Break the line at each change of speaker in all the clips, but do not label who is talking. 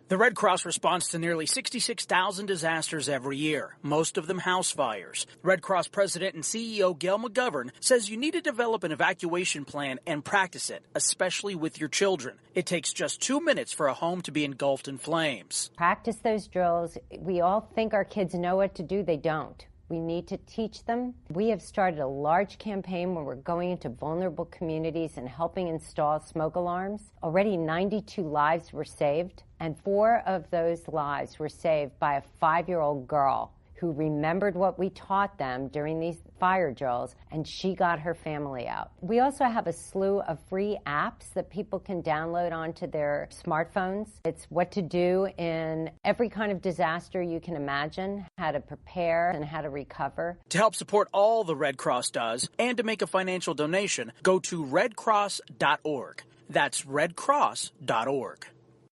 The Red Cross responds to nearly 66,000 disasters every year, most of them house fires. Red Cross President and CEO Gail McGovern says you need to develop an evacuation plan and practice it, especially with your children. It takes just 2 minutes for a home to be engulfed in flames.
Practice those drills. We all think our kids know what to do. They don't. We need to teach them. We have started a large campaign where we're going into vulnerable communities and helping install smoke alarms. Already 92 lives were saved, and 4 of those lives were saved by a 5-year-old girl who remembered what we taught them during these fire drills, and she got her family out. We also have a slew of free apps that people can download onto their smartphones. It's what to do in every kind of disaster you can imagine, how to prepare and how to recover.
To help support all the Red Cross does and to make a financial donation, go to redcross.org. That's redcross.org.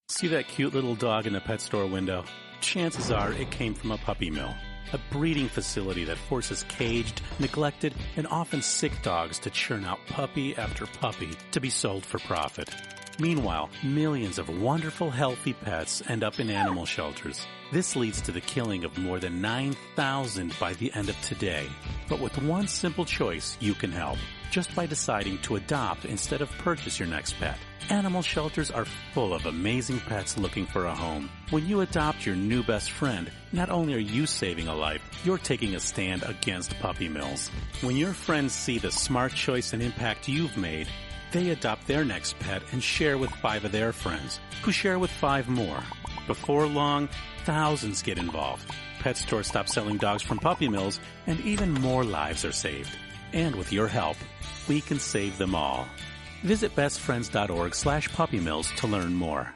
See that cute little dog in the pet store window? Chances are it came from a puppy mill. A breeding facility that forces caged, neglected, and often sick dogs to churn out puppy after puppy to be sold for profit. Meanwhile, millions of wonderful, healthy pets end up in animal shelters. This leads to the killing of more than 9,000 by the end of today. But with one simple choice, you can help. Just by deciding to adopt instead of purchase your next pet. Animal shelters are full of amazing pets looking for a home. When you adopt your new best friend, not only are you saving a life, you're taking a stand against puppy mills. When your friends see the smart choice and impact you've made, they adopt their next pet and share with 5 of their friends, who share with 5 more. Before long, thousands get involved. Pet stores stop selling dogs from puppy mills, and even more lives are saved. And with your help, we can save them all. Visit bestfriends.org/puppymills to learn more.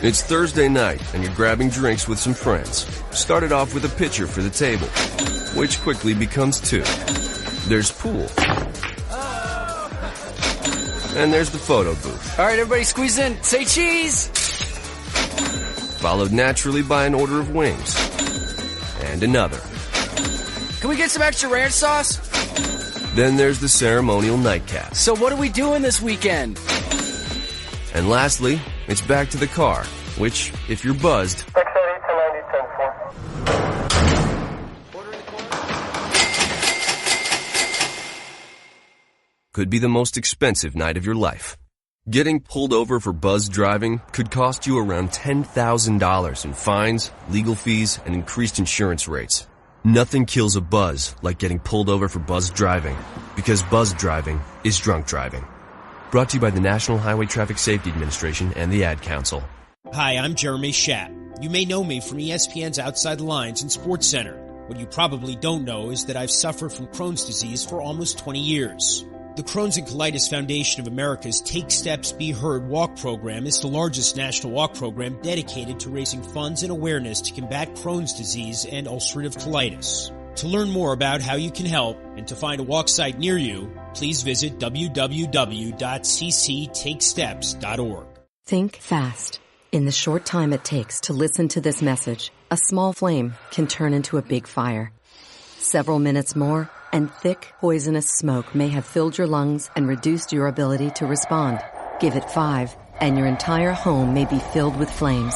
It's Thursday night, and you're grabbing drinks with some friends. Started off with a pitcher for the table, which quickly becomes 2. There's pool. And there's the photo booth.
All right, everybody squeeze in. Say cheese!
Followed naturally by an order of wings. And another.
Can we get some extra ranch sauce?
Then there's the ceremonial nightcap.
So what are we doing this weekend?
And lastly, it's back to the car, which, if you're buzzed, could be the most expensive night of your life. Getting pulled over for buzzed driving could cost you around $10,000 in fines, legal fees, and increased insurance rates. Nothing kills a buzz like getting pulled over for buzzed driving, because buzzed driving is drunk driving. Brought to you by the National Highway Traffic Safety Administration and the Ad Council.
Hi, I'm Jeremy Schaap. You may know me from ESPN's Outside the Lines and Sports Center. What you probably don't know is that I've suffered from Crohn's disease for almost 20 years. The Crohn's and Colitis Foundation of America's Take Steps, Be Heard walk program is the largest national walk program dedicated to raising funds and awareness to combat Crohn's disease and ulcerative colitis. To learn more about how you can help and to find a walk site near you, please visit www.cctakesteps.org.
Think fast. In the short time it takes to listen to this message, a small flame can turn into a big fire. Several minutes more, and thick, poisonous smoke may have filled your lungs and reduced your ability to respond. Give it 5, and your entire home may be filled with flames.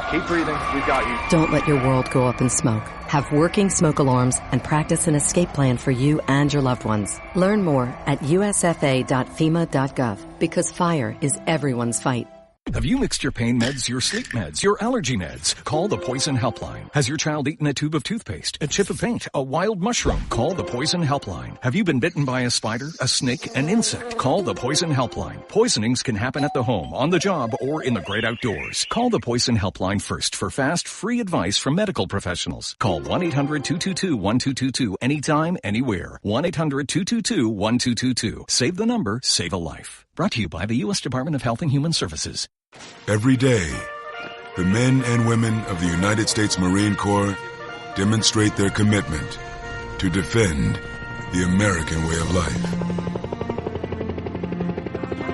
Keep breathing. We've got you.
Don't let your world go up in smoke. Have working smoke alarms and practice an escape plan for you and your loved ones. Learn more at usfa.fema.gov, because fire is everyone's fight.
Have you mixed your pain meds, your sleep meds, your allergy meds? Call the Poison Helpline. Has your child eaten a tube of toothpaste, a chip of paint, a wild mushroom? Call the Poison Helpline. Have you been bitten by a spider, a snake, an insect? Call the Poison Helpline. Poisonings can happen at the home, on the job, or in the great outdoors. Call the Poison Helpline first for fast, free advice from medical professionals. Call 1-800-222-1222 anytime, anywhere. 1-800-222-1222. Save the number, save a life. Brought to you by the U.S. Department of Health and Human Services.
Every day, the men and women of the United States Marine Corps demonstrate their commitment to defend the American way of life.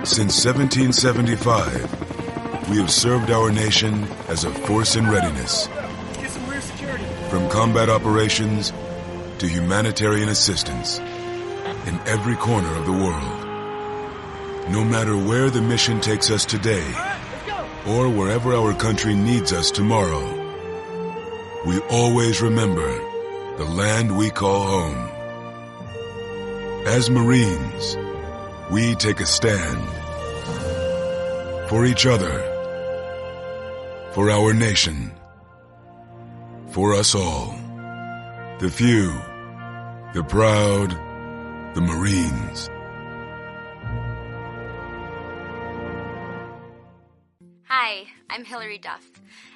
Since 1775, we have served our nation as a force in readiness. From combat operations to humanitarian assistance in every corner of the world. No matter where the mission takes us today, or wherever our country needs us tomorrow, we always remember the land we call home. As Marines, we take a stand for each other, for our nation, for us all. The few, the proud, the Marines.
Hi, I'm Hillary Duff.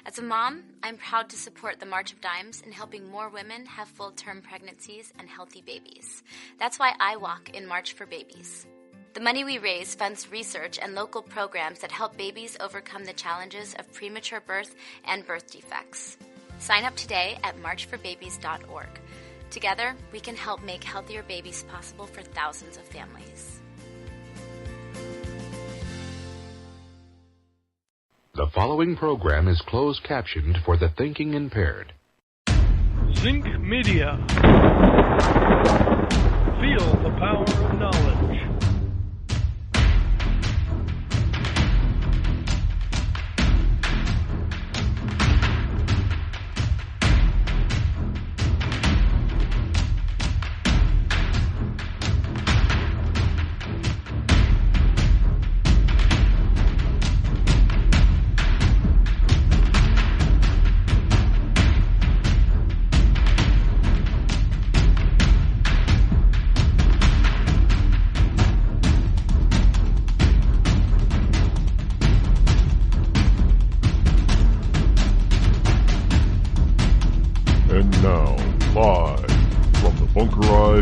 As a mom, I'm proud to support the March of Dimes in helping more women have full-term pregnancies and healthy babies. That's why I walk in March for Babies. The money we raise funds research and local programs that help babies overcome the challenges of premature birth and birth defects. Sign up today at marchforbabies.org. Together, we can help make healthier babies possible for thousands of families.
The following program is closed captioned for the thinking impaired.
Zinc Media. Feel the power of knowledge.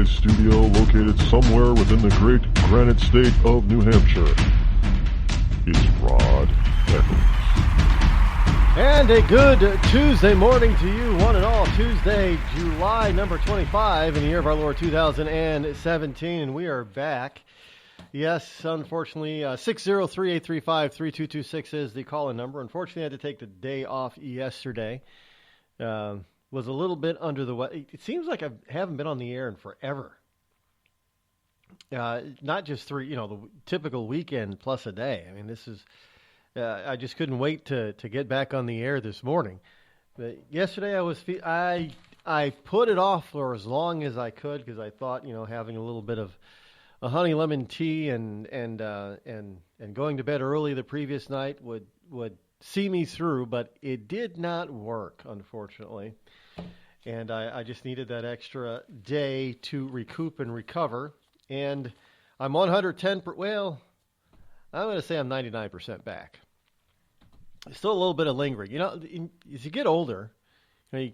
Studio located somewhere within the great granite state of New Hampshire. It's Rod Eccles.
And a good Tuesday morning to you, one and all. Tuesday, July number 25 in the year of our Lord 2017, and we are back. Yes, unfortunately, 603-835-3226 is the call-in number. Unfortunately, I had to take the day off yesterday. Was a little bit under the weather. It seems like I haven't been on the air in forever. Not just the typical weekend plus a day. I mean, this is, I just couldn't wait to get back on the air this morning. But yesterday I put it off for as long as I could because I thought, having a little bit of a honey lemon tea and going to bed early the previous night would see me through, but it did not work, unfortunately. And I just needed that extra day to recoup and recover. And I'm 110%, well, I'm going to say I'm 99% back. Still a little bit of lingering. As you get older, you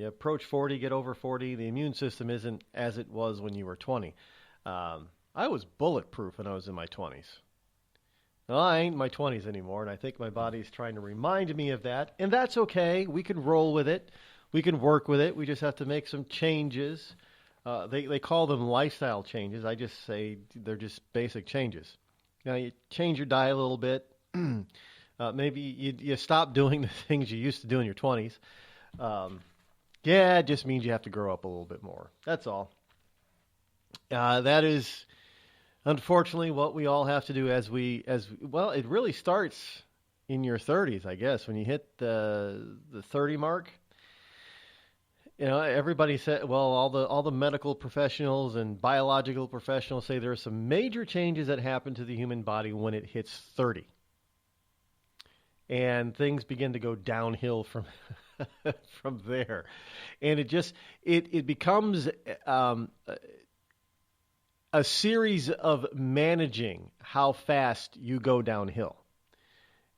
approach 40, get over 40, the immune system isn't as it was when you were 20. I was bulletproof when I was in my 20s. Well, I ain't in my 20s anymore, and I think my body's trying to remind me of that. And that's okay. We can roll with it. We can work with it. We just have to make some changes. They call them lifestyle changes. I just say they're just basic changes. You change your diet a little bit. Maybe you stop doing the things you used to do in your 20s. It just means you have to grow up a little bit more. That's all. That is, unfortunately, what we all have to do as well, it really starts in your 30s, I guess. When you hit the 30 mark, everybody said, well, all the medical professionals and biological professionals say there are some major changes that happen to the human body when it hits 30. And things begin to go downhill from from there. And it becomes a series of managing how fast you go downhill.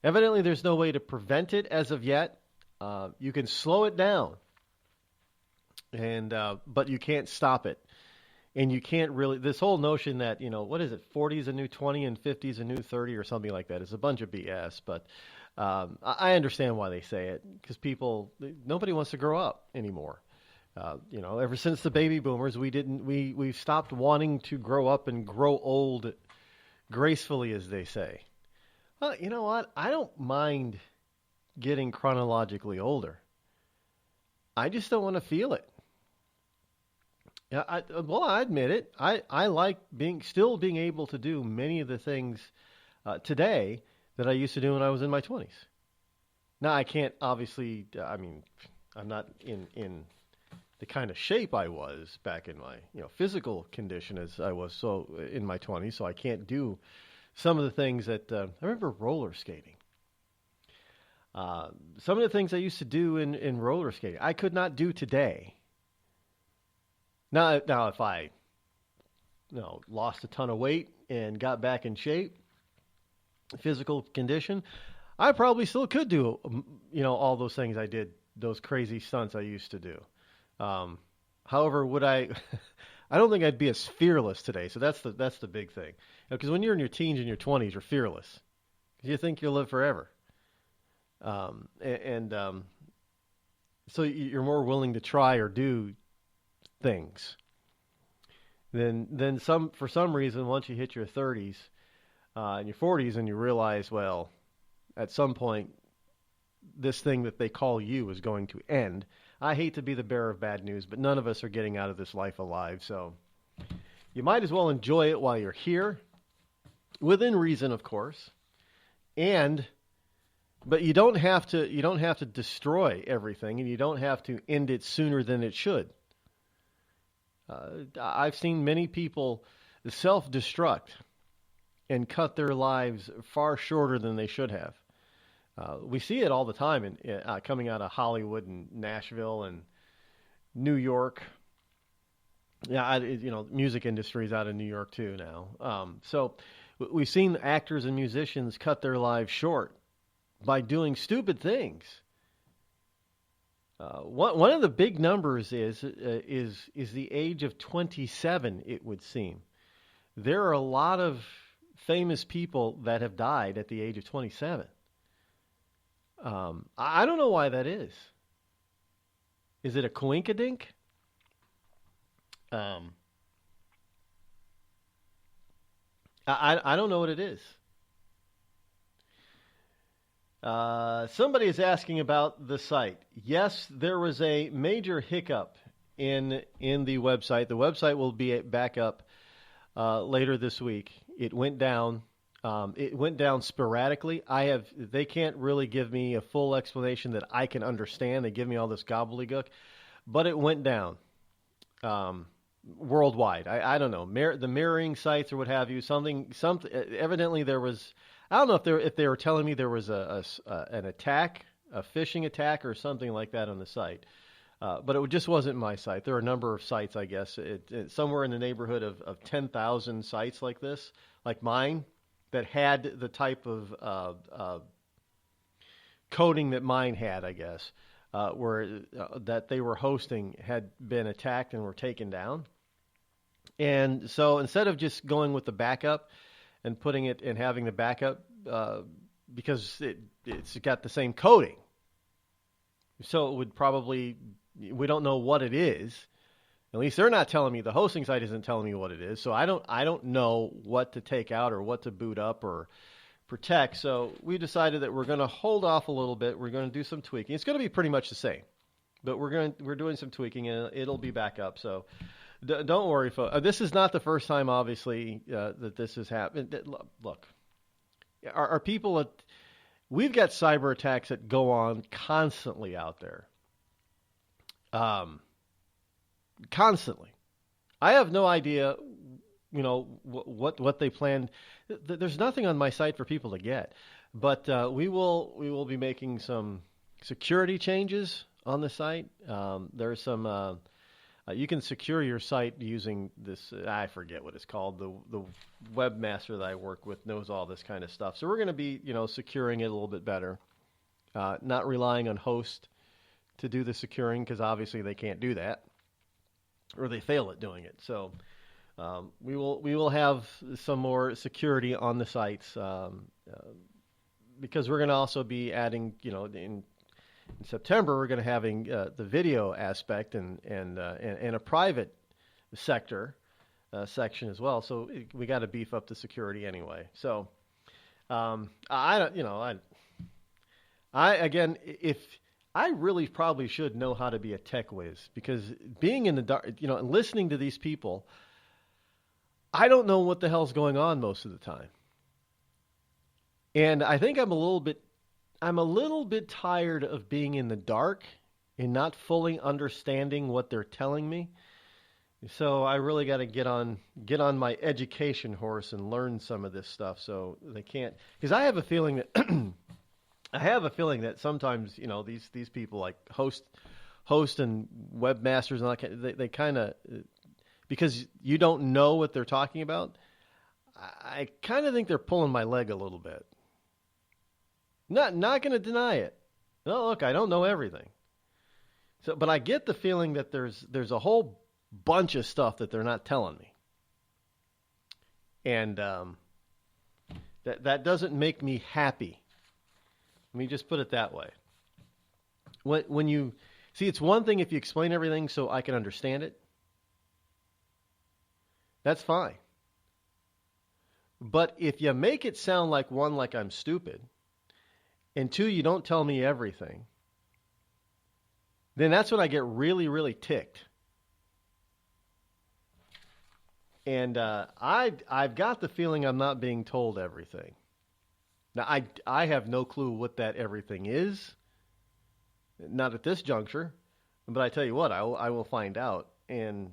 Evidently, there's no way to prevent it as of yet. You can slow it down. But you can't stop it. And you can't really, this whole notion that, what is it, 40 is a new 20 and 50 is a new 30 or something like that is a bunch of BS. But I understand why they say it, because nobody wants to grow up anymore. Ever since the baby boomers, we stopped wanting to grow up and grow old gracefully, as they say. Well, you know what? I don't mind getting chronologically older. I just don't want to feel it. Yeah, I admit it. I like being able to do many of the things today that I used to do when I was in my 20s. Now, I can't obviously, I'm not in the kind of shape I was back in my physical condition as I was so in my 20s, so I can't do some of the things that I remember roller skating. Some of the things I used to do in roller skating, I could not do today. Now if I lost a ton of weight and got back in shape, physical condition, I probably still could do, all those things I did, those crazy stunts I used to do. However, would I? I don't think I'd be as fearless today. So that's the big thing. Because when you're in your teens and your 20s, you're fearless. You think you'll live forever. So you're more willing to try or do things. Then for some reason, once you hit your 30s and your 40s, and you realize, well, at some point, this thing that they call you is going to end. I hate to be the bearer of bad news, but none of us are getting out of this life alive. So you might as well enjoy it while you're here, within reason, of course. But you don't have to destroy everything, and you don't have to end it sooner than it should. I've seen many people self-destruct and cut their lives far shorter than they should have. We see it all the time coming out of Hollywood and Nashville and New York. Yeah, music industry's out of New York too now. So we've seen actors and musicians cut their lives short by doing stupid things. One of the big numbers is the age of 27. It would seem there are a lot of famous people that have died at the age of 27. I don't know why that is. Is it a coinkydink? I don't know what it is. Somebody is asking about the site. Yes, there was a major hiccup in the website. The website will be back up later this week. It went down. It went down sporadically. They can't really give me a full explanation that I can understand. They give me all this gobbledygook, but it went down worldwide. I don't know, the mirroring sites or what have you. Something. Evidently, there was. I don't know if they were telling me there was an attack, a phishing attack, or something like that on the site. But it just wasn't my site. There are a number of sites, I guess, somewhere in the neighborhood of 10,000 sites like this, like mine, that had the type of coding that mine had, I guess, where that they were hosting had been attacked and were taken down. And so instead of just going with the backup and putting it and having the backup, because it's got the same coding, so it would probably, we don't know what it is. At least they're not telling me. The hosting site isn't telling me what it is. So I don't know what to take out or what to boot up or protect. So we decided that we're going to hold off a little bit. We're going to do some tweaking. It's going to be pretty much the same, but we're doing some tweaking and it'll be back up. So don't worry, folks. This is not the first time, obviously, that this has happened. Look, our people we've got cyber attacks that go on constantly out there. Constantly. I have no idea, what they plan. There's nothing on my site for people to get, but we will be making some security changes on the site. There's some you can secure your site using this. I forget what it's called. The webmaster that I work with knows all this kind of stuff. So we're going to be securing it a little bit better, not relying on host to do the securing, because obviously they can't do that, or they fail at doing it. So we will have some more security on the sites, because we're going to also be adding, in September we're going to having the video aspect and a private sector section as well. So we got to beef up the security anyway. So I really probably should know how to be a tech whiz, because being in the dark, and listening to these people, I don't know what the hell's going on most of the time. And I think I'm a little bit tired of being in the dark and not fully understanding what they're telling me. So I really got to get on my education horse and learn some of this stuff. So they can't, because I have a feeling that sometimes, you know, these people like host and webmasters and all that, they kind of, because you don't know what they're talking about, I kind of think they're pulling my leg a little bit. Not going to deny it. No, look, I don't know everything. So, but I get the feeling that there's a whole bunch of stuff that they're not telling me, and that doesn't make me happy. Let me just put it that way. When you see, it's one thing if you explain everything so I can understand it. That's fine. But if you make it sound like, one, like I'm stupid, and two, you don't tell me everything, then that's when I get really, really ticked. And I've got the feeling I'm not being told everything. Now, I have no clue what that everything is. Not at this juncture. But I tell you what, I will find out. And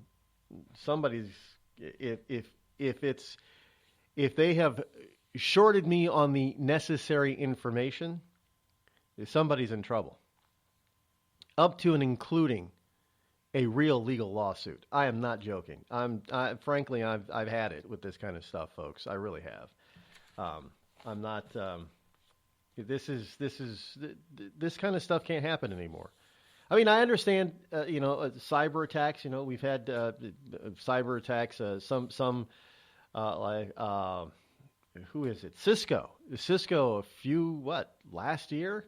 somebody's, if they have shorted me on the necessary information, somebody's in trouble. Up to and including a real legal lawsuit. I am not joking. Frankly, I've had it with this kind of stuff, folks. I really have. I'm not. This kind of stuff can't happen anymore. I mean, I understand. Cyber attacks. You know, we've had cyber attacks. Who is it? Cisco. Last year?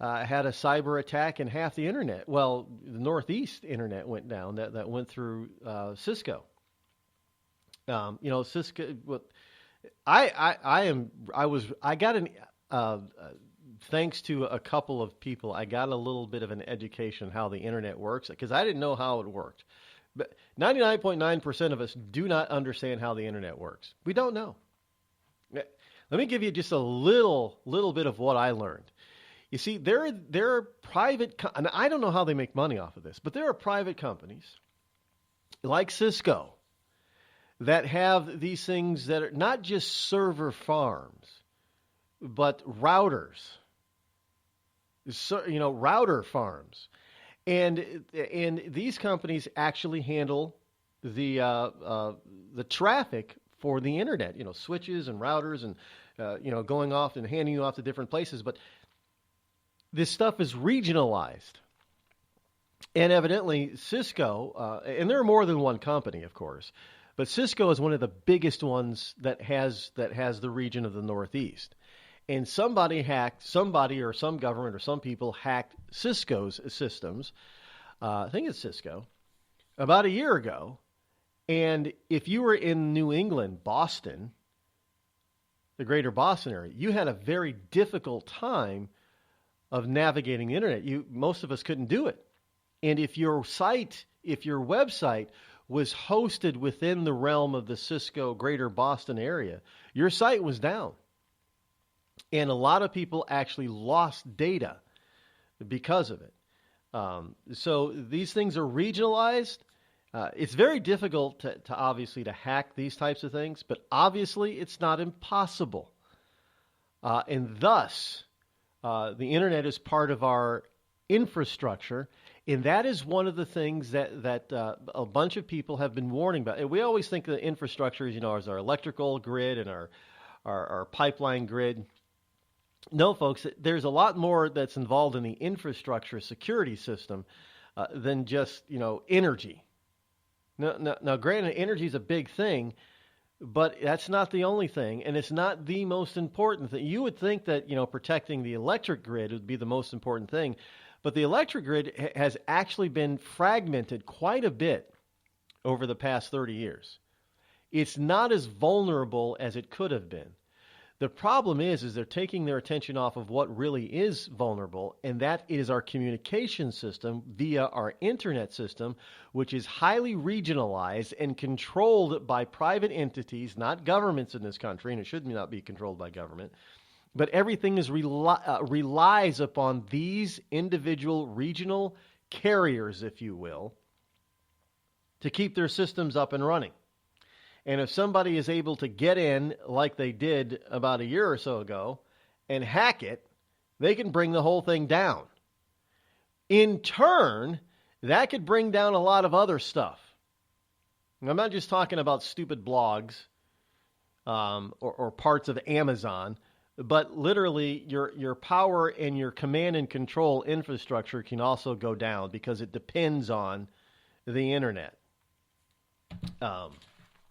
Had a cyber attack and half the internet. Well, the Northeast internet went down. That went through Cisco. Cisco. Thanks to a couple of people, I got a little bit of an education how the internet works because I didn't know how it worked. But 99.9% of us do not understand how the internet works. We don't know. Let me give you just a little bit of what I learned. You see, there are private, and I don't know how they make money off of this, but there are private companies like Cisco that have these things that are not just server farms, but routers. So, router farms, and these companies actually handle the traffic for the internet. Switches and routers, and going off and handing you off to different places, but this stuff is regionalized. And evidently Cisco, and there are more than one company, of course, but Cisco is one of the biggest ones that has the region of the Northeast. And somebody or some government or some people hacked Cisco's systems. I think it's Cisco, about a year ago. And if you were in New England, Boston, the greater Boston area, you had a very difficult time of navigating the internet. Most of us couldn't do it. And if your website was hosted within the realm of the Cisco greater Boston area, your site was down. And a lot of people actually lost data because of it. So these things are regionalized. It's very difficult to obviously to hack these types of things, but obviously it's not impossible. And thus, the internet is part of our infrastructure, and that is one of the things that a bunch of people have been warning about. And we always think the infrastructure is, as our electrical grid and our pipeline grid. No, folks, there's a lot more that's involved in the infrastructure security system than just, energy. Now, granted, energy is a big thing, but that's not the only thing, and it's not the most important thing. You would think that, protecting the electric grid would be the most important thing, but the electric grid has actually been fragmented quite a bit over the past 30 years. It's not as vulnerable as it could have been. The problem is they're taking their attention off of what really is vulnerable, and that is our communication system via our internet system, which is highly regionalized and controlled by private entities, not governments in this country, and it should not be controlled by government. But everything is relies upon these individual regional carriers, if you will, to keep their systems up and running. And if somebody is able to get in, like they did about a year or so ago, and hack it, they can bring the whole thing down. In turn, that could bring down a lot of other stuff. And I'm not just talking about stupid blogs or parts of Amazon, but literally your power and your command and control infrastructure can also go down because it depends on the internet.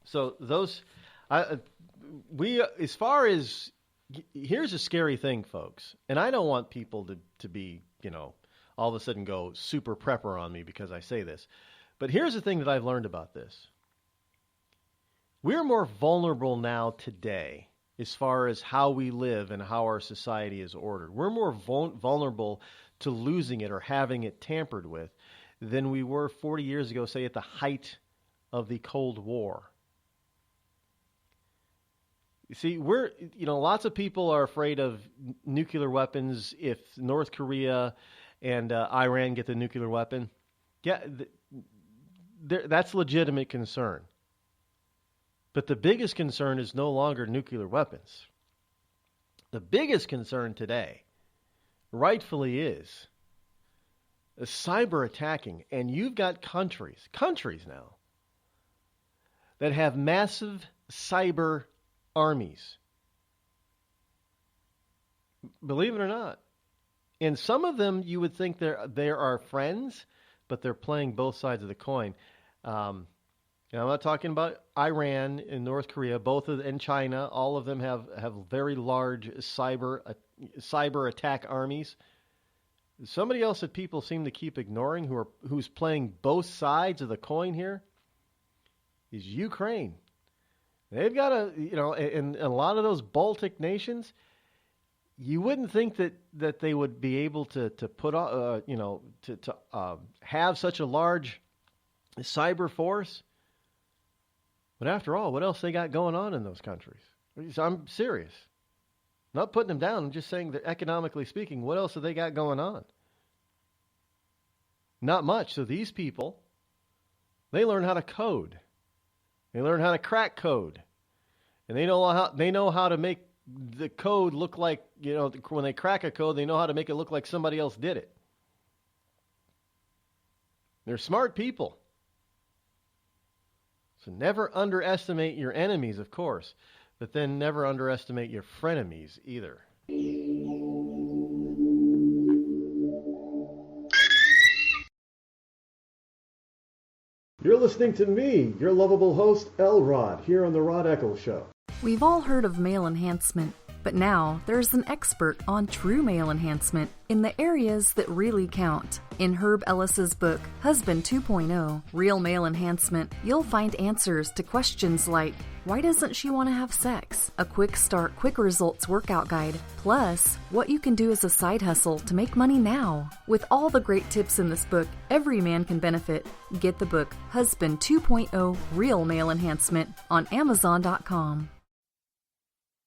So those, as far as, here's a scary thing, folks, and I don't want people to be, all of a sudden go super prepper on me because I say this, but here's the thing that I've learned about this. We're more vulnerable now today as far as how we live and how our society is ordered. We're more vulnerable to losing it or having it tampered with than we were 40 years ago, say at the height of the Cold War. You see, lots of people are afraid of nuclear weapons if North Korea and Iran get the nuclear weapon. Yeah, that's legitimate concern. But the biggest concern is no longer nuclear weapons. The biggest concern today, rightfully, is cyber attacking. And you've got countries now, that have massive cyber armies. Believe it or not. And some of them you would think they're our friends, but they're playing both sides of the coin. I'm not talking about Iran and North Korea, and China. All of them have very large cyber attack armies. Somebody else that people seem to keep ignoring, who's playing both sides of the coin here, is Ukraine. They've got in a lot of those Baltic nations, you wouldn't think that they would be able to put have such a large cyber force. But after all, what else they got going on in those countries? I'm serious. Not putting them down. I'm just saying that economically speaking, what else have they got going on? Not much. So these people, they learn how to code. They learn how to crack code. And they know how to make the code look like, when they crack a code, they know how to make it look like somebody else did it. They're smart people. So never underestimate your enemies, of course, but then never underestimate your frenemies either. You're listening to me, your lovable host, Rod, here on the Rod Eccles Show.
We've all heard of male enhancement, but now there's an expert on true male enhancement in the areas that really count. In Herb Ellis's book, Husband 2.0, Real Male Enhancement, you'll find answers to questions like, why doesn't she want to have sex? A quick start, quick results workout guide, plus what you can do as a side hustle to make money now. With all the great tips in this book, every man can benefit. Get the book, Husband 2.0, Real Male Enhancement, on Amazon.com.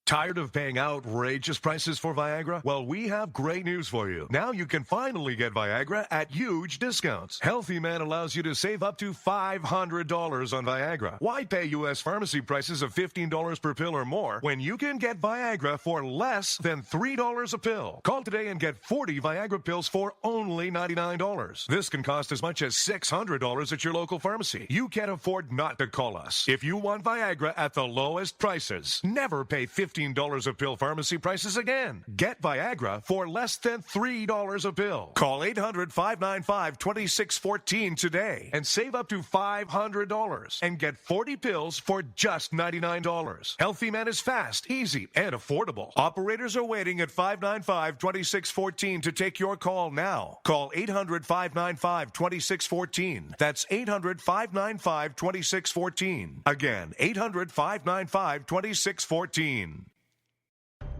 Tired of paying outrageous prices for Viagra? Well, we have great news for you. Now you can finally get Viagra at huge discounts. Healthy Man allows you to save up to $500 on Viagra. Why pay U.S. pharmacy prices of $15 per pill or more when you can get Viagra for less than $3 a pill? Call today and get 40 Viagra pills for only $99. This can cost as much as $600 at your local pharmacy. You can't afford not to call us. If you want Viagra at the lowest prices, never pay $15 a pill pharmacy prices again. Get Viagra for less than $3 a pill. Call 800-595-2614 today and save up to $500 and get 40 pills for just $99. Healthy Man is fast, easy, and affordable. Operators are waiting at 595-2614 to take your call now. Call 800-595-2614. That's 800-595-2614. Again, 800-595-2614.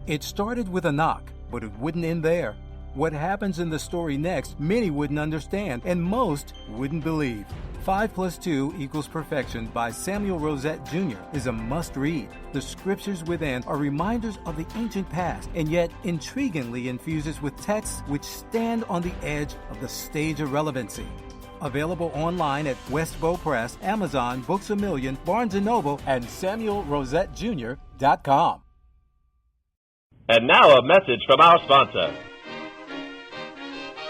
It started with a knock, but it wouldn't end there. What happens in the story next, many wouldn't understand, and most wouldn't believe. 5 + 2 = Perfection by Samuel Rosette Jr. is a must-read. The scriptures within are reminders of the ancient past, and yet intriguingly infuses with texts which stand on the edge of the stage of relevancy. Available online at Westbow Press, Amazon, Books A Million, Barnes & Noble, and SamuelRosetteJr.com.
And now a message from our sponsor.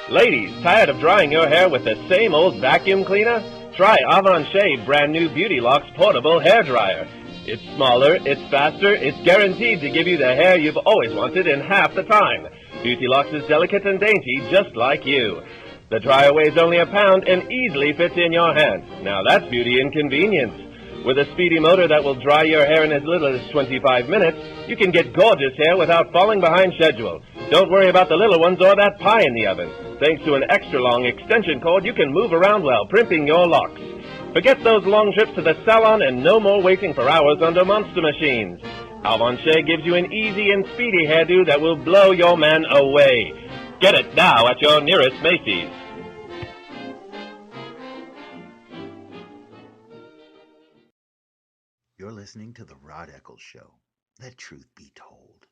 Ladies, tired of drying your hair with the same old vacuum cleaner? Try Avon Shave brand new Beauty Locks portable hair dryer. It's smaller, it's faster, it's guaranteed to give you the hair you've always wanted in half the time. Beauty Locks is delicate and dainty, just like you. The dryer weighs only a pound and easily fits in your hand. Now that's beauty and convenience. With a speedy motor that will dry your hair in as little as 25 minutes, you can get gorgeous hair without falling behind schedule. Don't worry about the little ones or that pie in the oven. Thanks to an extra-long extension cord, you can move around while primping your locks. Forget those long trips to the salon and no more waiting for hours under monster machines. Avon Shea gives you an easy and speedy hairdo that will blow your man away. Get it now at your nearest Macy's.
You're listening to The Rod Eccles Show. Let truth be told.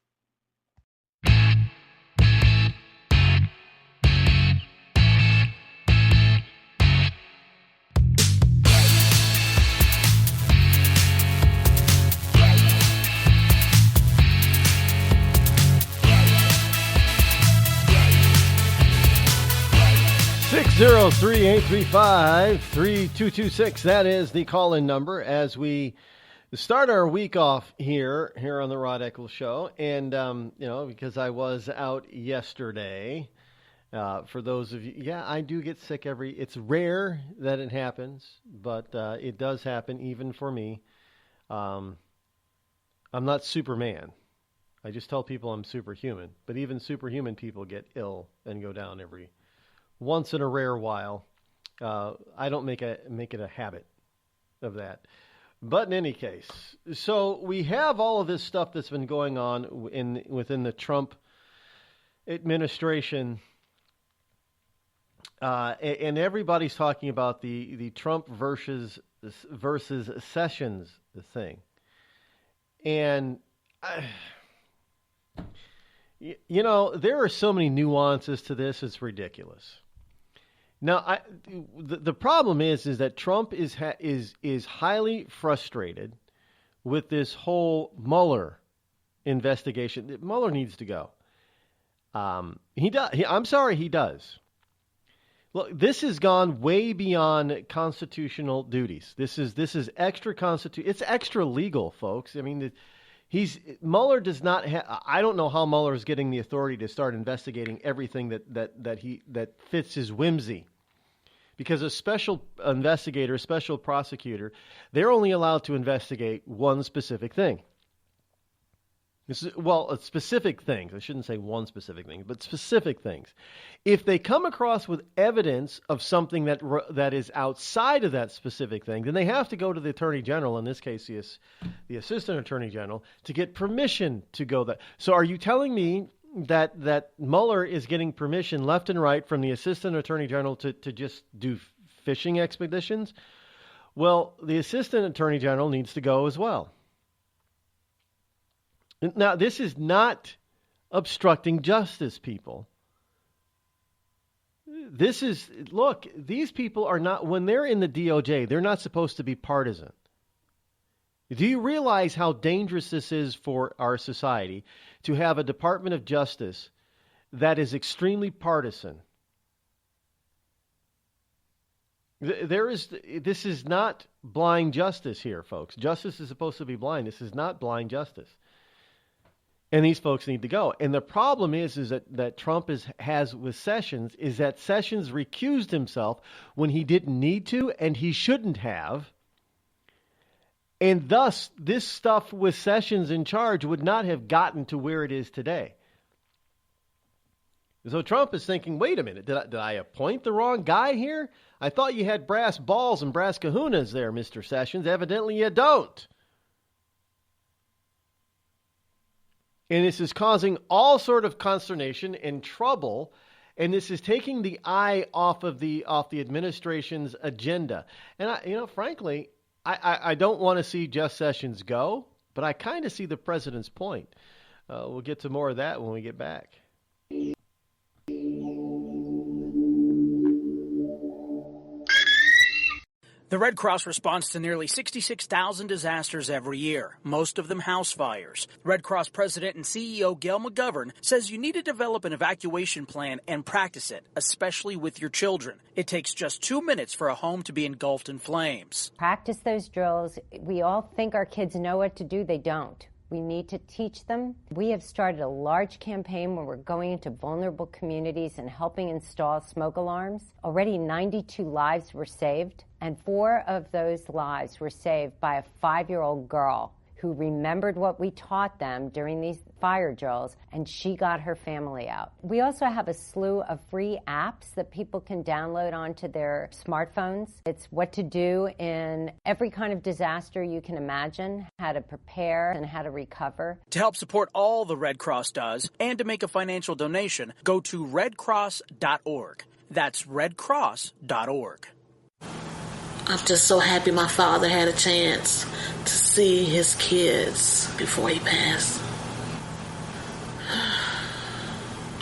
Zero 3-835-3226. That is the call-in number as we start our week off here on the Rod Eccles Show. And, because I was out yesterday, for those of you, I do get sick it's rare that it happens, but it does happen even for me. I'm not Superman. I just tell people I'm superhuman, but even superhuman people get ill and go down every once in a rare while. I don't make it a habit of that. But in any case, so we have all of this stuff that's been going on within the Trump administration, and everybody's talking about the Trump versus Sessions thing. And there are so many nuances to this; it's ridiculous. Now, the problem is that Trump is highly frustrated with this whole Mueller investigation. Mueller needs to go. He does. I'm sorry, he does. Look, this has gone way beyond constitutional duties. This is extra It's extra legal, folks. I mean, Mueller does not have. I don't know how Mueller is getting the authority to start investigating everything that fits his whimsy, because a special investigator, a special prosecutor, they're only allowed to investigate one specific thing. Specific things. I shouldn't say one specific thing, but specific things. If they come across with evidence of something that is outside of that specific thing, then they have to go to the Attorney General, in this case the Assistant Attorney General, to get permission to go that. So are you telling me that Mueller is getting permission left and right from the Assistant Attorney General to just do fishing expeditions? Well, the Assistant Attorney General needs to go as well. Now, this is not obstructing justice, people. These people are not, when they're in the DOJ, they're not supposed to be partisan. Do you realize how dangerous this is for our society to have a Department of Justice that is extremely partisan? This is not blind justice here, folks. Justice is supposed to be blind. This is not blind justice. And these folks need to go. And the problem is that Trump has with Sessions is that Sessions recused himself when he didn't need to and he shouldn't have. And thus, this stuff with Sessions in charge would not have gotten to where it is today. So Trump is thinking, wait a minute, did I appoint the wrong guy here? I thought you had brass balls and brass kahunas there, Mr. Sessions. Evidently you don't. And this is causing all sort of consternation and trouble. And this is taking the eye off the administration's agenda. And frankly, I don't want to see Jeff Sessions go, but I kind of see the president's point. We'll get to more of that when we get back.
The Red Cross responds to nearly 66,000 disasters every year, most of them house fires. Red Cross President and CEO Gail McGovern says you need to develop an evacuation plan and practice it, especially with your children. It takes just 2 minutes for a home to be engulfed in flames.
Practice those drills. We all think our kids know what to do. They don't. We need to teach them. We have started a large campaign where we're going into vulnerable communities and helping install smoke alarms. Already 92 lives were saved, and 4 of those lives were saved by a 5-year-old girl who remembered what we taught them during these fire drills, and she got her family out. We also have a slew of free apps that people can download onto their smartphones. It's what to do in every kind of disaster you can imagine, how to prepare and how to recover.
To help support all the Red Cross does and to make a financial donation, go to redcross.org. That's redcross.org.
I'm just so happy my father had a chance to see his kids before he passed.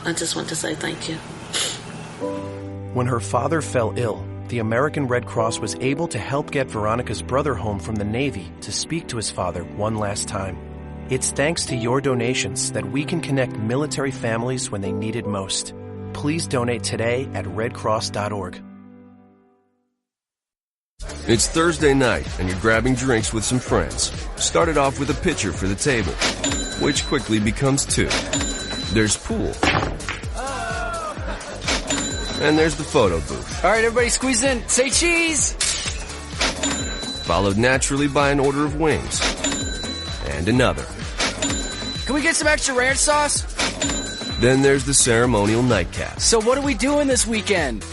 I just want to say thank you.
When her father fell ill, the American Red Cross was able to help get Veronica's brother home from the Navy to speak to his father one last time. It's thanks to your donations that we can connect military families when they need it most. Please donate today at redcross.org.
It's Thursday night, and you're grabbing drinks with some friends. Started off with a pitcher for the table, which quickly becomes 2. There's pool. And there's the photo booth.
All right, everybody squeeze in. Say cheese!
Followed naturally by an order of wings. And another.
Can we get some extra ranch sauce?
Then there's the ceremonial nightcap.
So what are we doing this weekend?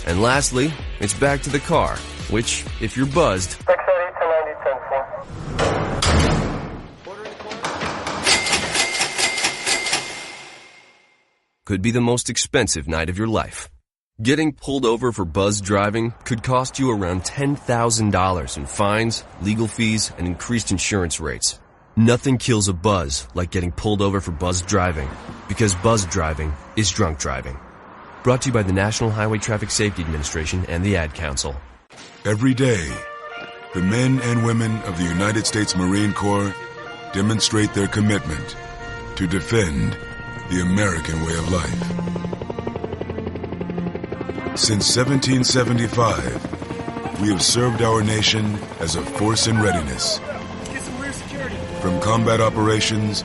And lastly, it's back to the car, which, if you're buzzed, could be the most expensive night of your life. Getting pulled over for buzz driving could cost you around $10,000 in fines, legal fees, and increased insurance rates. Nothing kills a buzz like getting pulled over for buzz driving, because buzz driving is drunk driving. Brought to you by the National Highway Traffic Safety Administration and the Ad Council.
Every day, the men and women of the United States Marine Corps demonstrate their commitment to defend the American way of life. Since 1775, we have served our nation as a force in readiness. From combat operations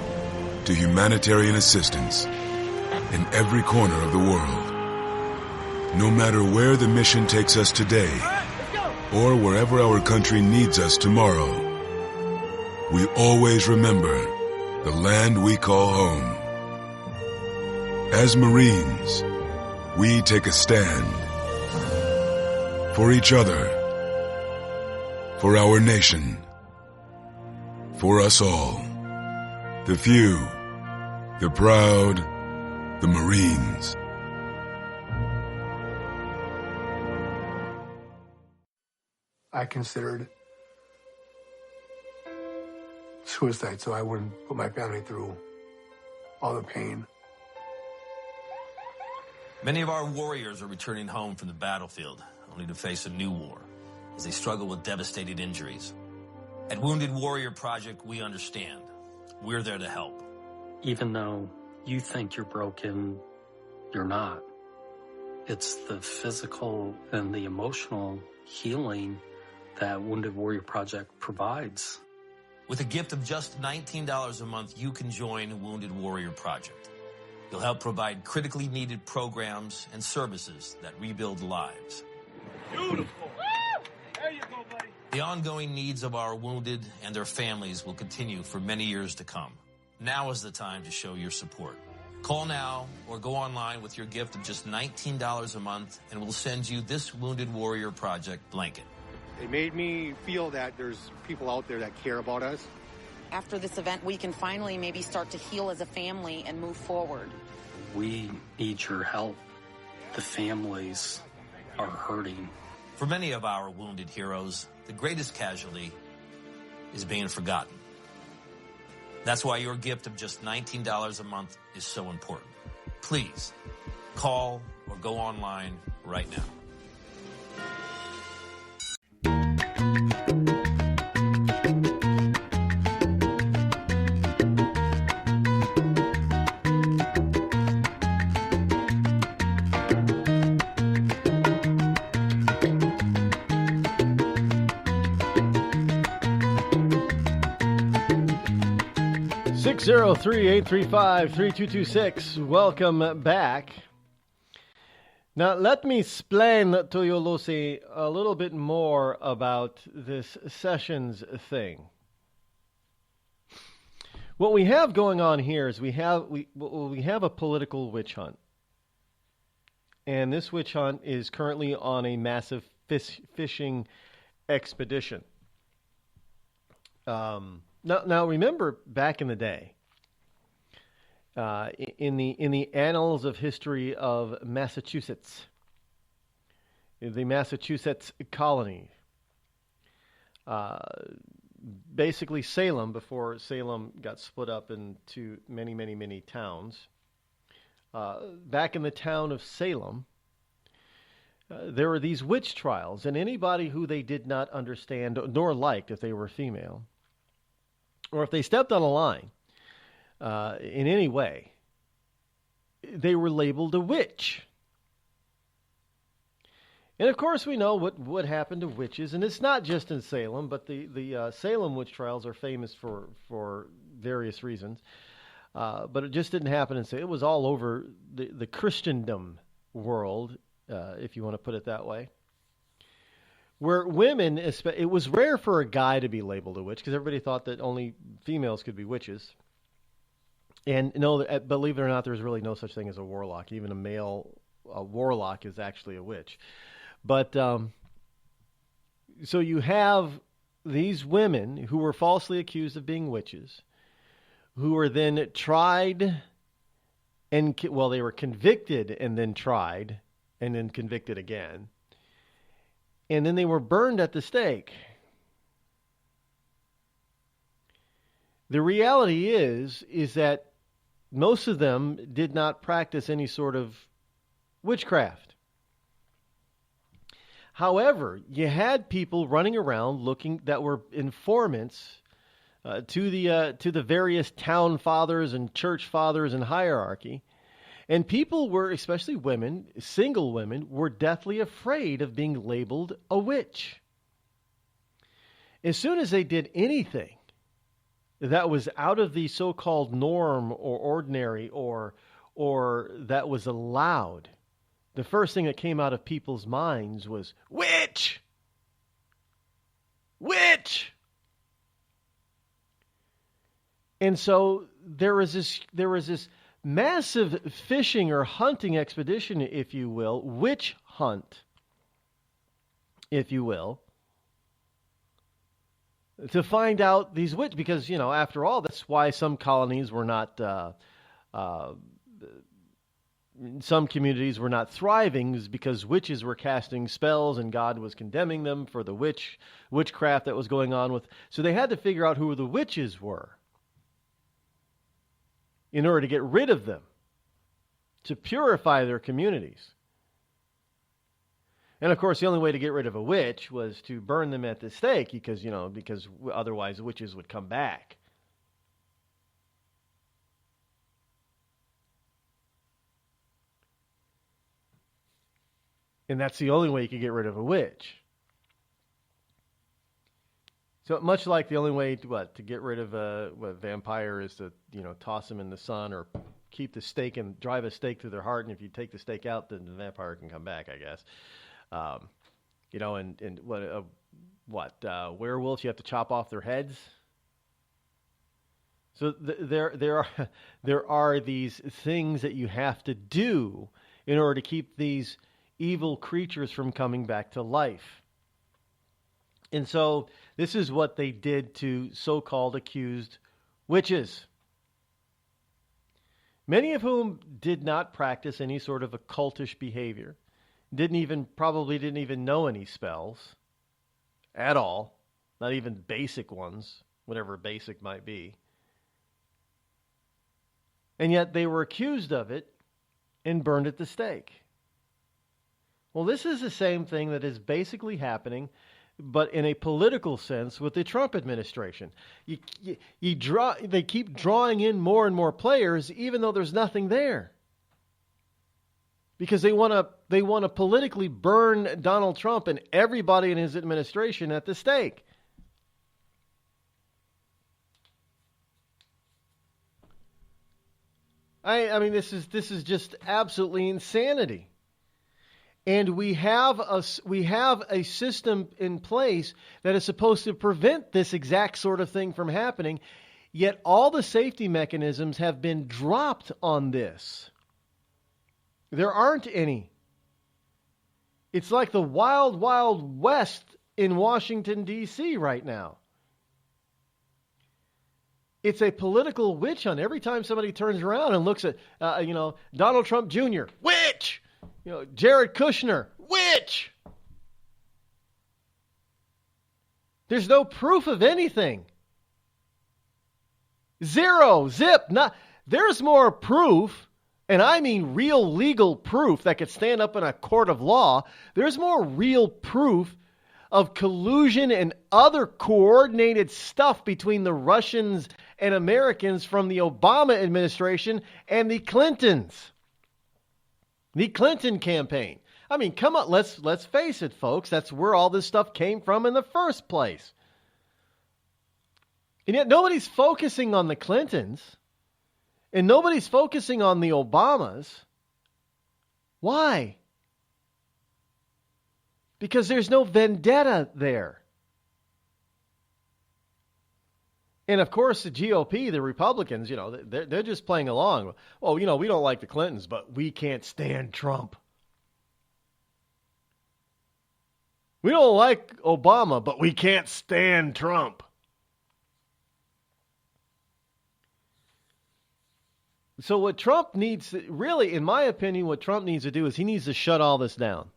to humanitarian assistance in every corner of the world. No matter where the mission takes us today, or wherever our country needs us tomorrow, we always remember the land we call home. As Marines, we take a stand for each other, for our nation, for us all, the few, the proud, the Marines.
I considered suicide so I wouldn't put my family through all the pain.
Many of our warriors are returning home from the battlefield, only to face a new war as they struggle with devastating injuries. At Wounded Warrior Project, we understand. We're there to help.
Even though you think you're broken, you're not. It's the physical and the emotional healing that Wounded Warrior Project provides.
With a gift of just $19 a month, you can join Wounded Warrior Project. You'll help provide critically needed programs and services that rebuild lives.
Beautiful. There you go, buddy.
The ongoing needs of our wounded and their families will continue for many years to come. Now is the time to show your support. Call now or go online with your gift of just $19 a month, and we'll send you this Wounded Warrior Project blanket.
It made me feel that there's people out there that care about us,
after this event, we can finally maybe start to heal as a family and move forward.
We need your help. The families are hurting.
For many of our wounded heroes, the greatest casualty is being forgotten. That's why your gift of just $19 a month is so important. Please call or go online right now.
603-835-3226. Welcome back. Now, let me explain to you, Lucy, a little bit more about this Sessions thing. What we have going on here is we have a political witch hunt. And this witch hunt is currently on a massive fishing expedition. Now, remember back in the day, in the annals of history of Massachusetts, the Massachusetts colony, basically Salem, before Salem got split up into many, many, many towns, back in the town of Salem, there were these witch trials, and anybody who they did not understand nor liked, if they were female, or if they stepped on a line in any way, they were labeled a witch. And of course, we know what happened to witches, and it's not just in Salem, but the Salem witch trials are famous for various reasons. But it just didn't happen in Salem. It was all over the Christendom world, if you want to put it that way. Where women, it was rare for a guy to be labeled a witch because everybody thought that only females could be witches. And no, believe it or not, there's really no such thing as a warlock. Even a warlock is actually a witch. But so you have these women who were falsely accused of being witches, who were then tried and, they were convicted and then tried and then convicted again. And then they were burned at the stake. The reality is that most of them did not practice any sort of witchcraft. However, you had people running around looking that were informants to the various town fathers and church fathers and hierarchy. And people were, especially women, single women, were deathly afraid of being labeled a witch. As soon as they did anything that was out of the so-called norm or ordinary or that was allowed, the first thing that came out of people's minds was, witch! Witch! And so there was this massive fishing or hunting expedition, if you will, witch hunt, if you will, to find out these witches, because, after all, that's why some colonies were not, some communities were not thriving, is because witches were casting spells and God was condemning them for the witchcraft that was going on with. So they had to figure out who the witches were in order to get rid of them, to purify their communities. And of course, the only way to get rid of a witch was to burn them at the stake, because otherwise witches would come back. And that's the only way you could get rid of a witch. So much like the only way to get rid of a vampire is to toss them in the sun or keep the stake and drive a stake through their heart, and if you take the stake out, then the vampire can come back, I guess. And werewolves, you have to chop off their heads. So there are these things that you have to do in order to keep these evil creatures from coming back to life. And so This is what they did to so-called accused witches, many of whom did not practice any sort of occultish behavior, probably didn't even know any spells at all, not even basic ones, whatever basic might be. And yet they were accused of it and burned at the stake. Well, this is the same thing that is basically happening, but in a political sense, with the Trump administration. They keep drawing in more and more players, even though there's nothing there, because they want to politically burn Donald Trump and everybody in his administration at the stake. I mean, this is just absolutely insanity. And we have a system in place that is supposed to prevent this exact sort of thing from happening, yet all the safety mechanisms have been dropped on this. There aren't any. It's like the wild, wild west in Washington, D.C. right now. It's a political witch hunt. Every time somebody turns around and looks at, Donald Trump Jr., witch! Jared Kushner, witch! There's no proof of anything. Zero, zip, not. There's more proof, and I mean real legal proof that could stand up in a court of law. There's more real proof of collusion and other coordinated stuff between the Russians and Americans from the Obama administration and the Clintons. The Clinton campaign. I mean, come on, let's face it, folks. That's where all this stuff came from in the first place. And yet nobody's focusing on the Clintons, and nobody's focusing on the Obamas. Why? Because there's no vendetta there. And of course, the GOP, the Republicans, they're just playing along. Oh, we don't like the Clintons, but we can't stand Trump. We don't like Obama, but we can't stand Trump. So what Trump needs, really, in my opinion, what Trump needs to do is he needs to shut all this down.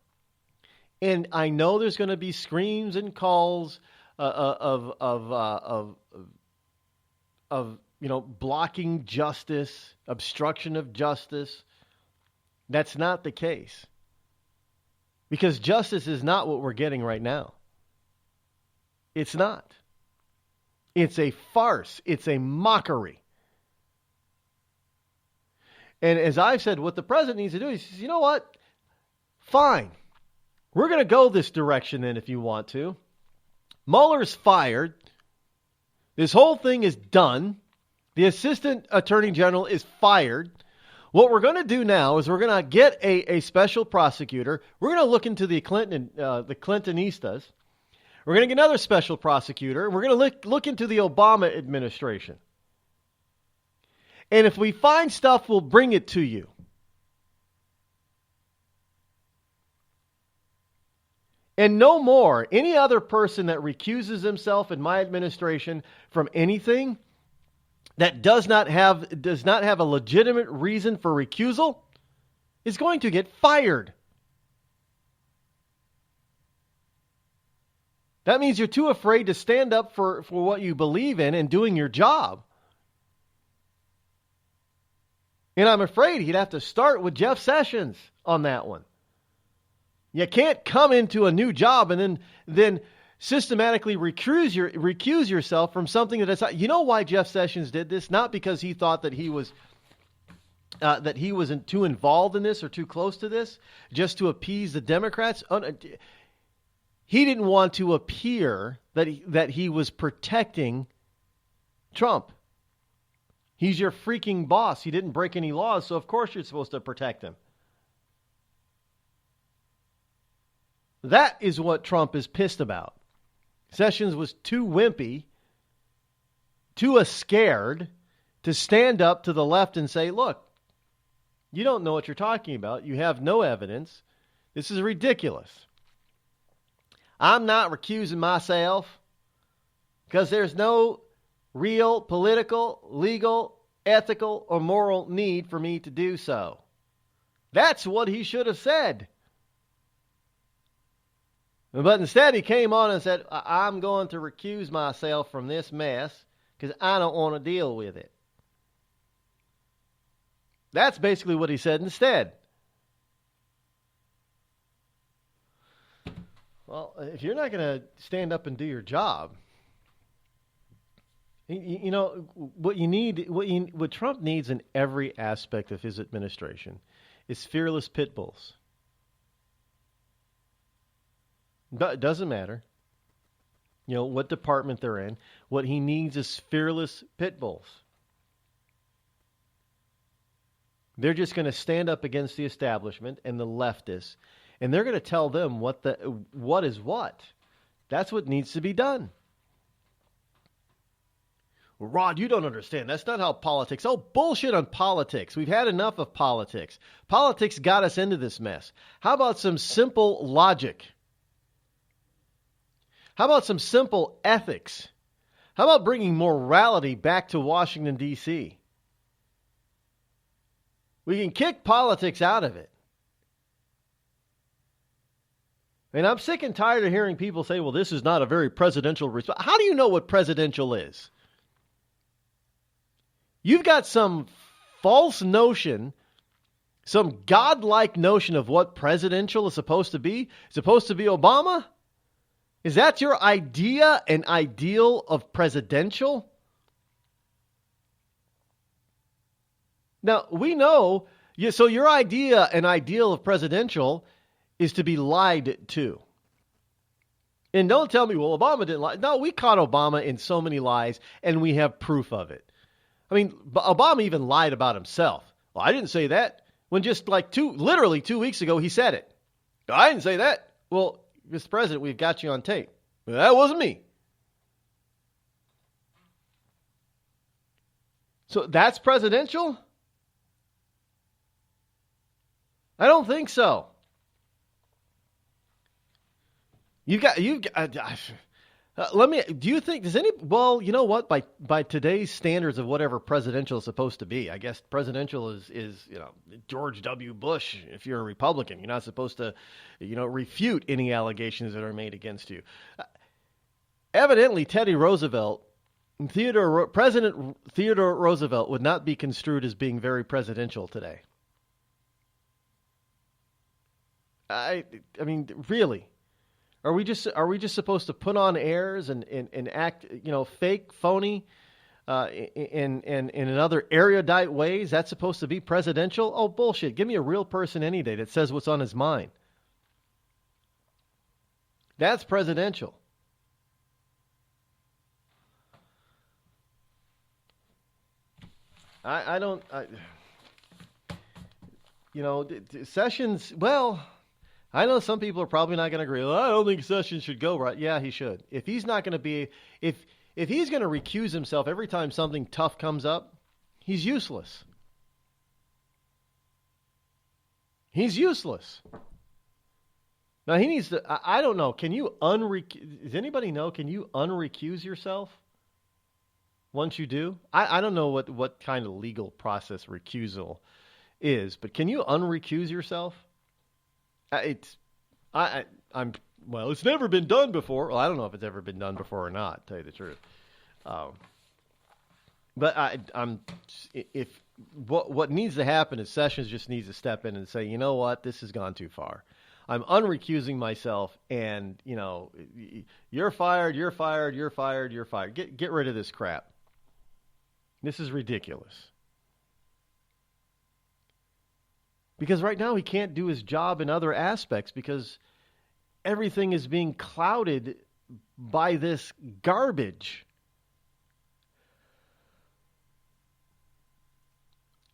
And I know there's going to be screams and calls of blocking justice, obstruction of justice. That's not the case. Because justice is not what we're getting right now. It's not. It's a farce. It's a mockery. And as I've said, what the president needs to do is, you know what? Fine. We're going to go this direction then if you want to. Mueller's fired. This whole thing is done. The assistant attorney general is fired. What we're going to do now is we're going to get a special prosecutor. We're going to look into the Clintonistas. We're going to get another special prosecutor. We're going to look into the Obama administration. And if we find stuff, we'll bring it to you. And no more, any other person that recuses himself in my administration from anything that does not have a legitimate reason for recusal is going to get fired. That means you're too afraid to stand up for what you believe in and doing your job. And I'm afraid he'd have to start with Jeff Sessions on that one. You can't come into a new job and then systematically recuse yourself from something that is not. You know why Jeff Sessions did this? Not because he thought that he wasn't too involved in this or too close to this, just to appease the Democrats. He didn't want to appear that he was protecting Trump. He's your freaking boss. He didn't break any laws, so of course you're supposed to protect him. That is what Trump is pissed about. Sessions was too wimpy, too scared to stand up to the left and say, look, you don't know what you're talking about. You have no evidence. This is ridiculous. I'm not recusing myself. because there's no real political, legal, ethical, or moral need for me to do so. That's what he should have said. But instead he came on and said, I'm going to recuse myself from this mess because I don't want to deal with it. That's basically what he said instead. Well, if you're not going to stand up and do your job, you know, what Trump needs in every aspect of his administration is fearless pit bulls. But it doesn't matter, you know, what department they're in. What he needs is fearless pit bulls. They're just going to stand up against the establishment and the leftists, and they're going to tell them what is what. That's what needs to be done. Well, Rod, you don't understand. That's not how politics. Oh, bullshit on politics. We've had enough of politics. Politics got us into this mess. How about some simple logic? How about some simple ethics? How about bringing morality back to Washington, D.C.? We can kick politics out of it. And I'm sick and tired of hearing people say, well, this is not a very presidential response. How do you know what presidential is? You've got some false notion, some godlike notion of what presidential is supposed to be. It's supposed to be Obama? Is that your idea and ideal of presidential? Now, we know, so your idea and ideal of presidential is to be lied to. And don't tell me, well, Obama didn't lie. No, we caught Obama in so many lies, and we have proof of it. I mean, Obama even lied about himself. Well, I didn't say that. When just like literally 2 weeks ago, he said it. I didn't say that. Well, Mr. President, we've got you on tape. Well, that wasn't me. So that's presidential? I don't think so. Do you think, well, you know what, by today's standards of whatever presidential is supposed to be, I guess presidential is, you know, George W. Bush. If you're a Republican, you're not supposed to, you know, refute any allegations that are made against you. Evidently, President Theodore Roosevelt would not be construed as being very presidential today. I mean, really? Are we just supposed to put on airs and act, you know, fake, phony, in other erudite ways? That's supposed to be presidential? Oh, bullshit. Give me a real person any day that says what's on his mind. That's presidential. Sessions, well, I know some people are probably not going to agree. Well, I don't think Sessions should go, right? Yeah, he should. If he's not going to be, if he's going to recuse himself every time something tough comes up, he's useless. He's useless. Now he needs to, I don't know, can you does anybody know, can you unrecuse yourself once you do? I don't know what kind of legal process recusal is, but can you unrecuse yourself? It's never been done before. Well, I don't know if it's ever been done before or not, to tell you the truth. But what needs to happen is Sessions just needs to step in and say, you know what, this has gone too far. I'm unrecusing myself, and you know, you're fired, you're fired, you're fired, you're fired. Get rid of this crap. This is ridiculous. Because right now he can't do his job in other aspects because everything is being clouded by this garbage.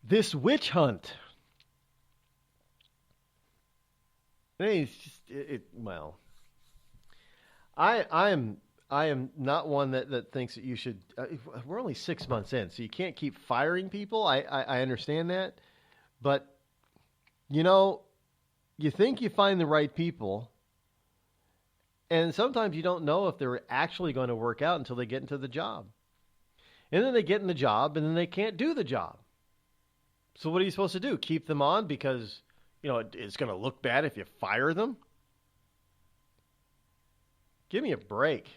This witch hunt. It's just, I am not one that thinks that you should. We're only 6 months in, so you can't keep firing people. I understand that, but you know, you think you find the right people, And sometimes you don't know if they're actually going to work out until they get into the job. And then they get in the job, and then they can't do the job. So what are you supposed to do? Keep them on because, it's going to look bad if you fire them? Give me a break.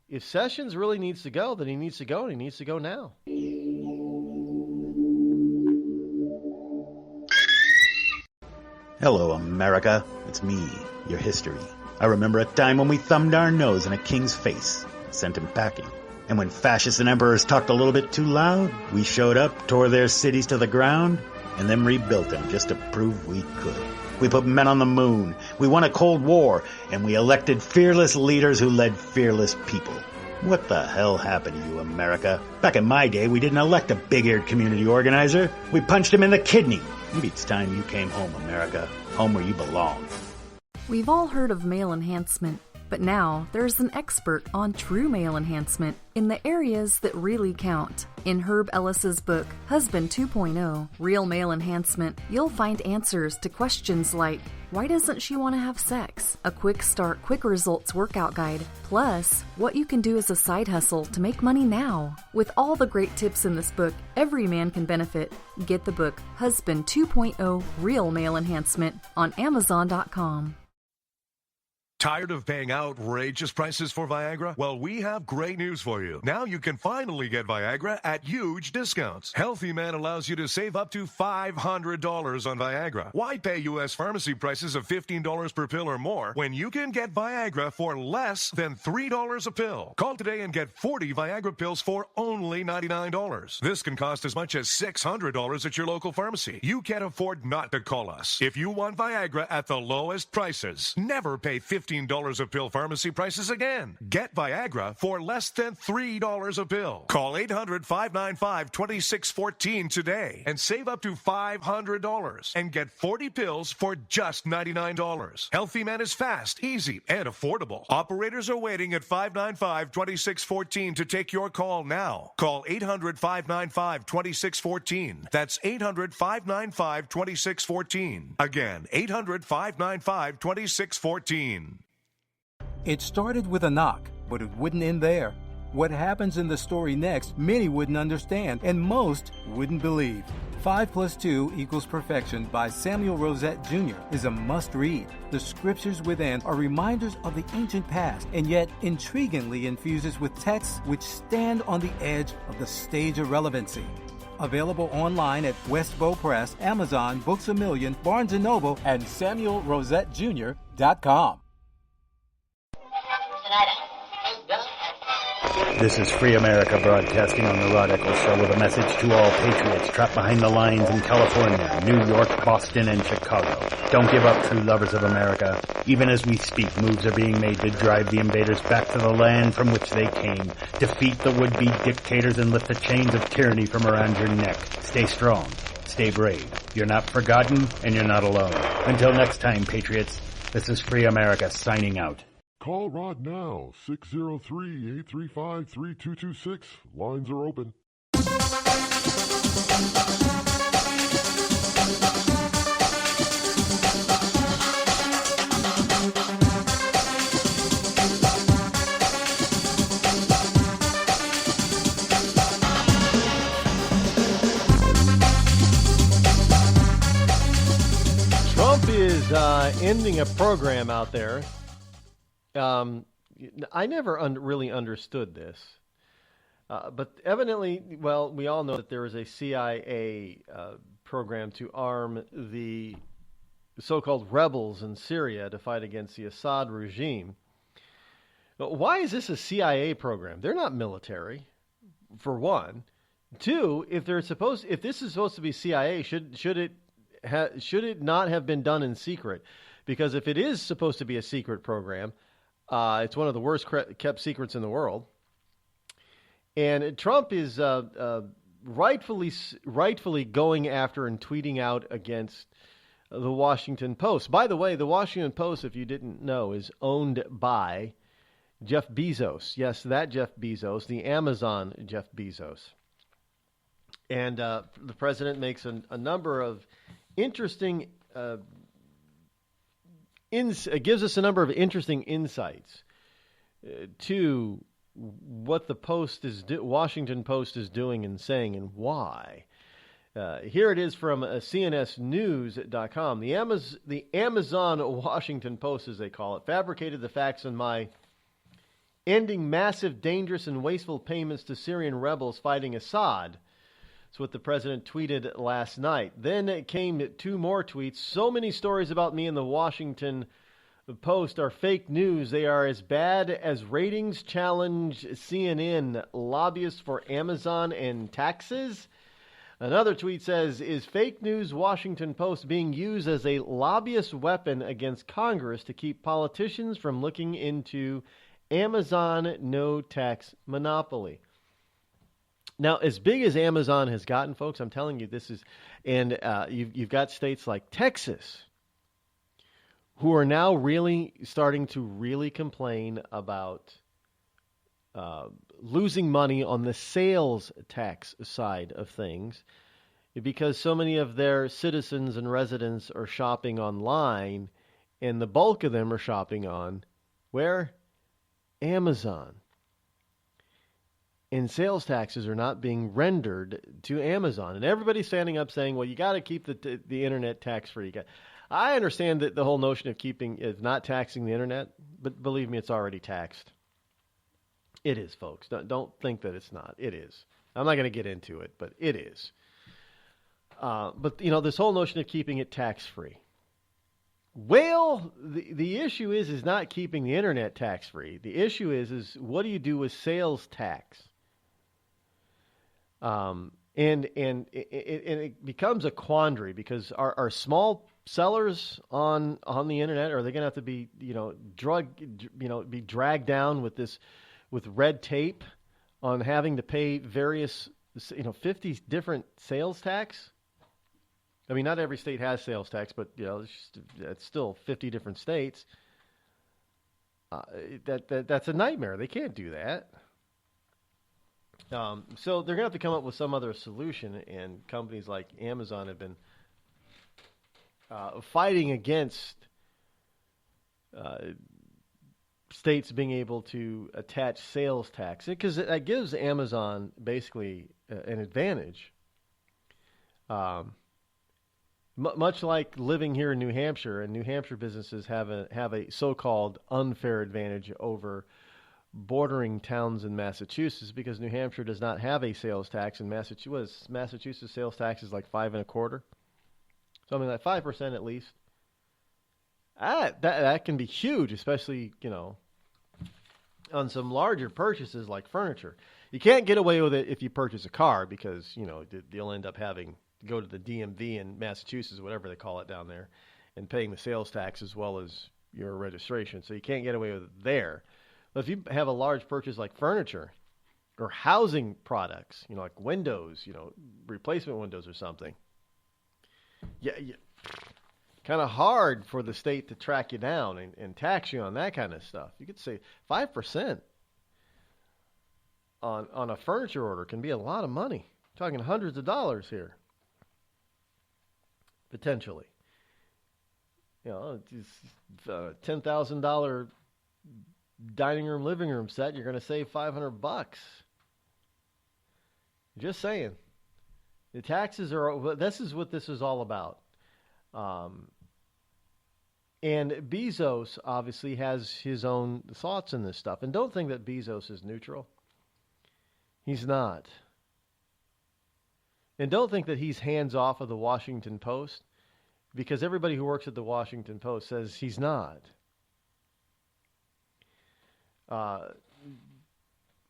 If Sessions really needs to go, then he needs to go, and he needs to go now.
Hello, America. It's me, your history. I remember a time when we thumbed our nose in a king's face, sent him packing. And when fascists and emperors talked a little bit too loud, we showed up, tore their cities to the ground, and then rebuilt them just to prove we could. We put men on the moon, we won a Cold War, and we elected fearless leaders who led fearless people. What the hell happened to you, America? Back in my day, we didn't elect a big-eared community organizer. We punched him in the kidney. Maybe it's time you came home, America. Home where you belong.
We've all heard of male enhancement, but now there's an expert on true male enhancement in the areas that really count. In Herb Ellis's book, Husband 2.0, Real Male Enhancement, you'll find answers to questions like, why doesn't she want to have sex? A quick start, quick results workout guide, plus what you can do as a side hustle to make money now. With all the great tips in this book, every man can benefit. Get the book, Husband 2.0, Real Male Enhancement, on Amazon.com.
Tired of paying outrageous prices for Viagra? Well, we have great news for you. Now you can finally get Viagra at huge discounts. Healthy Man allows you to save up to $500 on Viagra. Why pay U.S. pharmacy prices of $15 per pill or more when you can get Viagra for less than $3 a pill? Call today and get 40 Viagra pills for only $99. This can cost as much as $600 at your local pharmacy. You can't afford not to call us. If you want Viagra at the lowest prices, never pay $15 a pill pharmacy prices again. Get Viagra for less than $3 a pill. Call 800-595-2614 today and save up to $500 and get 40 pills for just $99. Healthy Man is fast, easy, and affordable. Operators are waiting at 595-2614 to take your call now. Call 800-595-2614. That's 800-595-2614. Again, 800-595-2614.
It started with a knock, but it wouldn't end there. What happens in the story next, many wouldn't understand, and most wouldn't believe. 5 + 2 = Perfection by Samuel Rosette Jr. is a must-read. The scriptures within are reminders of the ancient past, and yet intriguingly infuses with texts which stand on the edge of the stage of relevancy. Available online at Westbow Press, Amazon, Books A Million, Barnes & Noble, and SamuelRosetteJr.com.
This is Free America broadcasting on the Rod Eccles Show with a message to all patriots trapped behind the lines in California, New York, Boston, and Chicago. Don't give up, true lovers of America. Even as we speak, moves are being made to drive the invaders back to the land from which they came. Defeat the would-be dictators and lift the chains of tyranny from around your neck. Stay strong. Stay brave. You're not forgotten, and you're not alone. Until next time, patriots, this is Free America signing out.
Call Rod now, 603-835-3226. Lines are open.
Trump is ending a program out there. I never really understood this, but evidently, well, we all know that there is a CIA program to arm the so-called rebels in Syria to fight against the Assad regime. But why is this a CIA program? They're not military, for one. Two, if this is supposed to be CIA, should it not have been done in secret? Because if it is supposed to be a secret program, it's one of the worst kept secrets in the world. And Trump is rightfully going after and tweeting out against the Washington Post. By the way, the Washington Post, if you didn't know, is owned by Jeff Bezos. Yes, that Jeff Bezos, the Amazon Jeff Bezos. And the president makes a number of interesting gives us a number of interesting insights to what the Washington Post is doing and saying and why. Here it is from CNSnews.com. The Amazon Washington Post, as they call it, fabricated the facts on my ending massive, dangerous, and wasteful payments to Syrian rebels fighting Assad. That's what the president tweeted last night. Then it came 2 more tweets. So many stories about me in the Washington Post are fake news. They are as bad as ratings challenge CNN, lobbyists for Amazon and taxes. Another tweet says, is fake news Washington Post being used as a lobbyist weapon against Congress to keep politicians from looking into Amazon no tax monopoly? Now, as big as Amazon has gotten, folks, I'm telling you, this is, and you've got states like Texas who are now really starting to really complain about losing money on the sales tax side of things because so many of their citizens and residents are shopping online, and the bulk of them are shopping on where? Amazon. And sales taxes are not being rendered to Amazon. And everybody's standing up saying, well, you got to keep the internet tax-free. I understand that the whole notion of not taxing the internet, but believe me, it's already taxed. It is, folks. Don't think that it's not. It is. I'm not going to get into it, but it is. But, this whole notion of keeping it tax-free. Well, the issue is not keeping the internet tax-free. The issue is what do you do with sales tax? And it becomes a quandary because are small sellers on the internet, are they going to have to be, be dragged down with red tape on having to pay various, 50 different sales tax? I mean, not every state has sales tax, but it's still 50 different states. That's a nightmare. They can't do that. So they're going to have to come up with some other solution, and companies like Amazon have been fighting against states being able to attach sales tax because that gives Amazon basically an advantage. Much like living here in New Hampshire, and New Hampshire businesses have a so-called unfair advantage over bordering towns in Massachusetts because New Hampshire does not have a sales tax, and Massachusetts sales tax is like 5.25%, something like 5% at least. That can be huge, especially on some larger purchases like furniture. You can't get away with it if you purchase a car because you'll end up having to go to the DMV in Massachusetts, whatever they call it down there, and paying the sales tax as well as your registration. So you can't get away with it there. But if you have a large purchase like furniture or housing products, like windows, replacement windows or something, kind of hard for the state to track you down and tax you on that kind of stuff. You could say 5% on a furniture order can be a lot of money. We're talking hundreds of dollars here. Potentially. It's a $10,000 dining room, living room set. You're going to save $500. Just saying. The taxes this is what this is all about. And Bezos obviously has his own thoughts in this stuff. And don't think that Bezos is neutral. He's not. And don't think that he's hands off of the Washington Post, because everybody who works at the Washington Post says he's not.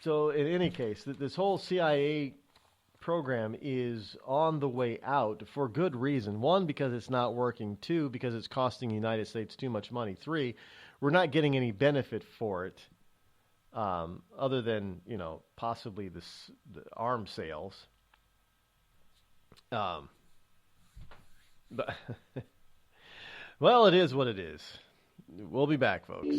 So in any case, this whole CIA program is on the way out for good reason. 1, because it's not working. 2, because it's costing the United States too much money. 3, we're not getting any benefit for it other than, possibly the arms sales. But well, it is what it is. We'll be back, folks.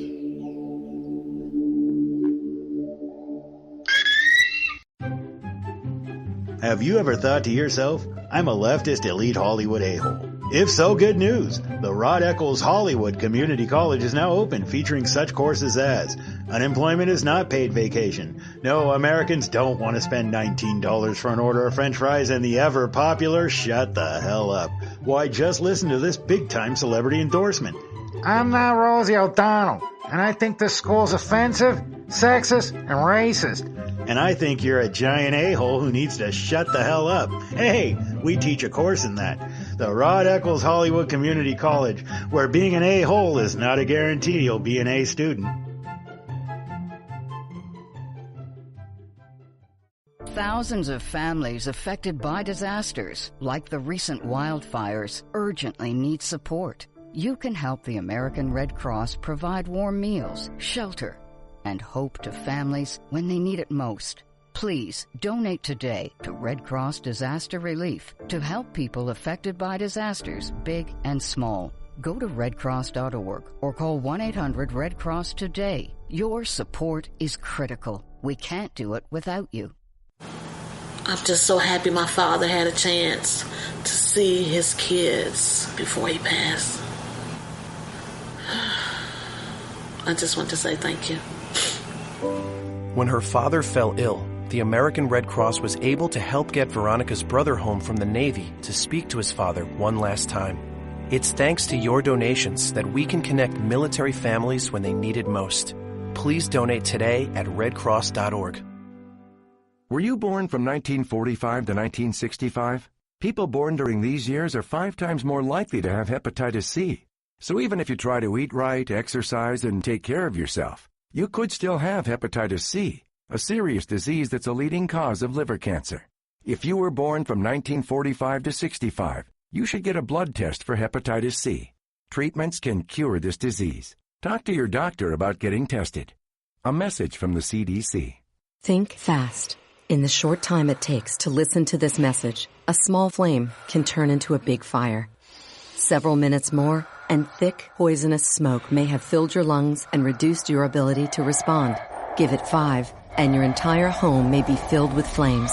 Have you ever thought to yourself, I'm a leftist elite Hollywood a-hole? If so, good news. The Rod Eccles Hollywood Community College is now open, featuring such courses as unemployment is not paid vacation. No, Americans don't want to spend $19 for an order of french fries, and the ever popular shut the hell up. Why, just listen to this big-time celebrity endorsement.
I'm not Rosie O'Donnell, and I think this school's offensive, sexist, and racist.
And I think you're a giant a-hole who needs to shut the hell up. Hey, we teach a course in that. The Rod Eccles Hollywood Community College, where being an a-hole is not a guarantee you'll be an A student.
Thousands of families affected by disasters, like the recent wildfires, urgently need support. You can help the American Red Cross provide warm meals, shelter, and hope to families when they need it most. Please donate today to Red Cross Disaster Relief to help people affected by disasters, big and small. Go to redcross.org or call 1-800-RED-CROSS today. Your support is critical. We can't do it without you.
I'm just so happy my father had a chance to see his kids before he passed. I just want to say thank you.
When her father fell ill, the American Red Cross was able to help get Veronica's brother home from the Navy to speak to his father one last time. It's thanks to your donations that we can connect military families when they need it most. Please donate today at redcross.org.
Were you born from 1945 to 1965? People born during these years are 5 times more likely to have hepatitis C. So even if you try to eat right, exercise, and take care of yourself, you could still have hepatitis C, a serious disease that's a leading cause of liver cancer. If you were born from 1945 to 65, you should get a blood test for hepatitis C. Treatments can cure this disease. Talk to your doctor about getting tested. A message from the CDC.
Think fast. In the short time it takes to listen to this message, a small flame can turn into a big fire. Several minutes more, and thick, poisonous smoke may have filled your lungs and reduced your ability to respond. Give it 5, and your entire home may be filled with flames.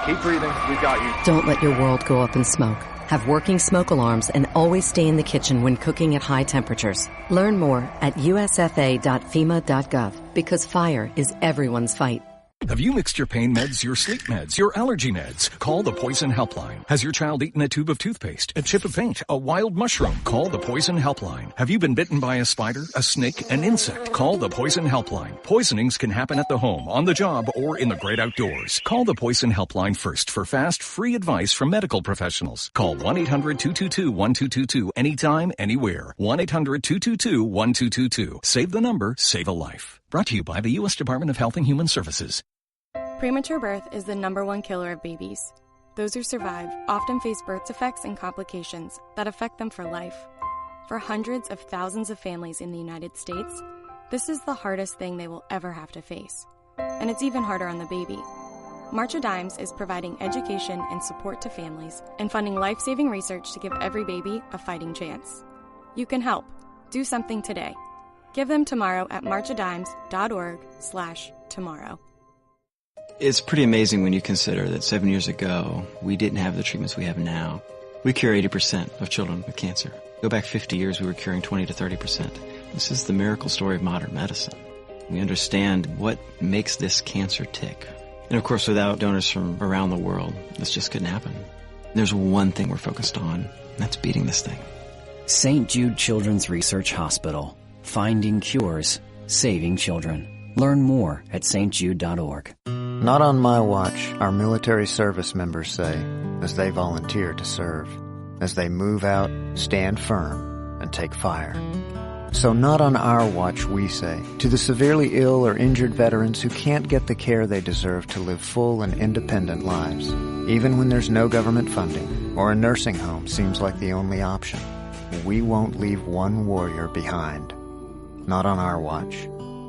Keep breathing. We've got you.
Don't let your world go up in smoke. Have working smoke alarms and always stay in the kitchen when cooking at high temperatures. Learn more at usfa.fema.gov, because fire is everyone's fight.
Have you mixed your pain meds, your sleep meds, your allergy meds? Call the Poison Helpline. Has your child eaten a tube of toothpaste, a chip of paint, a wild mushroom? Call the Poison Helpline. Have you been bitten by a spider, a snake, an insect? Call the Poison Helpline. Poisonings can happen at the home, on the job, or in the great outdoors. Call the Poison Helpline first for fast, free advice from medical professionals. Call 1-800-222-1222 anytime, anywhere. 1-800-222-1222. Save the number, save a life. Brought to you by the U.S. Department of Health and Human Services.
Premature birth is the #1 killer of babies. Those who survive often face birth defects and complications that affect them for life. For hundreds of thousands of families in the United States, this is the hardest thing they will ever have to face. And it's even harder on the baby. March of Dimes is providing education and support to families and funding life-saving research to give every baby a fighting chance. You can help. Do something today. Give them tomorrow at marchofdimes.org/tomorrow.
It's pretty amazing when you consider that 7 years ago, we didn't have the treatments we have now. We cure 80% of children with cancer. Go back 50 years, we were curing 20 to 30%. This is the miracle story of modern medicine. We understand what makes this cancer tick. And of course, without donors from around the world, this just couldn't happen. There's one thing we're focused on, and that's beating this thing.
St. Jude Children's Research Hospital. Finding cures, saving children. Learn more at stjude.org.
Not on my watch, our military service members say, as they volunteer to serve. As they move out, stand firm, and take fire. So not on our watch, we say, to the severely ill or injured veterans who can't get the care they deserve to live full and independent lives, even when there's no government funding or a nursing home seems like the only option. We won't leave one warrior behind. Not on our watch.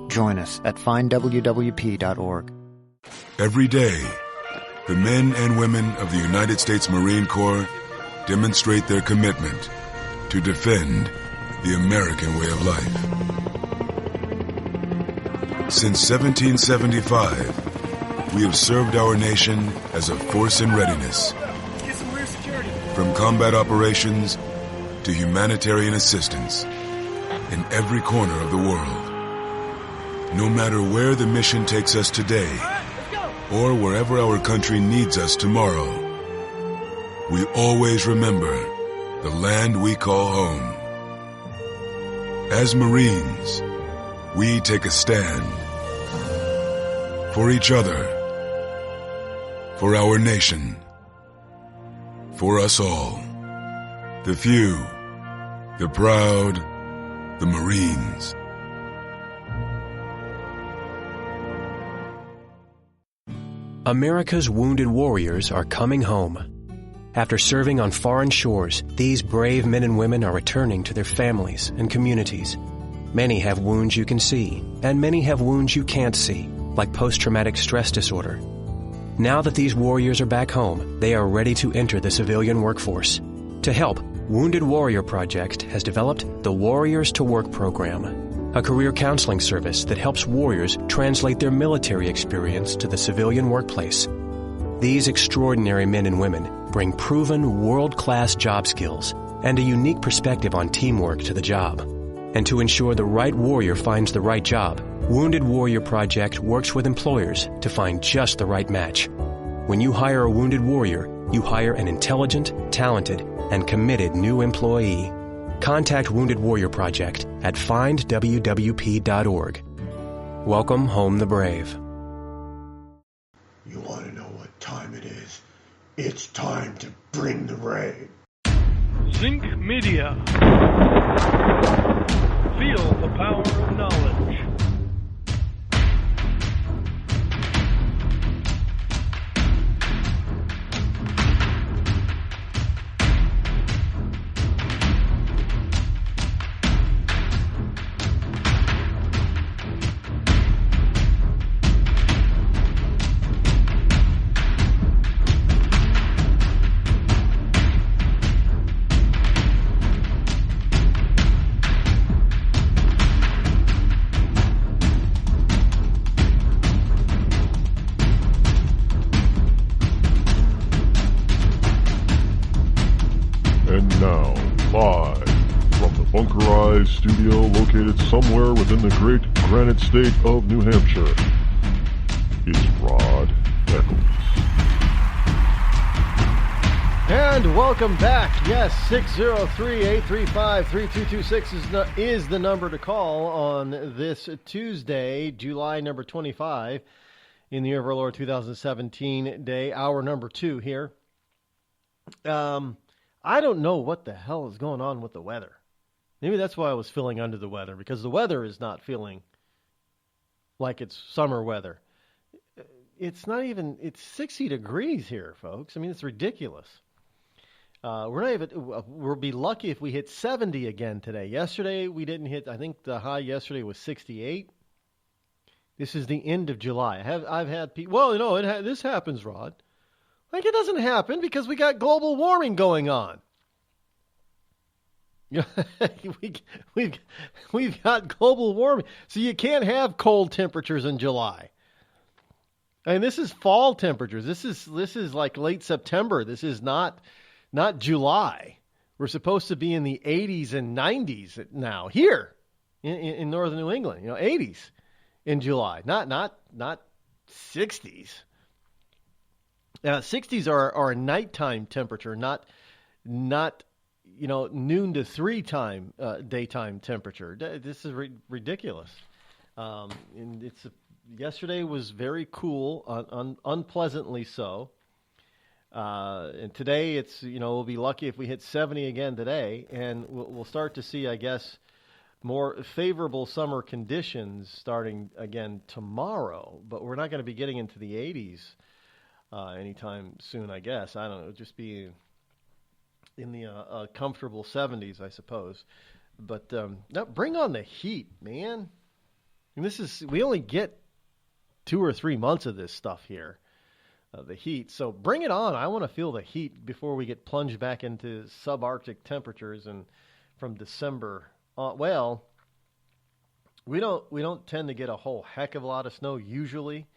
Join us at findwwp.org.
Every day, the men and women of the United States Marine Corps demonstrate their commitment to defend the American way of life. Since 1775, we have served our nation as a force in readiness.
Get some rear security.
From combat operations to humanitarian assistance in every corner of the world. No matter where the mission takes us today, or wherever our country needs us tomorrow, we always remember the land we call home. As Marines, we take a stand for each other, for our nation, for us all. The few, the proud, the Marines.
America's wounded warriors are coming home. After serving on foreign shores, these brave men and women are returning to their families and communities. Many have wounds you can see, and many have wounds you can't see, like post-traumatic stress disorder. Now that these warriors are back home, they are ready to enter the civilian workforce. To help, Wounded Warrior Project has developed the Warriors to Work program, a career counseling service that helps warriors translate their military experience to the civilian workplace. These extraordinary men and women bring proven world-class job skills and a unique perspective on teamwork to the job. And to ensure the right warrior finds the right job, Wounded Warrior Project works with employers to find just the right match. When you hire a wounded warrior, you hire an intelligent, talented, and committed new employee. Contact Wounded Warrior Project at findwwp.org. Welcome home the brave.
You want to know what time it is? It's time to bring the rain.
Zinc Media. Feel the power of knowledge.
Studio located somewhere within the great granite state of New Hampshire. It's Rod Eccles.
And welcome back. Yes, 603-835-3226 is the number to call on this Tuesday, July number 25, in the year of our Lord 2017 day, hour number 2 here. I don't know what the hell is going on with the weather. Maybe that's why I was feeling under the weather, because the weather is not feeling like it's summer weather. It's not even, it's 60 degrees here, folks. I mean, it's ridiculous. We'll be lucky if we hit 70 again today. Yesterday, we didn't hit, I think the high yesterday was 68. This is the end of July. I've had people, well, you know, this happens, Rod. Like, it doesn't happen because we got global warming going on. We've got global warming, so you can't have cold temperatures in July. I mean, this is fall temperatures. This is like late September. This is not July. We're supposed to be in the 80s and 90s now here in northern New England. 80s in July, not 60s. 60s are a nighttime temperature, not noon to 3 time daytime temperature. This is ridiculous. And yesterday was very cool, unpleasantly so. And today we'll be lucky if we hit 70 again today, and we'll start to see, I guess, more favorable summer conditions starting again tomorrow. But we're not going to be getting into the 80s anytime soon, I guess. I don't know. It'll just be in the comfortable 70s, I suppose. But now bring on the heat, man. And we only get 2 or 3 months of this stuff here, the heat. So bring it on. I want to feel the heat before we get plunged back into subarctic temperatures. And from December on, well, we don't tend to get a whole heck of a lot of snow usually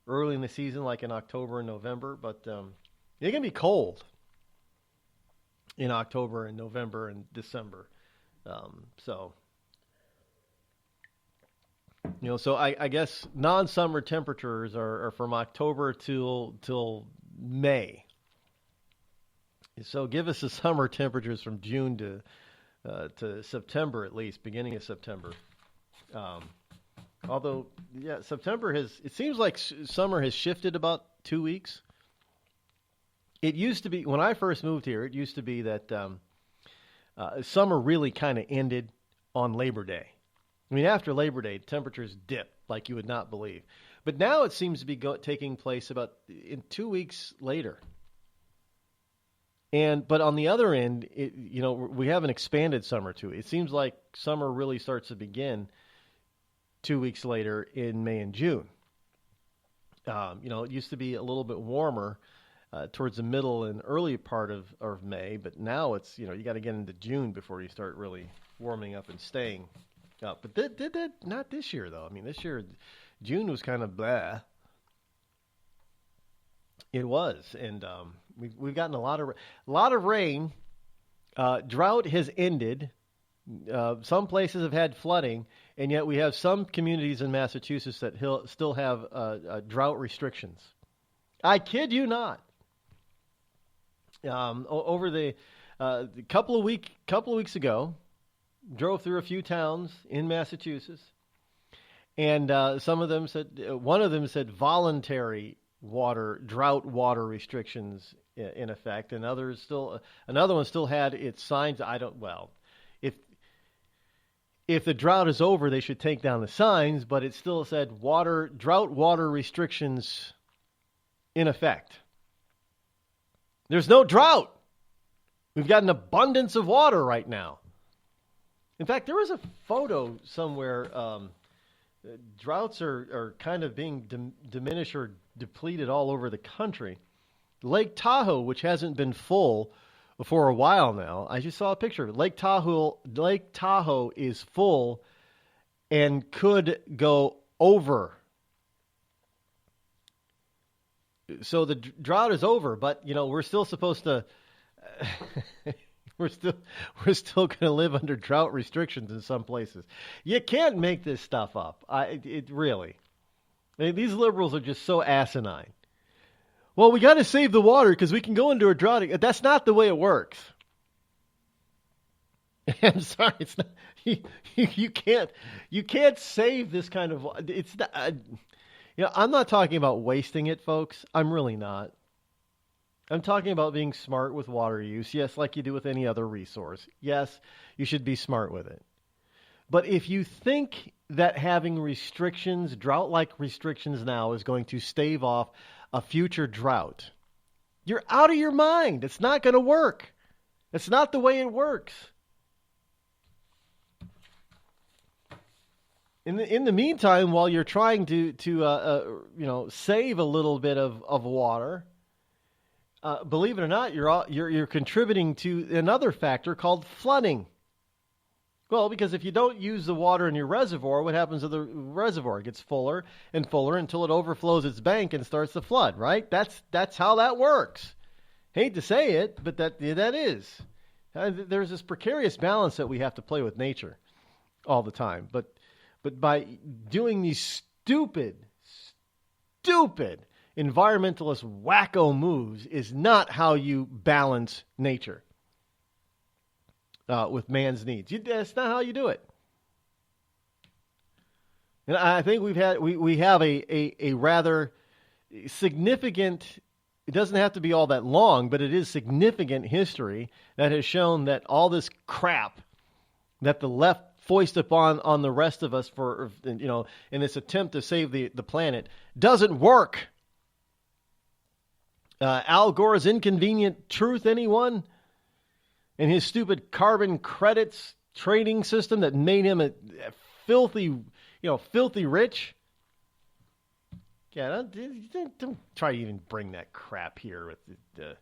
early in the season, like in October and November. But it can be cold. in October and November and December. So I guess non-summer temperatures are from October till May. So give us the summer temperatures from June to September, at least, beginning of September. Although, September it seems like summer has shifted about 2 weeks. It used to be, when I first moved here, it used to be that summer really kind of ended on Labor Day. I mean, after Labor Day, temperatures dip like you would not believe. But now it seems to be taking place about in 2 weeks later. But on the other end, we have an expanded summer too. It seems like summer really starts to begin 2 weeks later in May and June. It used to be a little bit warmer towards the middle and early part of May, but now it's, you got to get into June before you start really warming up and staying up. But did that not this year though? I mean, this year June was kind of blah. It was, and we've gotten a lot of rain. Drought has ended. Some places have had flooding, and yet we have some communities in Massachusetts that still have drought restrictions. I kid you not. Over the couple of weeks ago, drove through a few towns in Massachusetts, and one of them said voluntary drought water restrictions in effect, and another one still had its signs. If the drought is over, they should take down the signs, but it still said drought water restrictions in effect. There's no drought. We've got an abundance of water right now. In fact, there was a photo somewhere. Droughts are kind of being diminished or depleted all over the country. Lake Tahoe, which hasn't been full for a while now, I just saw a picture of it. Lake Tahoe is full and could go over. So the drought is over, but we're still supposed to. We're still going to live under drought restrictions in some places. You can't make this stuff up. These liberals are just so asinine. Well, we got to save the water because we can go into a drought. That's not the way it works. I'm sorry, it's not. You can't save this kind of. It's not. I'm not talking about wasting it, folks. I'm really not. I'm talking about being smart with water use. Yes, like you do with any other resource. Yes, you should be smart with it. But if you think that having restrictions, drought-like restrictions now, is going to stave off a future drought, you're out of your mind. It's not going to work. It's not the way it works. In the meantime, while you're trying to save a little bit of water, believe it or not, you're contributing to another factor called flooding. Well, because if you don't use the water in your reservoir, what happens to the reservoir? It gets fuller and fuller until it overflows its bank and starts to flood, right? That's how that works. Hate to say it, but that is. There's this precarious balance that we have to play with nature all the time. But by doing these stupid environmentalist wacko moves is not how you balance nature with man's needs. That's not how you do it. And I think we have a rather significant. It doesn't have to be all that long, but it is significant history that has shown that all this crap that the left foist upon the rest of us for in this attempt to save the planet doesn't work. Al Gore's inconvenient truth, anyone? And his stupid carbon credits trading system that made him a filthy rich. Yeah, don't try to even bring that crap here. It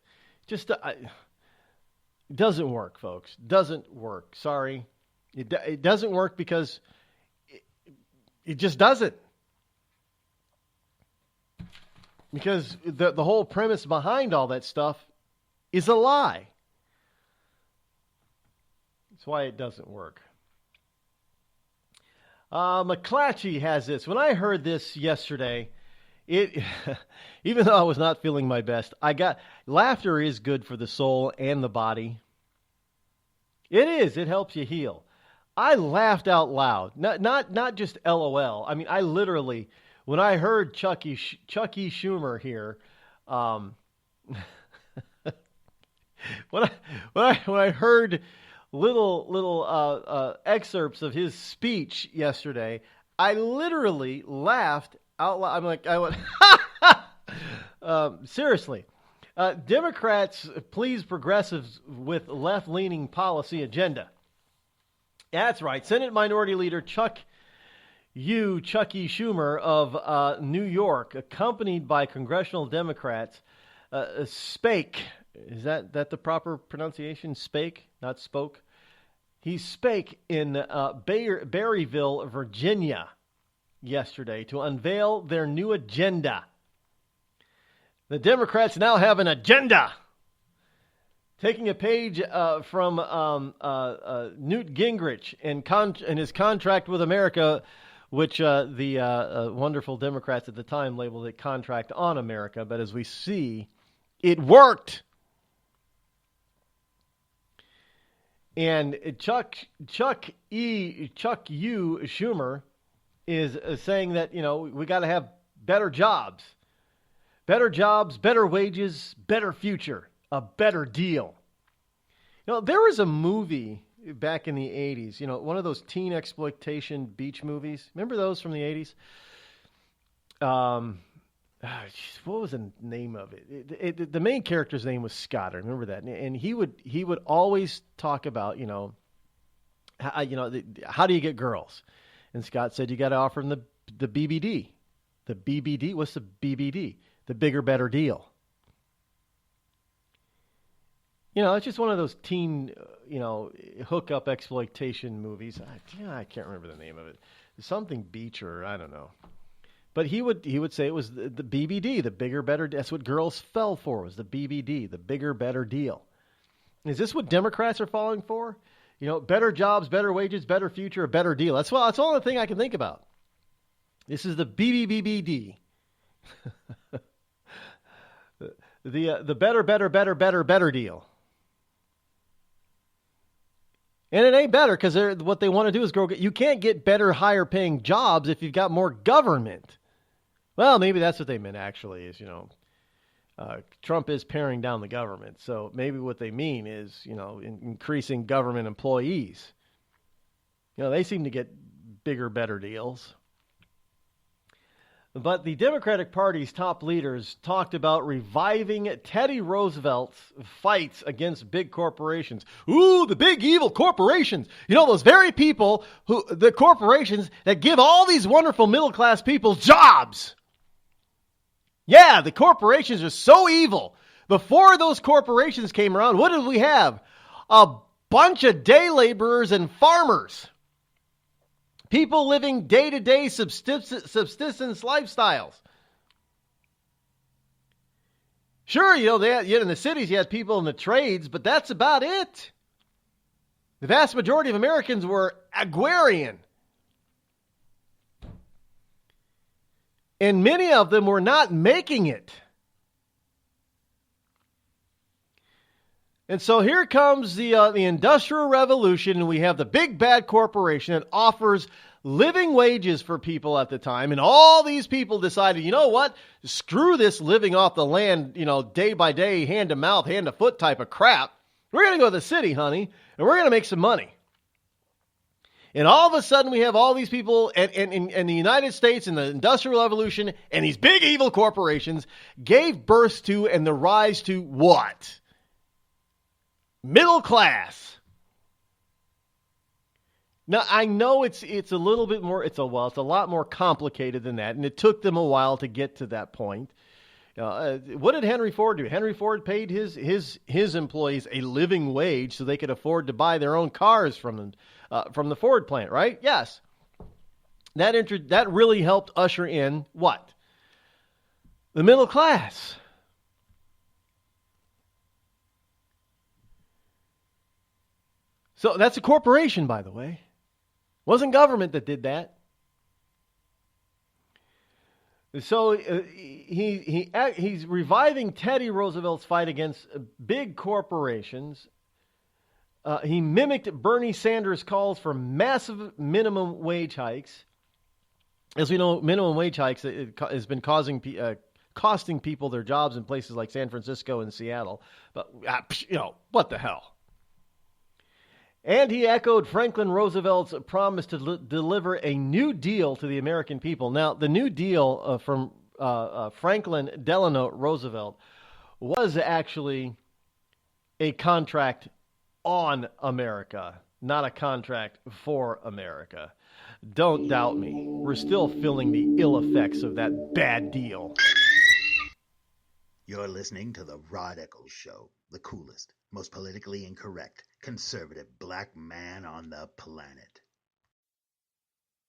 doesn't work, folks. Doesn't work. Sorry. It doesn't work because it just doesn't. Because the whole premise behind all that stuff is a lie. That's why it doesn't work. McClatchy has this. When I heard this yesterday, even though I was not feeling my best, laughter is good for the soul and the body. It is. It helps you heal. I laughed out loud, not just LOL. I mean, I literally, when I heard Chucky Schumer here, when I heard little excerpts of his speech yesterday, I literally laughed out loud. I'm like, I went, seriously. Democrats please progressives with left-leaning policy agenda. That's right. Senate Minority Leader Chucky Schumer of New York, accompanied by congressional Democrats, spake. Is that the proper pronunciation? Spake, not spoke. He spake in Berryville, Virginia, yesterday to unveil their new agenda. The Democrats now have an agenda. Taking a page from Newt Gingrich and his contract with America, which the wonderful Democrats at the time labeled it Contract on America. But as we see, it worked. And Chuck U. Schumer is saying that, we got to have better jobs, better wages, better future, a better deal. There was a movie back in the 80s, one of those teen exploitation beach movies. Remember those from the 80s? What was the name of it? The main character's name was Scott. I remember that. And he would always talk about, how do you get girls? And Scott said, you got to offer them the BBD. The BBD? What's the BBD? The bigger, better deal. It's just one of those teen, hookup exploitation movies. I can't remember the name of it. Something Beach or I don't know. But he would say it was the BBD, the bigger, better. That's what girls fell for, was the BBD, the bigger, better deal. Is this what Democrats are falling for? Better jobs, better wages, better future, a better deal. That's the only thing I can think about. This is the BBBBD. the better deal. And it ain't better because what they want to do is grow. You can't get better, higher paying jobs if you've got more government. Well, maybe that's what they meant actually is, Trump is paring down the government. So maybe what they mean is, increasing government employees. They seem to get bigger, better deals. But the Democratic Party's top leaders talked about reviving Teddy Roosevelt's fights against big corporations. Ooh, the big evil corporations. Those very people, the corporations that give all these wonderful middle-class people jobs. Yeah, the corporations are so evil. Before those corporations came around, what did we have? A bunch of day laborers and farmers. People living day-to-day subsistence lifestyles. Sure, in the cities you had people in the trades, but that's about it. The vast majority of Americans were agrarian. And many of them were not making it. And so here comes the Industrial Revolution, and we have the big bad corporation that offers living wages for people at the time. And all these people decided, you know what? Screw this living off the land, day by day, hand to mouth, hand to foot type of crap. We're going to go to the city, honey, and we're going to make some money. And all of a sudden we have all these people in the United States in the Industrial Revolution, and these big evil corporations gave birth to and the rise to what? Middle class. Now, I know it's a little bit more, it's a lot more complicated than that, and it took them a while to get to that point. What did Henry Ford do? Henry Ford paid his employees a living wage so they could afford to buy their own cars from the Ford plant, right? Yes. That really helped usher in what? The middle class. So that's a corporation, by the way. Wasn't government that did that. So he's reviving Teddy Roosevelt's fight against big corporations. He mimicked Bernie Sanders' calls for massive minimum wage hikes. As we know, minimum wage hikes has been costing people their jobs in places like San Francisco and Seattle. But, what the hell? And he echoed Franklin Roosevelt's promise to deliver a New Deal to the American people. Now, the New Deal from Franklin Delano Roosevelt was actually a contract on America, not a contract for America. Don't doubt me. We're still feeling the ill effects of that bad deal.
You're listening to the Rod Eccles Show, the coolest, most politically incorrect, conservative black man on the planet.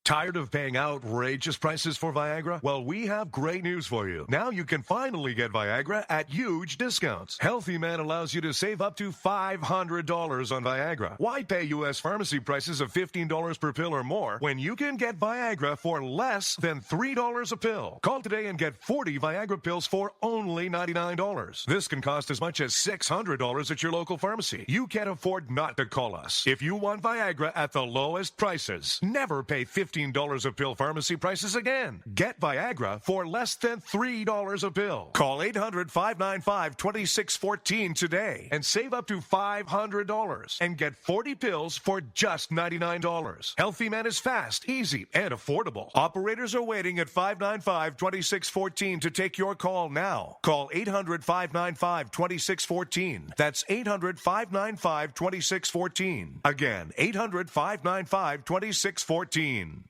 Tired of paying outrageous prices for Viagra? Well, we have great news for you. Now you can finally get Viagra at huge discounts. Healthy Man allows you to save up to $500 on Viagra. Why pay U.S. pharmacy prices of $15 per pill or more when you can get Viagra for less than $3 a pill? Call today and get 40 Viagra pills for only $99. This can cost as much as $600 at your local pharmacy. You can't afford not to call us. If you want Viagra at the lowest prices, never pay $15 a pill pharmacy prices again. Get Viagra for less than $3 a pill. Call 800-595-2614 today and save up to $500 and get 40 pills for just $99. Healthy Man is fast, easy, and affordable. Operators are waiting at 595-2614 to take your call now. Call 800-595-2614. That's 800-595-2614. Again, 800-595-2614.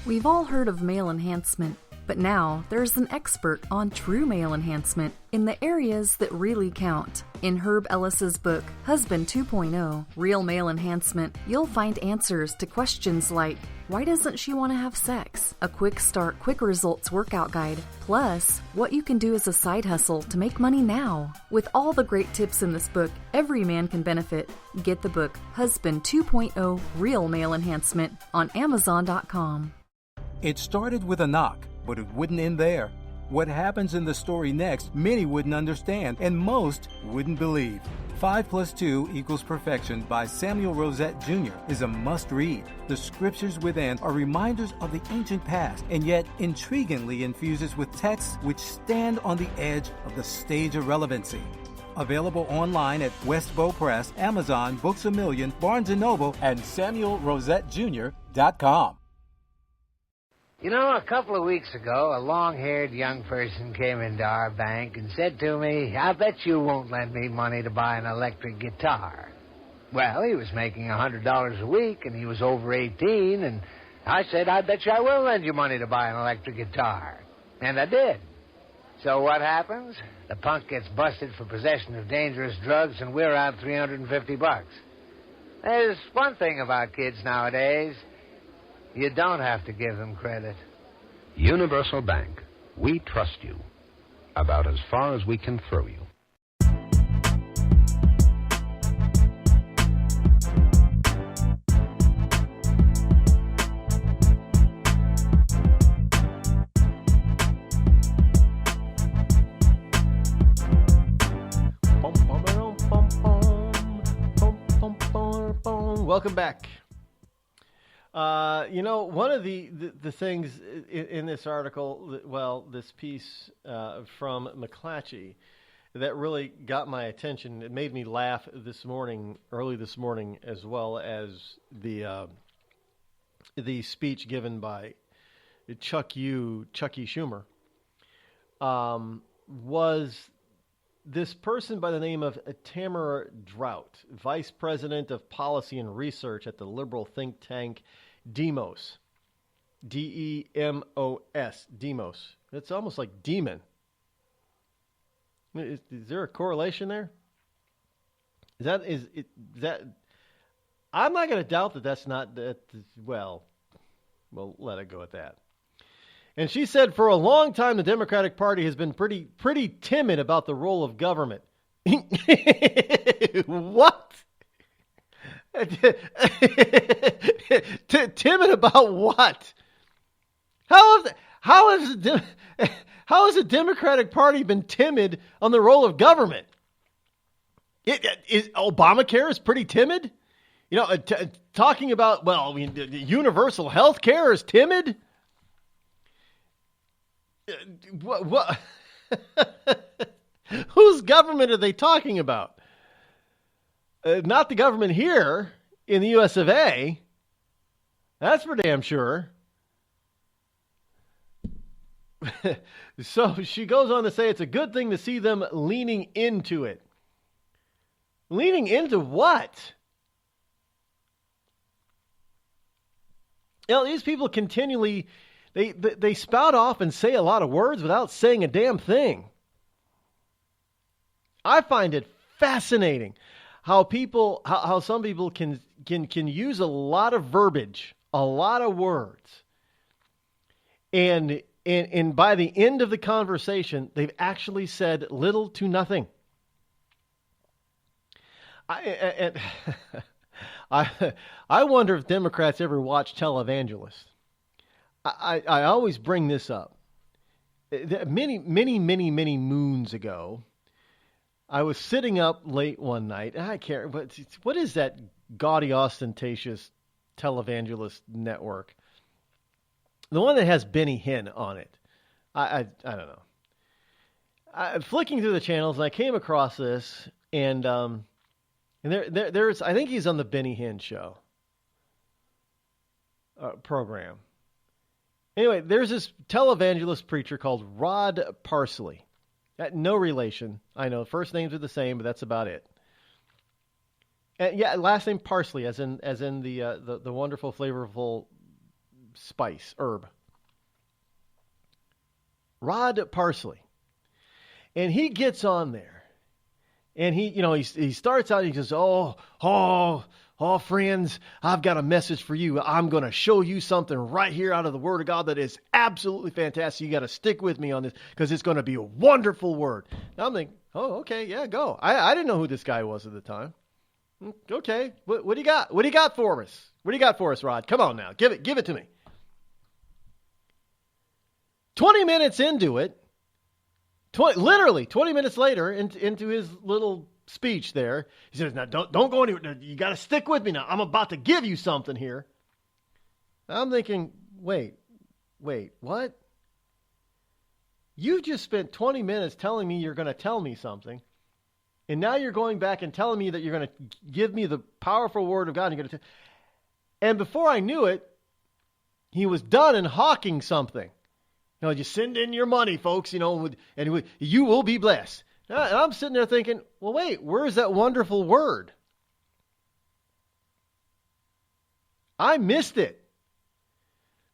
We've all heard of male enhancement, but now there's an expert on true male enhancement in the areas that really count. In Herb Ellis's book, Husband 2.0, Real Male Enhancement, you'll find answers to questions like, why doesn't she want to have sex? A quick start, quick results workout guide, plus what you can do as a side hustle to make money now. With all the great tips in this book, every man can benefit. Get the book, Husband 2.0, Real Male Enhancement, on Amazon.com.
It started with a knock, but it wouldn't end there. What happens in the story next, many wouldn't understand, and most wouldn't believe. 5 + 2 = Perfection by Samuel Rosette Jr. is a must-read. The scriptures within are reminders of the ancient past, and yet intriguingly infuses with texts which stand on the edge of the stage of relevancy. Available online at Westbow Press, Amazon, Books A Million, Barnes & Noble, and SamuelRosetteJr.com.
You know, a couple of weeks ago, a long-haired young person came into our bank and said to me, I bet you won't lend me money to buy an electric guitar. Well, he was making $100 a week, and he was over 18, and I said, I bet you I will lend you money to buy an electric guitar. And I did. So what happens? The punk gets busted for possession of dangerous drugs, and we're out $350. There's one thing about kids nowadays. You don't have to give them credit.
Universal Bank. We trust you. About as far as we can throw you.
Welcome back. You know, one of the things in this article, this piece from McClatchy that really got my attention, it made me laugh early this morning, as well as the speech given by Chucky Schumer, was this person by the name of Tamara Drought, Vice President of Policy and Research at the liberal think tank Demos. D-E-M-O-S. Demos. It's almost like demon. Is there a correlation there? Is that? I'm not going to doubt that that's not that. Well, we'll let it go at that. And she said, for a long time, the Democratic Party has been pretty timid about the role of government. What? Timid about what? How has the Democratic Party been timid on the role of government? Obamacare is pretty timid. Talking about, universal health care is timid. What? Whose government are they talking about? Not the government here in the U.S. of A. That's for damn sure. So she goes on to say it's a good thing to see them leaning into it. Leaning into what? These people continually, they spout off and say a lot of words without saying a damn thing. I find it fascinating how some people can use a lot of verbiage, a lot of words, and by the end of the conversation, they've actually said little to nothing. I wonder if Democrats ever watch televangelists. I always bring this up. Many moons ago, I was sitting up late one night, and I can't remember, what is that gaudy, ostentatious televangelist network? The one that has Benny Hinn on it. I don't know. I'm flicking through the channels, and I came across this, and there's, I think he's on the Benny Hinn show program. Anyway, there's this televangelist preacher called Rod Parsley. No relation. I know first names are the same, but that's about it. And last name Parsley, as in the wonderful, flavorful spice herb. Rod Parsley, and he gets on there, and he starts out. And he says, "Oh, friends, I've got a message for you. I'm going to show you something right here out of the Word of God that is absolutely fantastic. You got to stick with me on this because it's going to be a wonderful word." Now I'm thinking, "Oh, okay, yeah, go." I didn't know who this guy was at the time. Okay, what do you got? What do you got for us? What do you got for us, Rod? Come on now, give it to me. 20 minutes into it, literally 20 minutes later into his little speech there, he says, "Now don't go anywhere. You got to stick with me now. I'm about to give you something here." I'm thinking, wait, what? You just spent 20 minutes telling me you're going to tell me something, and now you're going back and telling me that you're going to give me the powerful word of God. And before I knew it, he was done and hawking something. Just send in your money, folks, and you will be blessed. And I'm sitting there thinking, well, wait, where's that wonderful word? I missed it.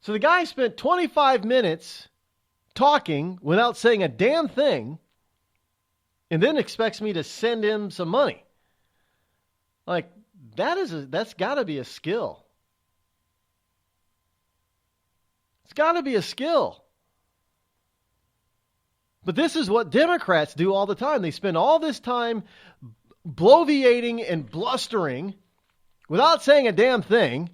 So the guy spent 25 minutes talking without saying a damn thing, and then expects me to send him some money. Like, that's got to be a skill. It's got to be a skill. But this is what Democrats do all the time. They spend all this time bloviating and blustering without saying a damn thing.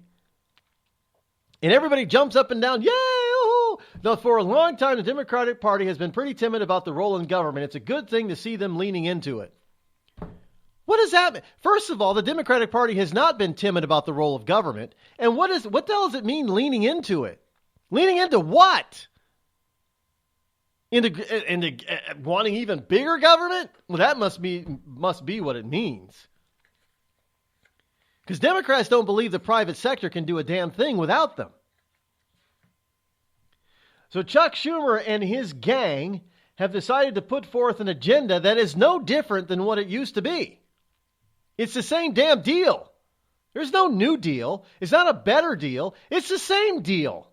And everybody jumps up and down. Yay! Oh! Now, for a long time, the Democratic Party has been pretty timid about the role in government. It's a good thing to see them leaning into it. What does that mean? First of all, the Democratic Party has not been timid about the role of government. And what the hell does it mean, leaning into it? Leaning into what? Into wanting even bigger government? Well, that must be what it means. Because Democrats don't believe the private sector can do a damn thing without them. So Chuck Schumer and his gang have decided to put forth an agenda that is no different than what it used to be. It's the same damn deal. There's no new deal. It's not a better deal. It's the same deal.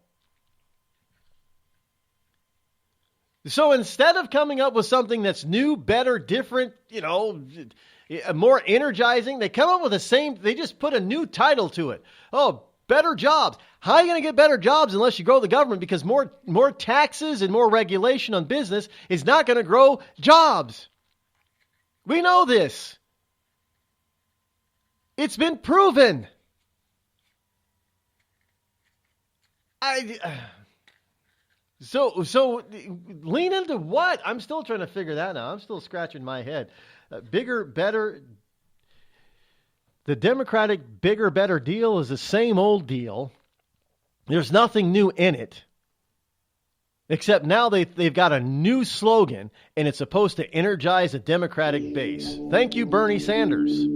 So instead of coming up with something that's new, better, different, more energizing, they come up with they just put a new title to it. Oh, better jobs. How are you going to get better jobs unless you grow the government? Because more taxes and more regulation on business is not going to grow jobs. We know this. It's been proven. So lean into what? I'm still trying to figure that out. I'm still scratching my head. Bigger, better. The Democratic bigger, better deal is the same old deal. There's nothing new in it. Except now they've got a new slogan, and it's supposed to energize the Democratic base. Thank you, Bernie Sanders.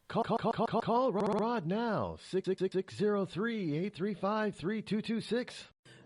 Call Rod now, 666-603-835-3226.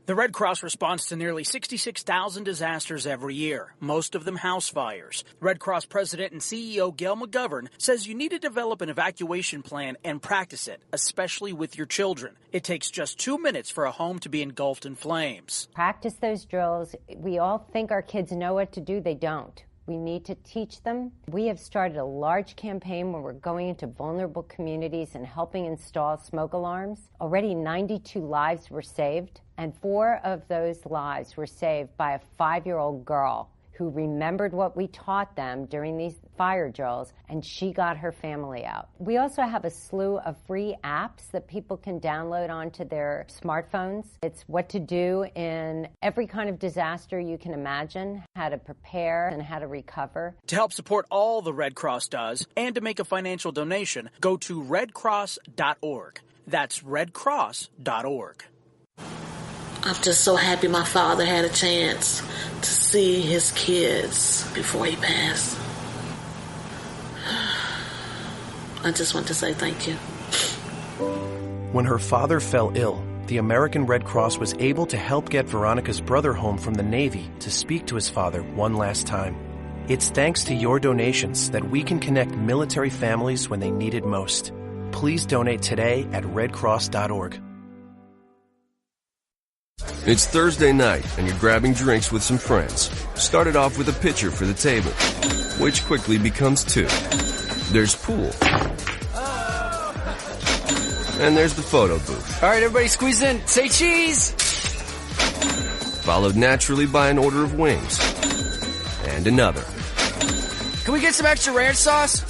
The Red Cross responds to nearly 66,000 disasters every year, most of them house fires. Red Cross President and CEO Gail McGovern says you need to develop an evacuation plan and practice it, especially with your children. It takes just 2 minutes for a home to be engulfed in flames.
Practice those drills. We all think our kids know what to do. They don't. We need to teach them. We have started a large campaign where we're going into vulnerable communities and helping install smoke alarms. Already 92 lives were saved, and 4 of those lives were saved by a 5-year-old girl who remembered what we taught them during these fire drills, and she got her family out. We also have a slew of free apps that people can download onto their smartphones. It's what to do in every kind of disaster you can imagine, how to prepare and how to recover.
To help support all the Red Cross does and to make a financial donation, go to redcross.org. That's redcross.org.
I'm just so happy my father had a chance to see his kids before he passed. I just want to say thank you.
When her father fell ill, the American Red Cross was able to help get Veronica's brother home from the Navy to speak to his father one last time. It's thanks to your donations that we can connect military families when they need it most. Please donate today at redcross.org.
It's Thursday night, and you're grabbing drinks with some friends. Started off with a pitcher for the table, which quickly becomes 2. There's pool. And there's the photo booth.
All right, everybody squeeze in. Say cheese!
Followed naturally by an order of wings. And another.
Can we get some extra ranch sauce?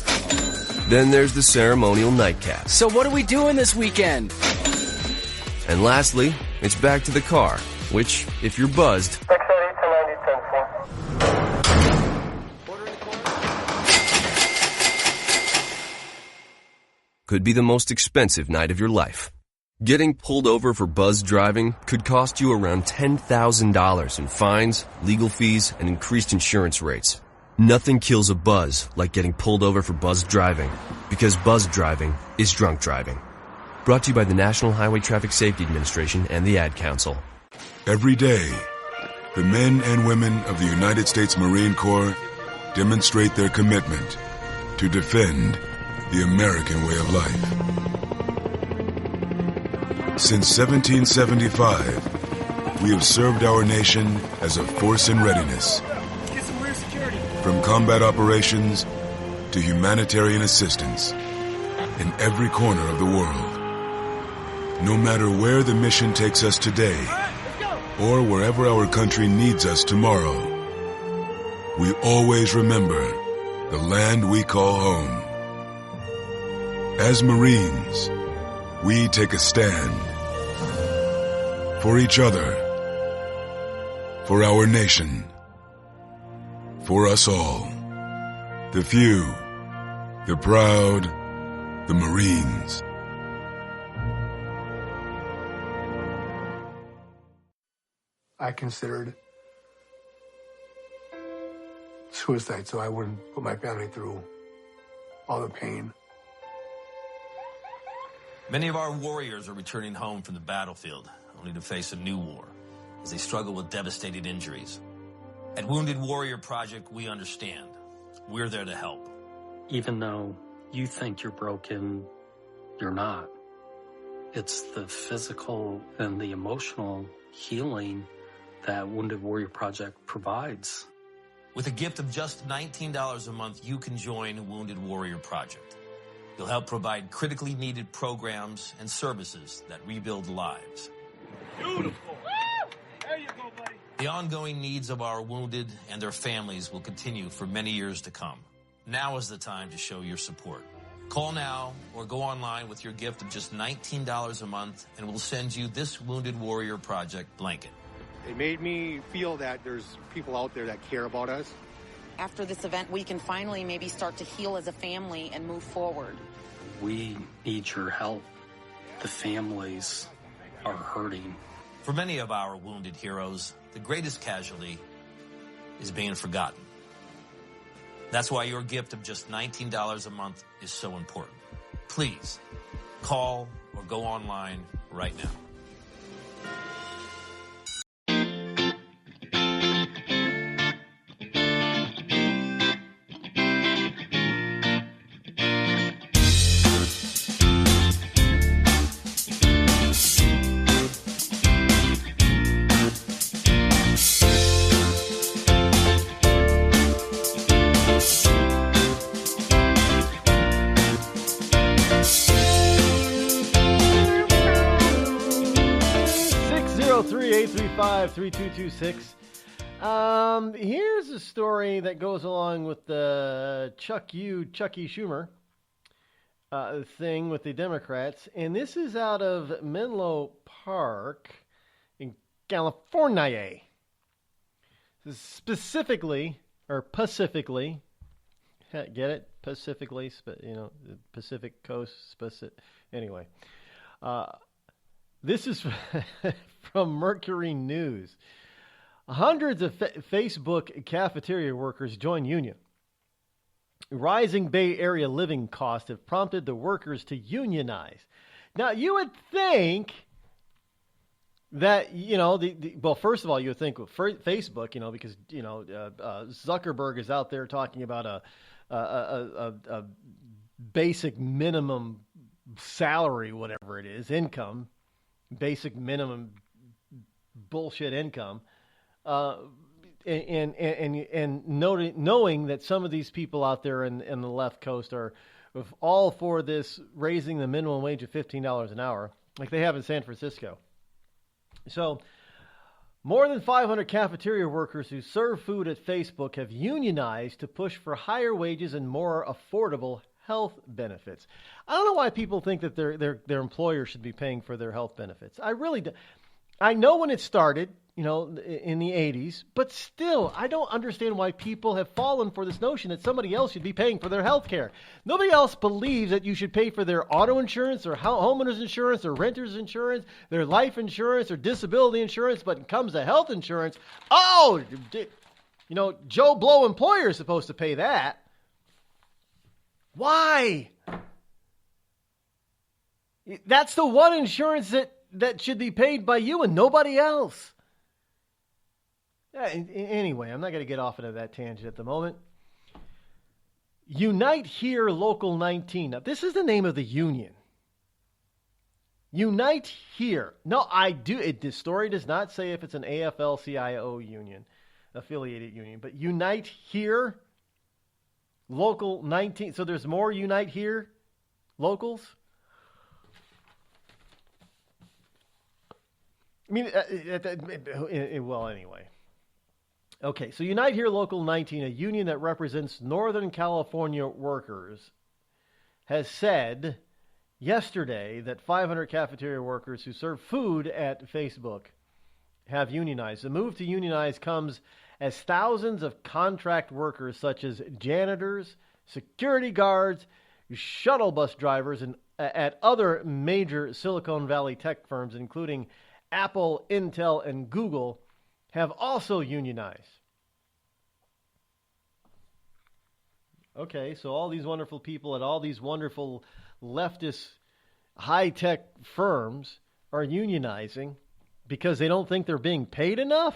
Then there's the ceremonial nightcap.
So what are we doing this weekend?
And lastly, it's back to the car, which, if you're buzzed, could be the most expensive night of your life. Getting pulled over for buzz driving could cost you around $10,000 in fines, legal fees, and increased insurance rates. Nothing kills a buzz like getting pulled over for buzz driving, because buzz driving is drunk driving. Brought to you by the National Highway Traffic Safety Administration and the Ad Council.
Every day, the men and women of the United States Marine Corps demonstrate their commitment to defend the American way of life. Since 1775, we have served our nation as a force in readiness.
Get some rear security.
From combat operations to humanitarian assistance in every corner of the world. No matter where the mission takes us today, or wherever our country needs us tomorrow, we always remember the land we call home. As Marines, we take a stand for each other, for our nation, for us all, the few, the proud, the Marines.
I considered suicide so I wouldn't put my family through all the pain.
Many of our warriors are returning home from the battlefield, only to face a new war as they struggle with devastating injuries. At Wounded Warrior Project, we understand. We're there to help.
Even though you think you're broken, you're not. It's the physical and the emotional healing that Wounded Warrior Project provides.
With a gift of just $19 a month, you can join Wounded Warrior Project. You'll help provide critically needed programs and services that rebuild lives.
Beautiful. There you go, buddy.
The ongoing needs of our wounded and their families will continue for many years to come. Now is the time to show your support. Call now or go online with your gift of just $19 a month, and we'll send you this Wounded Warrior Project blanket.
It made me feel that there's people out there that care about us.
After this event, we can finally maybe start to heal as a family and move forward.
We need your help. The families are hurting.
For many of our wounded heroes, the greatest casualty is being forgotten. That's why your gift of just $19 a month is so important. Please call or go online right now.
Here's a story that goes along with the Chucky Schumer thing with the Democrats, and this is out of Menlo Park in California. Specifically, or pacifically, get it? Pacifically, Pacific Coast, anyway. This is from Mercury News. Hundreds of Facebook cafeteria workers join union. Rising Bay Area living costs have prompted the workers to unionize. Now, you would think that, well, first of all, you would think with Facebook, because, Zuckerberg is out there talking about a basic minimum salary, whatever it is, income, basic minimum bullshit income. And knowing that some of these people out there in the left coast are all for this raising the minimum wage of $15 an hour, like they have in San Francisco. So more than 500 cafeteria workers who serve food at Facebook have unionized to push for higher wages and more affordable health benefits. I don't know why people think that their employer should be paying for their health benefits. I really do. I know when it started, in the 80s, but still, I don't understand why people have fallen for this notion that somebody else should be paying for their health care. Nobody else believes that you should pay for their auto insurance or homeowner's insurance or renter's insurance, their life insurance or disability insurance, but when it comes to health insurance, Joe Blow employer is supposed to pay that. Why? That's the one insurance that should be paid by you and nobody else. Anyway, I'm not going to get off into that tangent at the moment. Unite Here Local 19. Now, this is the name of the union. Unite Here. No, this story does not say if it's an AFL-CIO union, affiliated union, but Unite Here Local 19. So there's more Unite Here locals? I mean, well, anyway. Okay, so Unite Here Local 19, a union that represents Northern California workers, has said yesterday that 500 cafeteria workers who serve food at Facebook have unionized. The move to unionize comes as thousands of contract workers such as janitors, security guards, shuttle bus drivers, and at other major Silicon Valley tech firms, including Apple, Intel, and Google, have also unionized. Okay, so all these wonderful people at all these wonderful leftist high-tech firms are unionizing because they don't think they're being paid enough?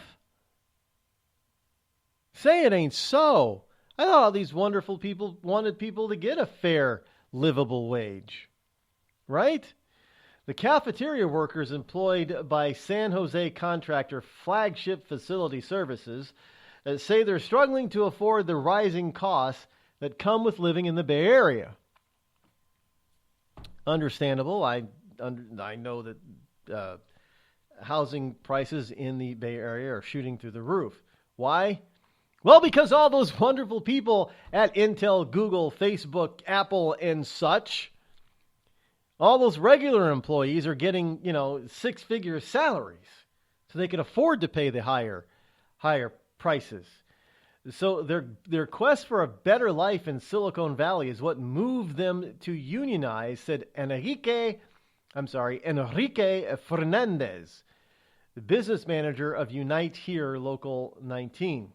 Say it ain't so. I thought all these wonderful people wanted people to get a fair, livable wage. Right? The cafeteria workers employed by San Jose contractor Flagship Facility Services say they're struggling to afford the rising costs that come with living in the Bay Area. Understandable. I know that housing prices in the Bay Area are shooting through the roof. Why? Well, because all those wonderful people at Intel, Google, Facebook, Apple, and such, all those regular employees are getting, six-figure salaries, so they can afford to pay the higher prices. So their quest for a better life in Silicon Valley is what moved them to unionize, said Enrique Fernandez, the business manager of Unite Here Local 19.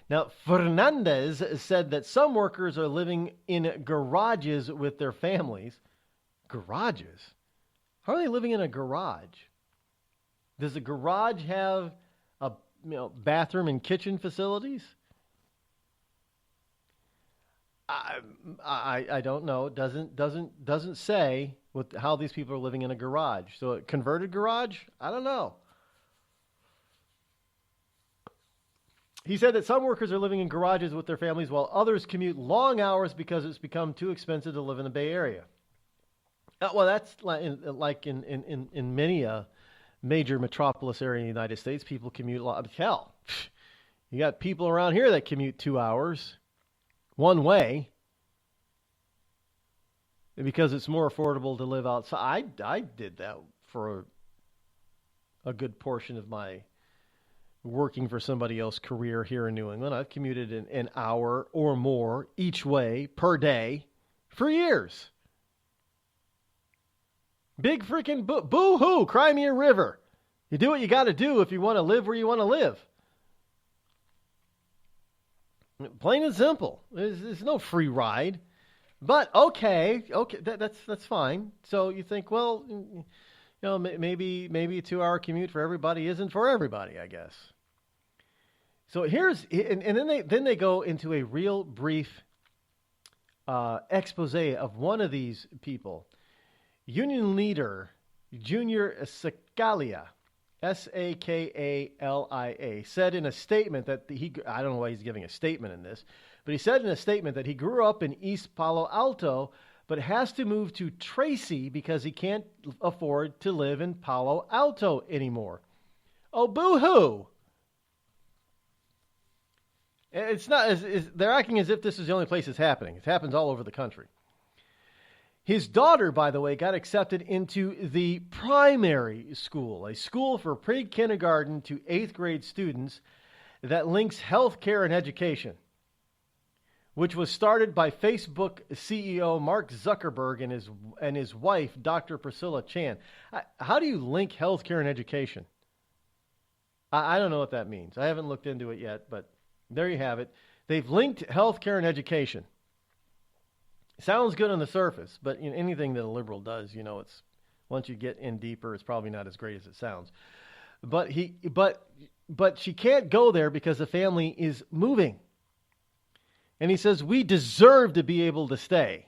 Now, Fernandez said that some workers are living in garages with their families. Garages? How are they living in a garage? Does the garage have a bathroom and kitchen facilities? I don't know. It doesn't say how these people are living in a garage. So a converted garage? I don't know. He said that some workers are living in garages with their families while others commute long hours because it's become too expensive to live in the Bay Area. Well, that's like in many major metropolis area in the United States, people commute a lot. Hell, you got people around here that commute 2 hours one way because it's more affordable to live outside. I did that for a good portion of my working for somebody else's career here in New England. I've commuted an hour or more each way per day for years. Big freaking boo-hoo, cry me a river. You do what you got to do if you want to live where you want to live. Plain and simple. There's no free ride. But okay, that's fine. So you think, well, maybe a 2-hour commute for everybody isn't for everybody, I guess. So then they go into a real brief expose of one of these people. Union leader Junior Scalia, Sakalia, said in a statement that I don't know why he's giving a statement in this, but he said in a statement that he grew up in East Palo Alto, but has to move to Tracy because he can't afford to live in Palo Alto anymore. Oh, boo-hoo! It's not. They're acting as if this is the only place it's happening. It happens all over the country. His daughter, by the way, got accepted into the primary school, a school for pre-kindergarten to 8th grade students that links healthcare and education, which was started by Facebook CEO Mark Zuckerberg and his wife, Dr. Priscilla Chan. How do you link healthcare and education? I don't know what that means. I haven't looked into it yet, but there you have it. They've linked healthcare and education. Sounds good on the surface, but anything that a liberal does, it's once you get in deeper, it's probably not as great as it sounds. But she can't go there because the family is moving. And he says, we deserve to be able to stay.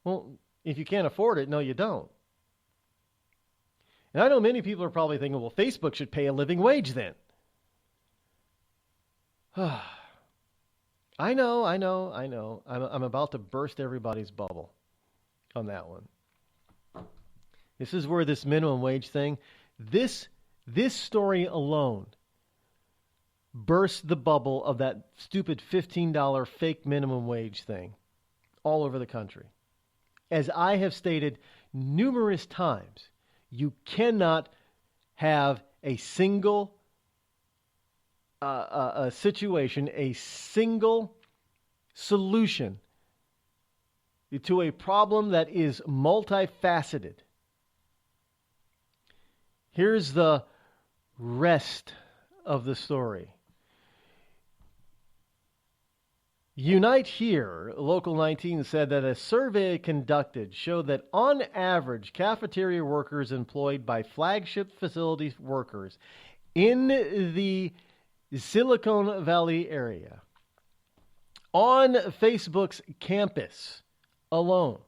Well, if you can't afford it, no, you don't. And I know many people are probably thinking, well, Facebook should pay a living wage then. I know. I'm about to burst everybody's bubble on that one. This is where this minimum wage thing, this story alone burst the bubble of that stupid $15 fake minimum wage thing all over the country. As I have stated numerous times, you cannot have a single a situation, a single solution to a problem that is multifaceted. Here's the rest of the story. Unite Here, Local 19, said that a survey conducted showed that on average, cafeteria workers employed by flagship facility workers in the Silicon Valley area on Facebook's campus alone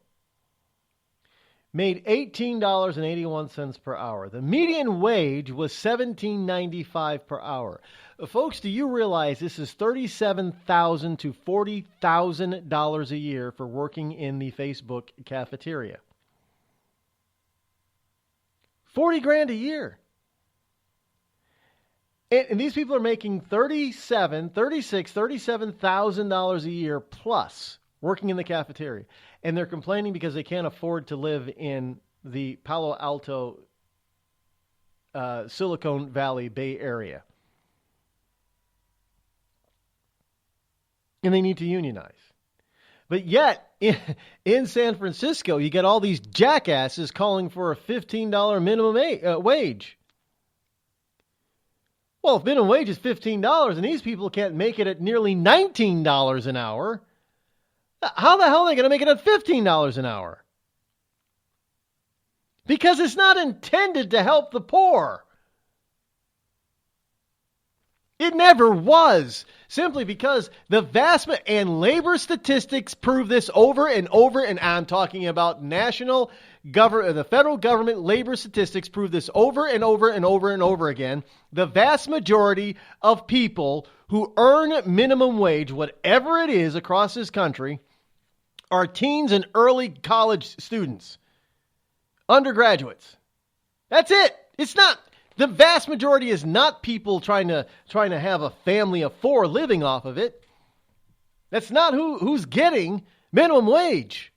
made $18.81 per hour. The median wage was $17.95 per hour. Folks, do you realize this is $37,000 to $40,000 a year for working in the Facebook cafeteria? $40,000 a year. And these people are making $37,000 a year plus working in the cafeteria. And they're complaining because they can't afford to live in the Palo Alto, Silicon Valley Bay Area. And they need to unionize. But yet, in San Francisco, you get all these jackasses calling for a $15 minimum wage. Well, if minimum wage is $15 and these people can't make it at nearly $19 an hour, how the hell are they going to make it at $15 an hour? Because it's not intended to help the poor. It never was. Simply because the vast and labor statistics prove this over and over, and I'm talking about national government, the federal government labor statistics prove this over and over and over and over again. The vast majority of people who earn minimum wage, whatever it is across this country, are teens and early college students, undergraduates. That's it. It's not. The vast majority is not people trying to have a family of four living off of it. That's not who's getting minimum wage.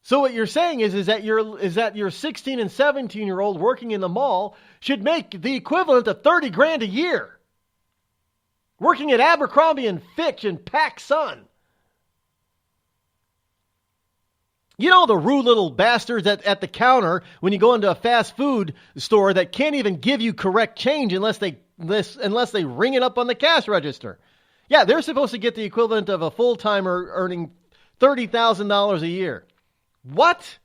So what you're saying is that your 16 and 17-year-old working in the mall should make the equivalent of $30,000 a year. Working at Abercrombie and Fitch and PacSun. You know the rude little bastards at the counter when you go into a fast food store that can't even give you correct change unless they ring it up on the cash register. Yeah, they're supposed to get the equivalent of a full-timer earning $30,000 a year. What?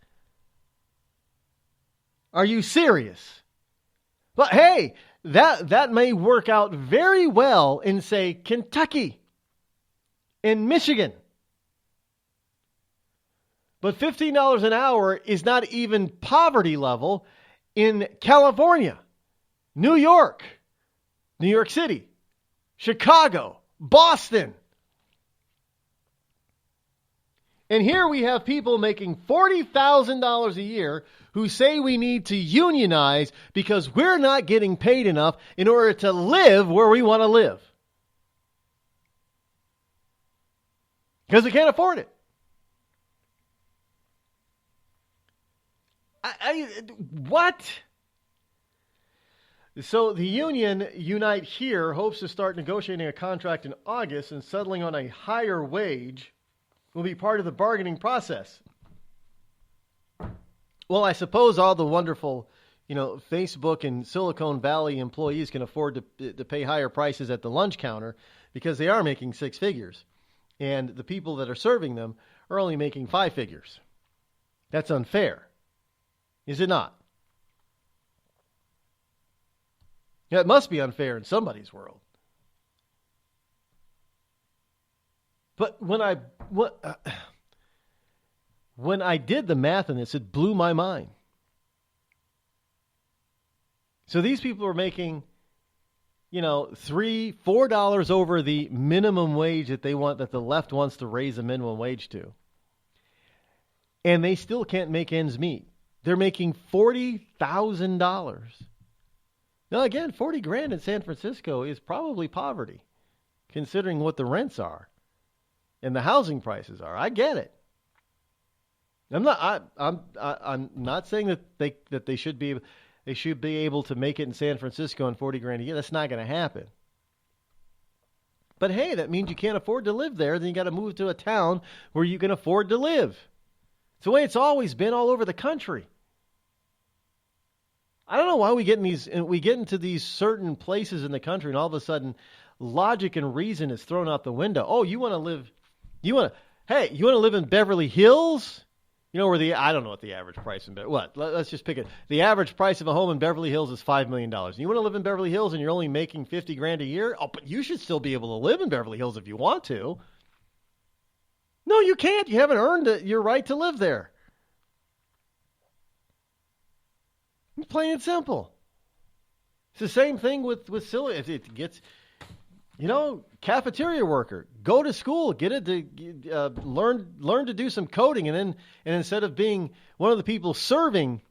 Are you serious? But hey, that may work out very well in, say, Kentucky, in Michigan. But $15 an hour is not even poverty level in California, New York City, Chicago, Boston. And here we have people making $40,000 a year who say we need to unionize because we're not getting paid enough in order to live where we want to live. Because we can't afford it. What? So the union, Unite Here, hopes to start negotiating a contract in August, and settling on a higher wage will be part of the bargaining process. Well, I suppose all the wonderful, Facebook and Silicon Valley employees can afford to pay higher prices at the lunch counter because they are making six figures. And the people that are serving them are only making five figures. That's unfair. Is it not? Yeah, it must be unfair in somebody's world. But when I did the math on this, it blew my mind. So these people are making, $3, $4 over the minimum wage that that the left wants to raise the minimum wage to. And they still can't make ends meet. They're making $40,000. Now, again, $40,000 in San Francisco is probably poverty, considering what the rents are and the housing prices are. I get it. I'm not saying that they should be able to make it in San Francisco on $40,000 a year. That's not going to happen. But hey, that means you can't afford to live there. Then you got to move to a town where you can afford to live. It's the way it's always been all over the country. I don't know why we get into these certain places in the country, and all of a sudden, logic and reason is thrown out the window. Oh, you want to live in Beverly Hills? Where I don't know what the average price let's just pick it. The average price of a home in Beverly Hills is $5 million. And you want to live in Beverly Hills and you're only making $50,000 a year? Oh, but you should still be able to live in Beverly Hills if you want to. No, you can't. You haven't earned your right to live there. Plain and simple. It's the same thing with silly. If it gets, cafeteria worker, go to school, get it to learn to do some coding, and instead of being one of the people serving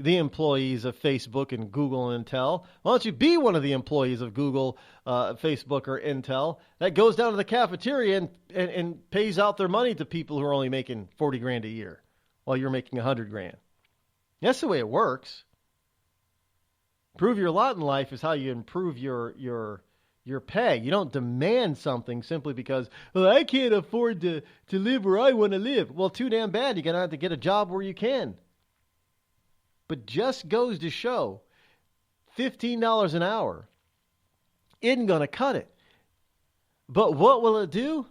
the employees of Facebook and Google and Intel. Why don't you be one of the employees of Google, Facebook, or Intel that goes down to the cafeteria and pays out their money to people who are only making $40,000 a year while you're making $100,000. That's the way it works. Improve your lot in life is how you improve your pay. You don't demand something simply because, well, I can't afford to live where I want to live. Well, too damn bad. You're going to have to get a job where you can. But just goes to show, $15 an hour isn't going to cut it. But what will it do?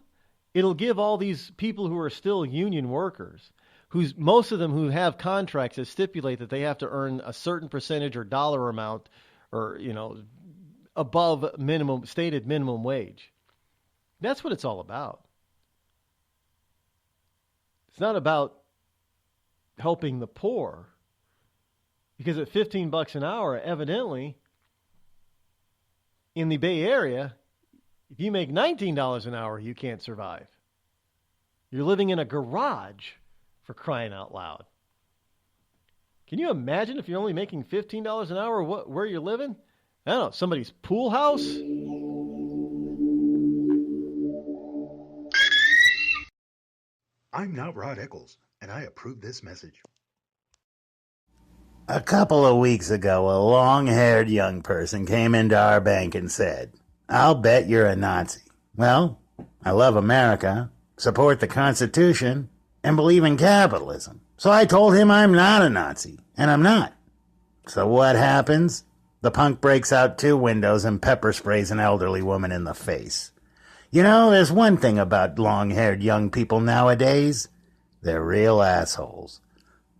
It'll give all these people who are still union workers, most of them who have contracts that stipulate that they have to earn a certain percentage or dollar amount or, above stated minimum wage. That's what it's all about. It's not about helping the poor. Because at $15 an hour, evidently, in the Bay Area, if you make $19 an hour, you can't survive. You're living in a garage, for crying out loud. Can you imagine if you're only making $15 an hour, where you're living? I don't know, somebody's pool house?
I'm not Rod Eccles, and I approve this message.
A couple of weeks ago, a long-haired young person came into our bank and said, "I'll bet you're a Nazi." Well, I love America, support the Constitution, and believe in capitalism. So I told him I'm not a Nazi, and I'm not. So what happens? The punk breaks out 2 windows and pepper sprays an elderly woman in the face. There's one thing about long-haired young people nowadays. They're real assholes.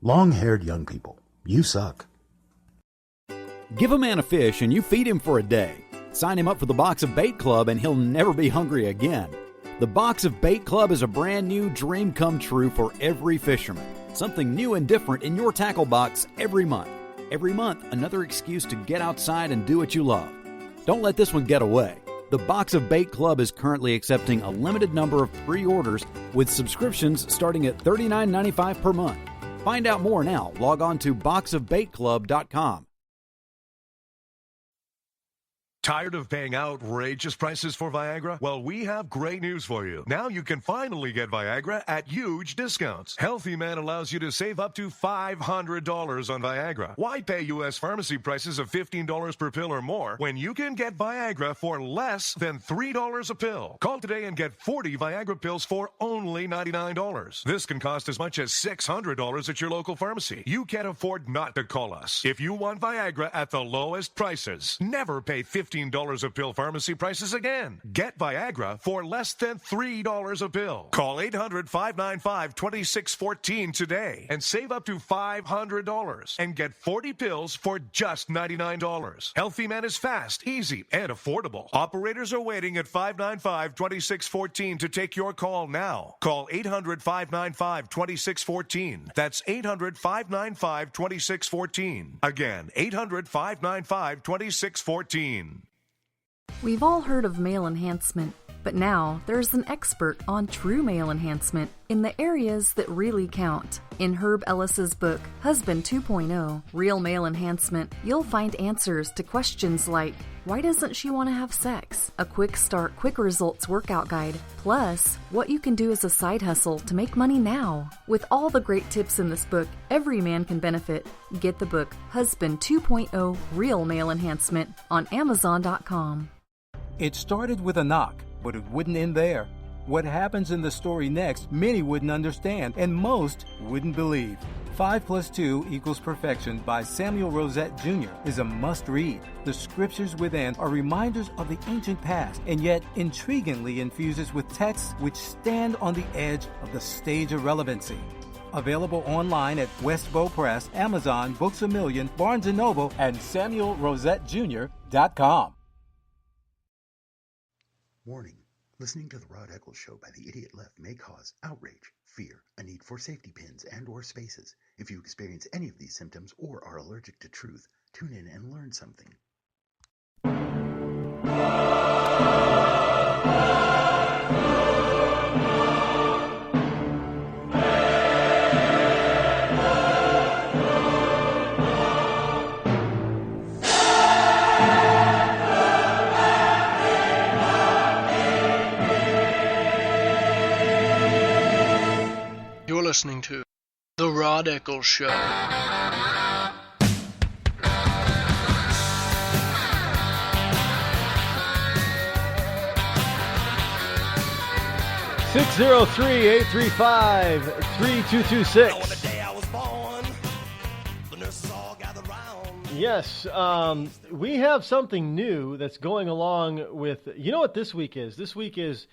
Long-haired young people. You suck.
Give a man a fish and you feed him for a day. Sign him up for the Box of Bait Club and he'll never be hungry again. The Box of Bait Club is a brand new dream come true for every fisherman. Something new and different in your tackle box every month. Every month, another excuse to get outside and do what you love. Don't let this one get away. The Box of Bait Club is currently accepting a limited number of pre-orders with subscriptions starting at $39.95 per month. Find out more now. Log on to boxofbaitclub.com.
Tired of paying outrageous prices for Viagra? Well, we have great news for you. Now you can finally get Viagra at huge discounts. Healthy Man allows you to save up to $500 on Viagra. Why pay U.S. pharmacy prices of $15 per pill or more when you can get Viagra for less than $3 a pill? Call today and get 40 Viagra pills for only $99. This can cost as much as $600 at your local pharmacy. You can't afford not to call us. If you want Viagra at the lowest prices, never pay $15 a pill pharmacy prices again. Get Viagra for less than $3 a pill. Call 800-595-2614 today and save up to $500 and get 40 pills for just $99. Healthy Man is fast, easy, and affordable. Operators are waiting at 595-2614 to take your call now. Call 800-595-2614. That's 800-595-2614. Again, 800-595-2614.
We've all heard of male enhancement, but now there's an expert on true male enhancement in the areas that really count. In Herb Ellis's book, Husband 2.0, Real Male Enhancement, you'll find answers to questions like, why doesn't she want to have sex? A quick start, quick results workout guide, plus what you can do as a side hustle to make money now. With all the great tips in this book, every man can benefit. Get the book, Husband 2.0, Real Male Enhancement, on Amazon.com.
It started with a knock, but it wouldn't end there. What happens in the story next, many wouldn't understand, and most wouldn't believe. 5 + 2 = Perfection by Samuel Rosette Jr. is a must-read. The scriptures within are reminders of the ancient past, and yet intriguingly infuses with texts which stand on the edge of the stage of relevancy. Available online at Westbow Press, Amazon, Books A Million, Barnes & Noble, and SamuelRosetteJr.com.
Warning. Listening to the Rod Eccles Show by the Idiot Left may cause outrage, fear, a need for safety pins and/or spaces. If you experience any of these symptoms or are allergic to truth, tune in and learn something.
listening to The Rod Eccles Show.
603-835-3226. Yes, we have something new that's going along with, you know what this week is? This week is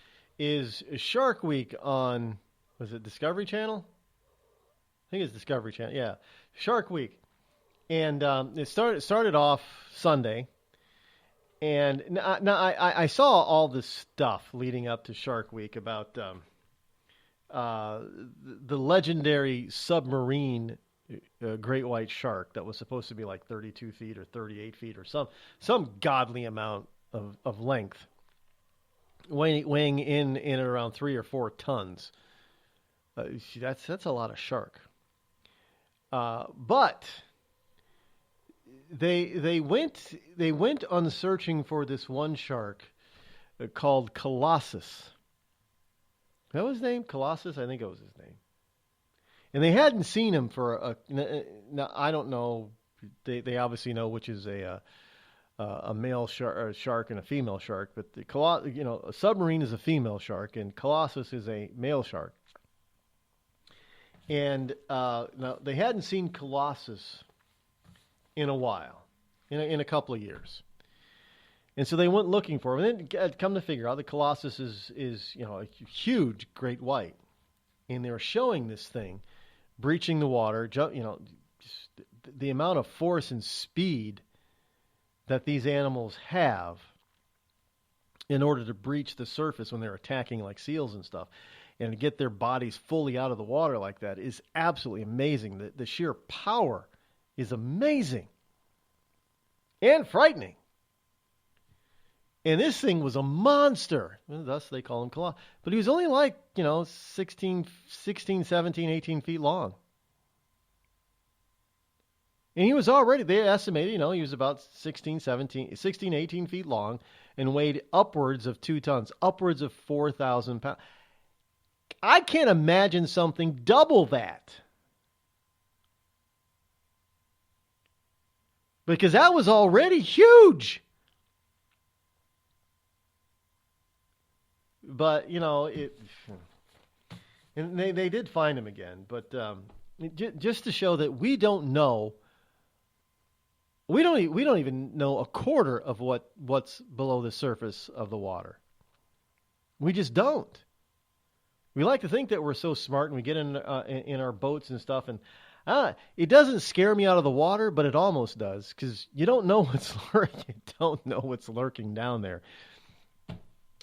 Shark Week on, was it Discovery Channel? I think it's Discovery Channel, yeah. Shark Week. And it started off Sunday. And now I saw all this stuff leading up to Shark Week about the legendary submarine great white shark that was supposed to be like 32 feet or 38 feet or some godly amount of length, weighing in at around 3 or 4 tons. That's a lot of shark. But they went on searching for this one shark called Colossus. That was his name? Colossus? I think it was his name. And they hadn't seen him for now, I don't know. They obviously know which is a male shark and a female shark, but a submarine is a female shark and Colossus is a male shark. And now they hadn't seen Colossus in a while, in a couple of years. And so they went looking for him. And then come to figure out the Colossus is a huge great white. And they were showing this thing breaching the water, just the amount of force and speed that these animals have in order to breach the surface when they're attacking like seals and stuff. And to get their bodies fully out of the water like that is absolutely amazing. The sheer power is amazing and frightening. And this thing was a monster. Thus they call him Colossus. But he was only like, 16, 17, 18 feet long. And he was already, they estimated, he was about 16, 18 feet long and weighed upwards of 2 tons, upwards of 4,000 pounds. I can't imagine something double that. Because that was already huge. But, and they did find him again. But just to show that we don't know, we don't even know a quarter of what's below the surface of the water. We just don't. We like to think that we're so smart and we get in our boats and stuff. And it doesn't scare me out of the water, but it almost does. Because you don't know what's lurking. You don't know what's lurking down there.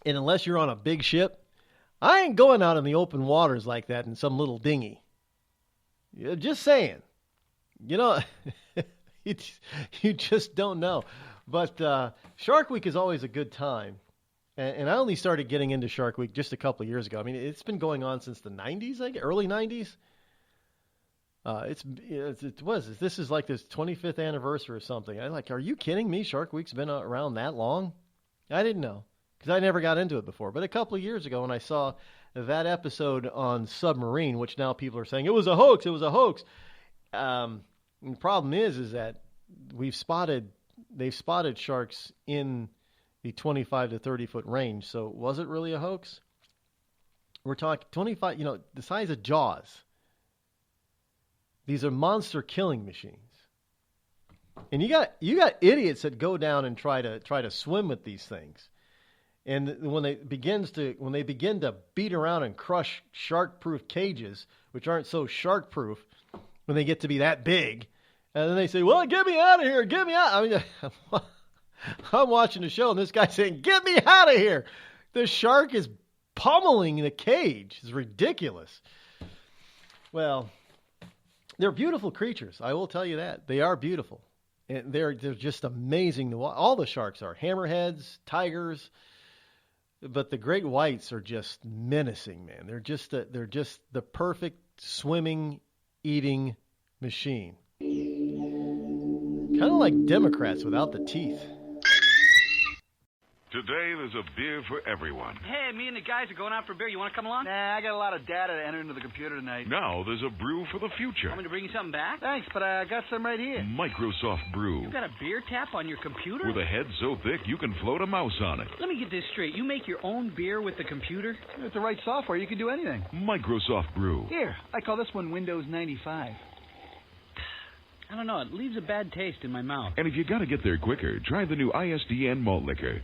And unless you're on a big ship, I ain't going out in the open waters like that in some little dinghy. Just saying. You just don't know. But Shark Week is always a good time. And I only started getting into Shark Week just a couple of years ago. I mean, it's been going on since the 90s, early 90s. This is like this 25th anniversary or something. Are you kidding me? Shark Week's been around that long? I didn't know. Because I never got into it before. But a couple of years ago when I saw that episode on Submarine, which now people are saying, it was a hoax. The problem is that they've spotted sharks in the 25 to 30 foot range. So was it really a hoax? We're talking 25, the size of Jaws. These are monster killing machines. And you got idiots that go down and try to swim with these things. And when they begin to beat around and crush shark-proof cages, which aren't so shark-proof, when they get to be that big, and then they say, "Well, get me out of here, get me out." I mean, I'm watching the show, and this guy's saying, "Get me out of here." The shark is pummeling the cage. It's ridiculous. Well, they're beautiful creatures. I will tell you that. They are beautiful. And they're just amazing to watch. All the sharks are. Hammerheads, tigers. But the great whites are just menacing, man. They're just the perfect swimming, eating machine. Kind of like Democrats without the teeth.
Today, there's a beer for everyone.
Hey, me and the guys are going out for a beer. You want to come along? Nah, I got a lot of data to enter into the computer tonight.
Now, there's a brew for the future.
Want me to bring you something back? Thanks, but I got some right here.
Microsoft Brew.
You got a beer tap on your computer?
With a head so thick you can float a mouse on it.
Let me get this straight. You make your own beer with the computer? With the right software, you can do anything.
Microsoft Brew.
Here, I call this one Windows 95. I don't know, it leaves a bad taste in my mouth.
And if you gotta get there quicker, try the new ISDN malt liquor.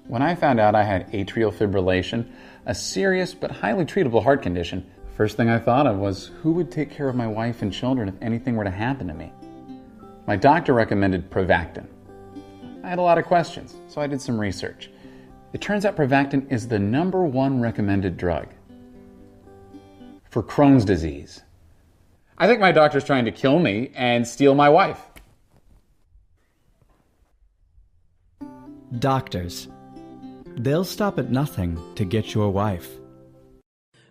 When I found out I had atrial fibrillation, a serious but highly treatable heart condition, the first thing I thought of was who would take care of my wife and children if anything were to happen to me? My doctor recommended Prevactin. I had a lot of questions, so I did some research. It turns out Prevactin is the #1 recommended drug for Crohn's disease. I think my doctor's trying to kill me and steal my wife.
Doctors. They'll stop at nothing to get your wife.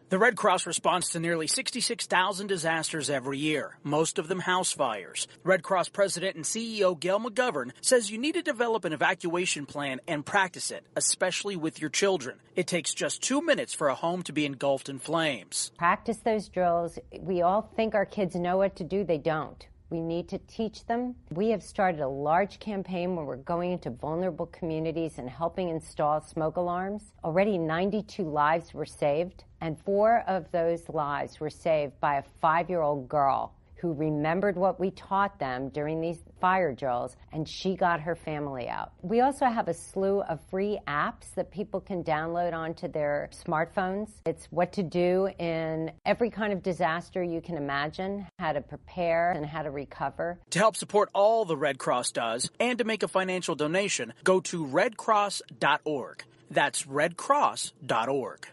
The Red Cross responds to nearly 66,000 disasters every year, most of them house fires. Red Cross President and CEO Gail McGovern says you need to develop an evacuation plan and practice it, especially with your children. It takes just 2 minutes for a home to be engulfed in flames.
Practice those drills. We all think our kids know what to do. They don't. We need to teach them. We have started a large campaign where we're going into vulnerable communities and helping install smoke alarms. Already 92 lives were saved, and 4 of those lives were saved by a 5-year-old girl who remembered what we taught them during these fire drills, and she got her family out. We also have a slew of free apps that people can download onto their smartphones. It's what to do in every kind of disaster you can imagine, how to prepare and how to recover.
To help support all the Red Cross does and to make a financial donation, go to redcross.org. That's redcross.org.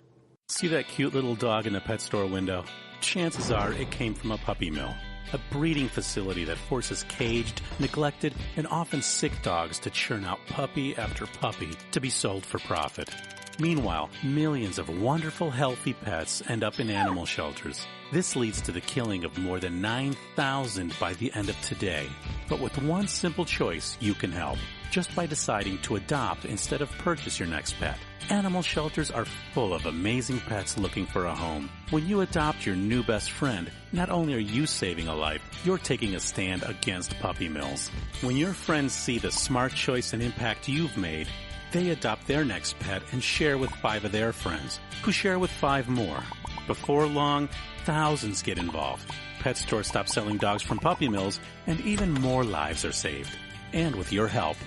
See that cute little dog in the pet store window? Chances are it came from a puppy mill. A breeding facility that forces caged, neglected, and often sick dogs to churn out puppy after puppy to be sold for profit. Meanwhile, millions of wonderful, healthy pets end up in animal shelters. This leads to the killing of more than 9,000 by the end of today. But with one simple choice, you can help. Just by deciding to adopt instead of purchase your next pet. Animal shelters are full of amazing pets looking for a home. When you adopt your new best friend, not only are you saving a life, you're taking a stand against puppy mills. When your friends see the smart choice and impact you've made, they adopt their next pet and share with 5 of their friends, who share with 5 more. Before long, thousands get involved. Pet stores stop selling dogs from puppy mills, and even more lives are saved. And with your help,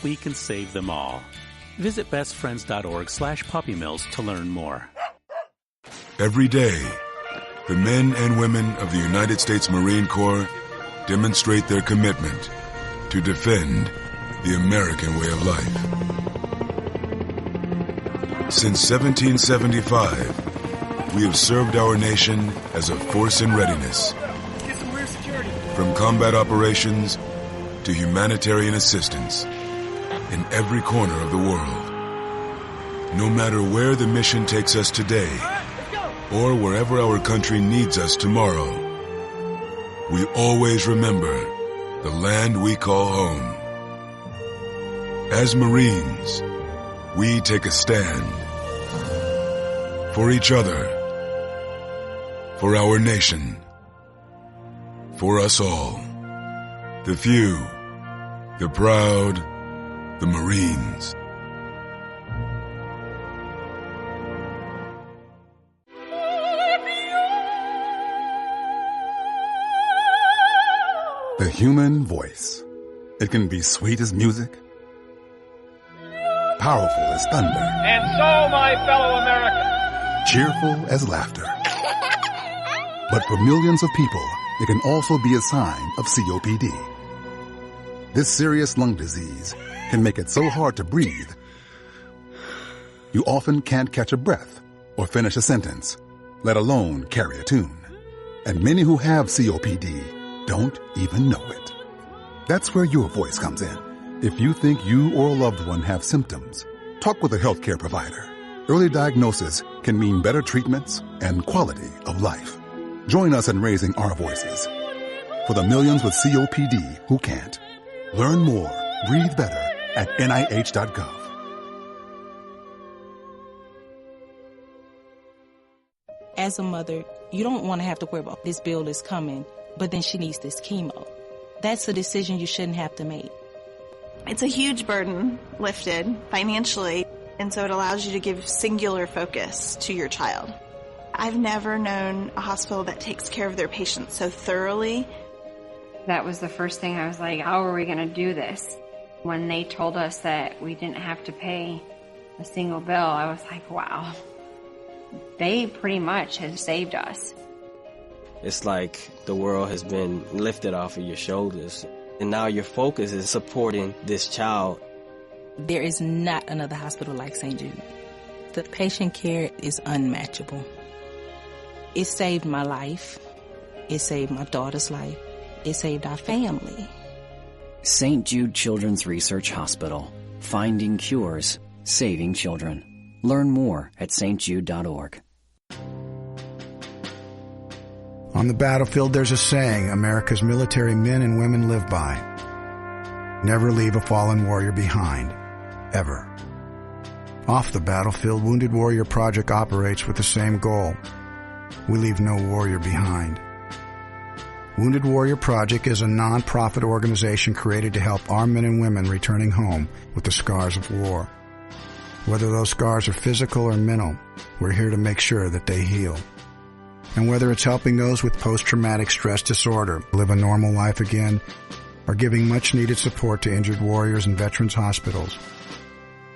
we can save them all. Visit bestfriends.org/puppymills to learn more.
Every day, the men and women of the United States Marine Corps demonstrate their commitment to defend the American way of life. Since 1775, we have served our nation as a force in readiness.
Get some rear security.
From combat operations to humanitarian assistance in every corner of the world. No matter where the mission takes us today, or wherever our country needs us tomorrow, we always remember the land we call home. As Marines, we take a stand for each other, for our nation, for us all. The few, the proud, the Marines.
The human voice. It can be sweet as music, powerful as thunder,
And so, my fellow Americans,
cheerful as laughter. But for millions of people, it can also be a sign of COPD. This serious lung disease can make it so hard to breathe, you often can't catch a breath or finish a sentence, let alone carry a tune. And many who have COPD don't even know it. That's where your voice comes in. If you think you or a loved one have symptoms, talk with a healthcare provider. Early diagnosis can mean better treatments and quality of life. Join us in raising our voices for the millions with COPD who can't. Learn more, breathe better, at nih.gov.
As a mother, you don't want to have to worry about this bill is coming, but then she needs this chemo. That's a decision you shouldn't have to make.
It's a huge burden lifted financially, and so it allows you to give singular focus to your child. I've never known a hospital that takes care of their patients so thoroughly.
That was the first thing I was like, how are we going to do this? When they told us that we didn't have to pay a single bill, I was like, wow. They pretty much have saved us.
It's like the world has been lifted off of your shoulders, and now your focus is supporting this child.
There is not another hospital like St. Jude. The patient care is unmatchable. It saved my life. It saved my daughter's life. It saved our family.
St. Jude Children's Research Hospital. Finding cures, saving children. Learn more at stjude.org.
On the battlefield, there's a saying America's military men and women live by. Never leave a fallen warrior behind. Ever. Off the battlefield, Wounded Warrior Project operates with the same goal. We leave no warrior behind. Wounded Warrior Project is a non-profit organization created to help our men and women returning home with the scars of war. Whether those scars are physical or mental, we're here to make sure that they heal. And whether it's helping those with post-traumatic stress disorder live a normal life again, or giving much-needed support to injured warriors in veterans hospitals.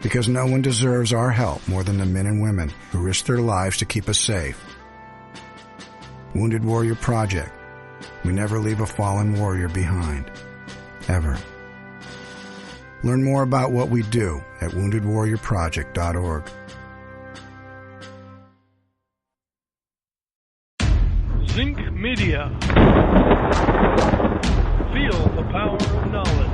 Because no one deserves our help more than the men and women who risk their lives to keep us safe. Wounded Warrior Project. We never leave a fallen warrior behind. Ever. Learn more about what we do at woundedwarriorproject.org.
Zinc Media. Feel the power of knowledge.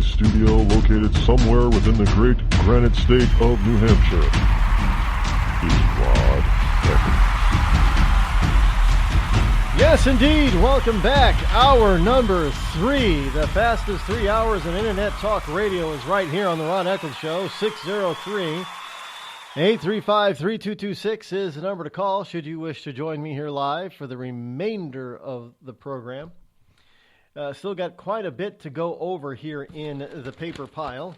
Studio located somewhere within the great granite state of New Hampshire is Rod Eccles.
Yes, indeed. Welcome back. Hour number 3. The fastest 3 hours in Internet Talk Radio is right here on the Rod Eccles Show. 603-835-3226 is the number to call should you wish to join me here live for the remainder of the program. Still got quite a bit to go over here in the paper pile.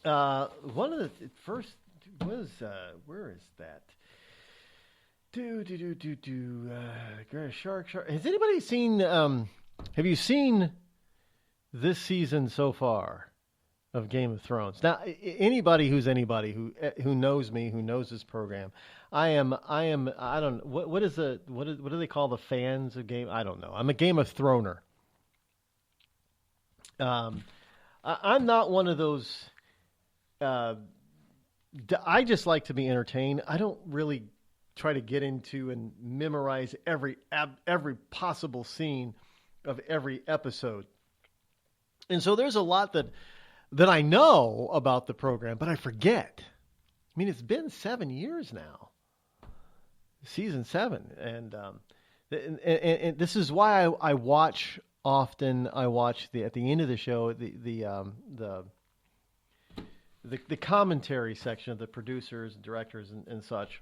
One of the first was where is that? Shark. Has anybody seen? Have you seen this season so far of Game of Thrones? Now, anybody who knows me, who knows this program, I don't know what do they call the fans of Game? I don't know. I'm a Game of Throner. I'm not one of those. I just like to be entertained. I don't really try to get into and memorize every possible scene of every episode. And so there's a lot that I know about the program, but I forget. I mean, it's been 7 years now, season 7, and this is why I watch often. I watch at the end of the show the commentary section of the producers and directors and such,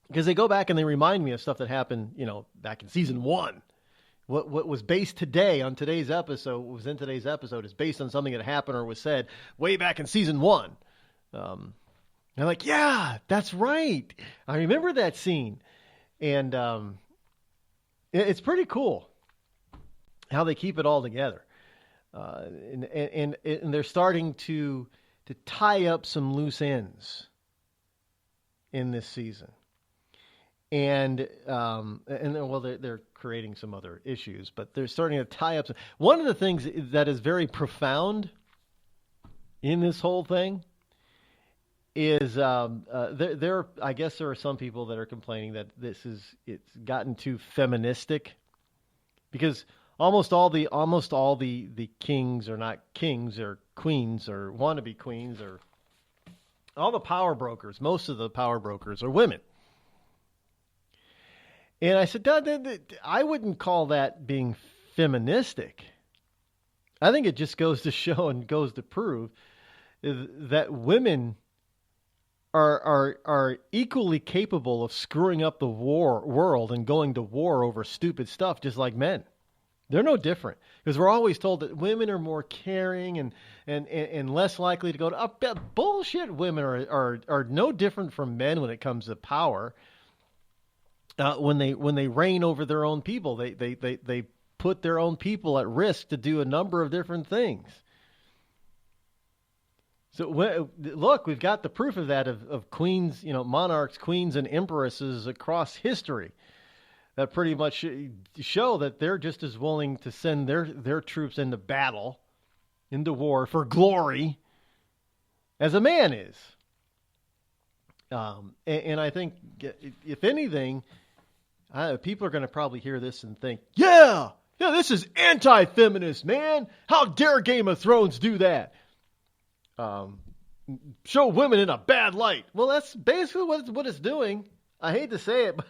because they go back and they remind me of stuff that happened, back in season 1. What was based today on today's episode, what was in today's episode, is based on something that happened or was said way back in season 1. And I'm like, yeah, that's right. I remember that scene. And it's pretty cool how they keep it all together. And they're starting to tie up some loose ends in this season. And well, they're creating some other issues, but they're starting to tie up. One of the things that is very profound in this whole thing is I guess there are some people that are complaining that it's gotten too feministic, because almost all the kings are not kings or queens or wannabe queens, or all the power brokers. Most of the power brokers are women. And I said, I wouldn't call that being feministic. I think it just goes to show and goes to prove that women are equally capable of screwing up the world and going to war over stupid stuff, just like men. They're no different, because we're always told that women are more caring and less likely to go to bullshit. Women are no different from men when it comes to power. When they reign over their own people, they put their own people at risk to do a number of different things. So look, we've got the proof of that of queens, monarchs, queens, and empresses across history that pretty much show that they're just as willing to send their troops into battle, into war for glory, as a man is. And I think, if anything, people are going to probably hear this and think, yeah, this is anti-feminist, man. How dare Game of Thrones do that? Show women in a bad light. Well, that's basically what it's doing. I hate to say it,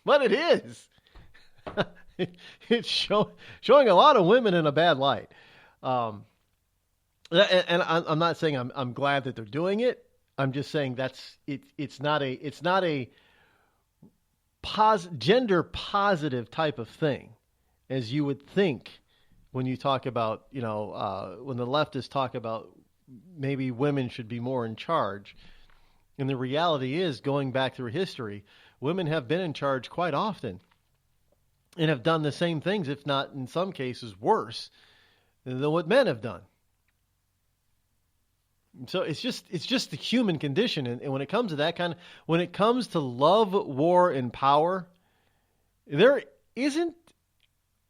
but it is. It's showing a lot of women in a bad light. And I'm not saying I'm glad that they're doing it. I'm just saying it's not a gender positive type of thing, as you would think when you talk about, when the leftists talk about maybe women should be more in charge. And the reality is, going back through history, women have been in charge quite often and have done the same things, if not in some cases worse than what men have done. So it's just the human condition. And when it comes to that when it comes to love, war, and power, there isn't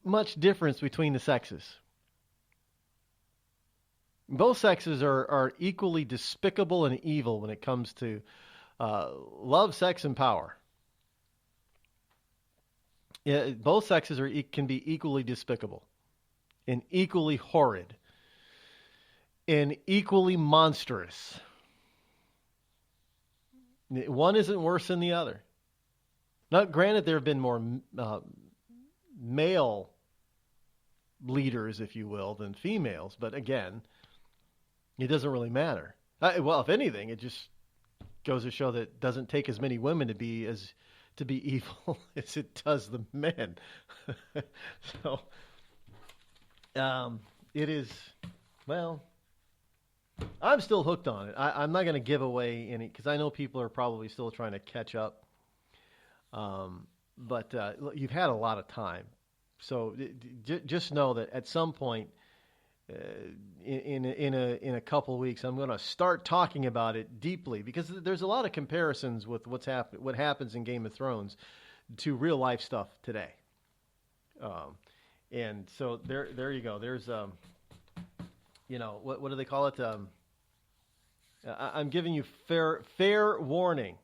much difference between the sexes. Both sexes are equally despicable and evil when it comes to love, sex, and power. Both sexes can be equally despicable and equally horrid and equally monstrous. One isn't worse than the other. Now, granted, there have been more male leaders, if you will, than females, but again, it doesn't really matter. Well, if anything, it just goes to show that it doesn't take as many women to be evil as it does the men. So, it is, well, I'm still hooked on it. I'm not going to give away any, because I know people are probably still trying to catch up. But you've had a lot of time. So just know that at some point in a couple of weeks, I'm going to start talking about it deeply, because there's a lot of comparisons with what happens in Game of Thrones to real life stuff today. And so there you go. There's what do they call it? I'm giving you fair warning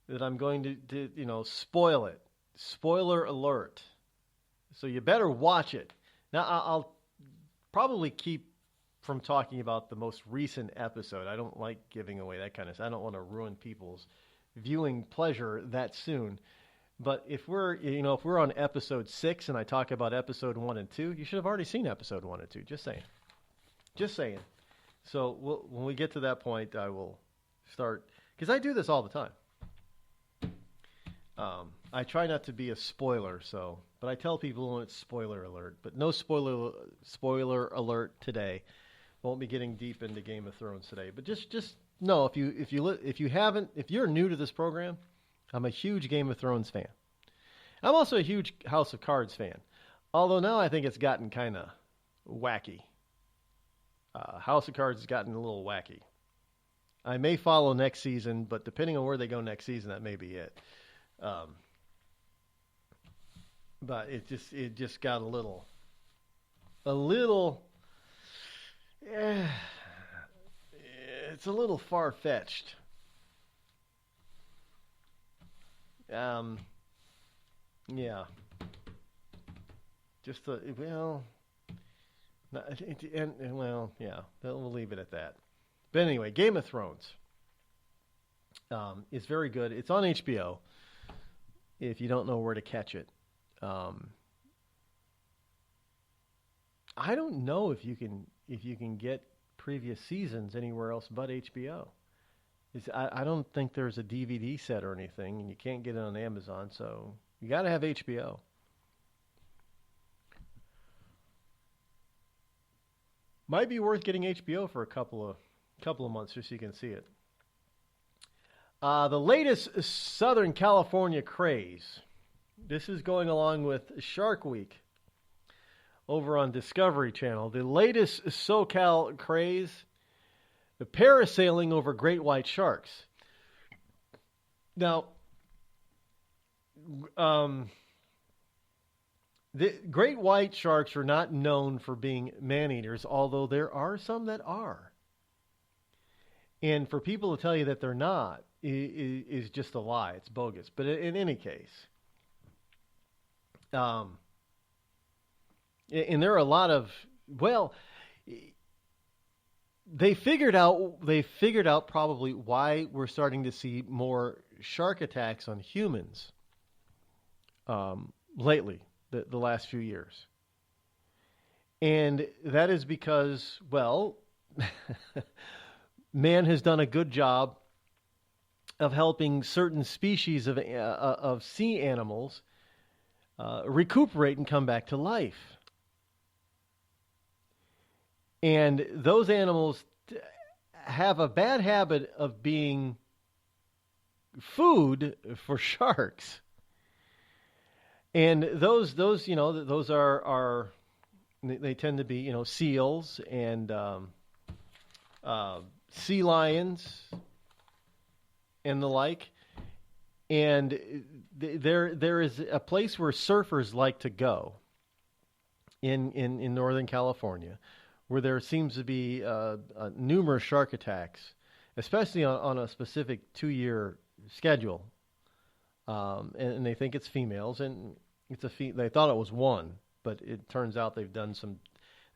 that I'm going to spoil it. Spoiler alert. So you better watch it. Now, I'll probably keep from talking about the most recent episode. I don't like giving away that kind of stuff. I don't want to ruin people's viewing pleasure that soon. But if we're on episode 6 and I talk about episode 1 and 2, you should have already seen episode 1 and 2. Just saying. So when we get to that point, I will start, because I do this all the time. I try not to be a spoiler, but I tell people when it's spoiler alert. But no spoiler alert today. Won't be getting deep into Game of Thrones today. But just know, if you're new to this program, I'm a huge Game of Thrones fan. I'm also a huge House of Cards fan. Although now I think it's gotten kind of wacky. House of Cards has gotten a little wacky. I may follow next season, but depending on where they go next season, that may be it. But it just got a little. It's a little far-fetched. Yeah. Just we'll leave it at that. But anyway, Game of Thrones is very good. It's on HBO. If you don't know where to catch it, I don't know if you can get previous seasons anywhere else but HBO. I don't think there's a DVD set or anything, and you can't get it on Amazon, so you got to have HBO. Might be worth getting HBO for a couple of months just so you can see it. The latest Southern California craze. This is going along with Shark Week over on Discovery Channel. The latest SoCal craze, the parasailing over great white sharks. Now, the great white sharks are not known for being man-eaters, although there are some that are. And for people to tell you that they're not is just a lie. It's bogus. But in any case, and there are a lot of, they figured out probably why we're starting to see more shark attacks on humans lately, the last few years. And that is because, man has done a good job of helping certain species of sea animals recuperate and come back to life. And those animals have a bad habit of being food for sharks. And those are they tend to be, seals and sea lions and the like. And there is a place where surfers like to go in Northern California, where there seems to be numerous shark attacks, especially on a specific 2-year schedule. And they think it's females, and they thought it was one, but it turns out they've done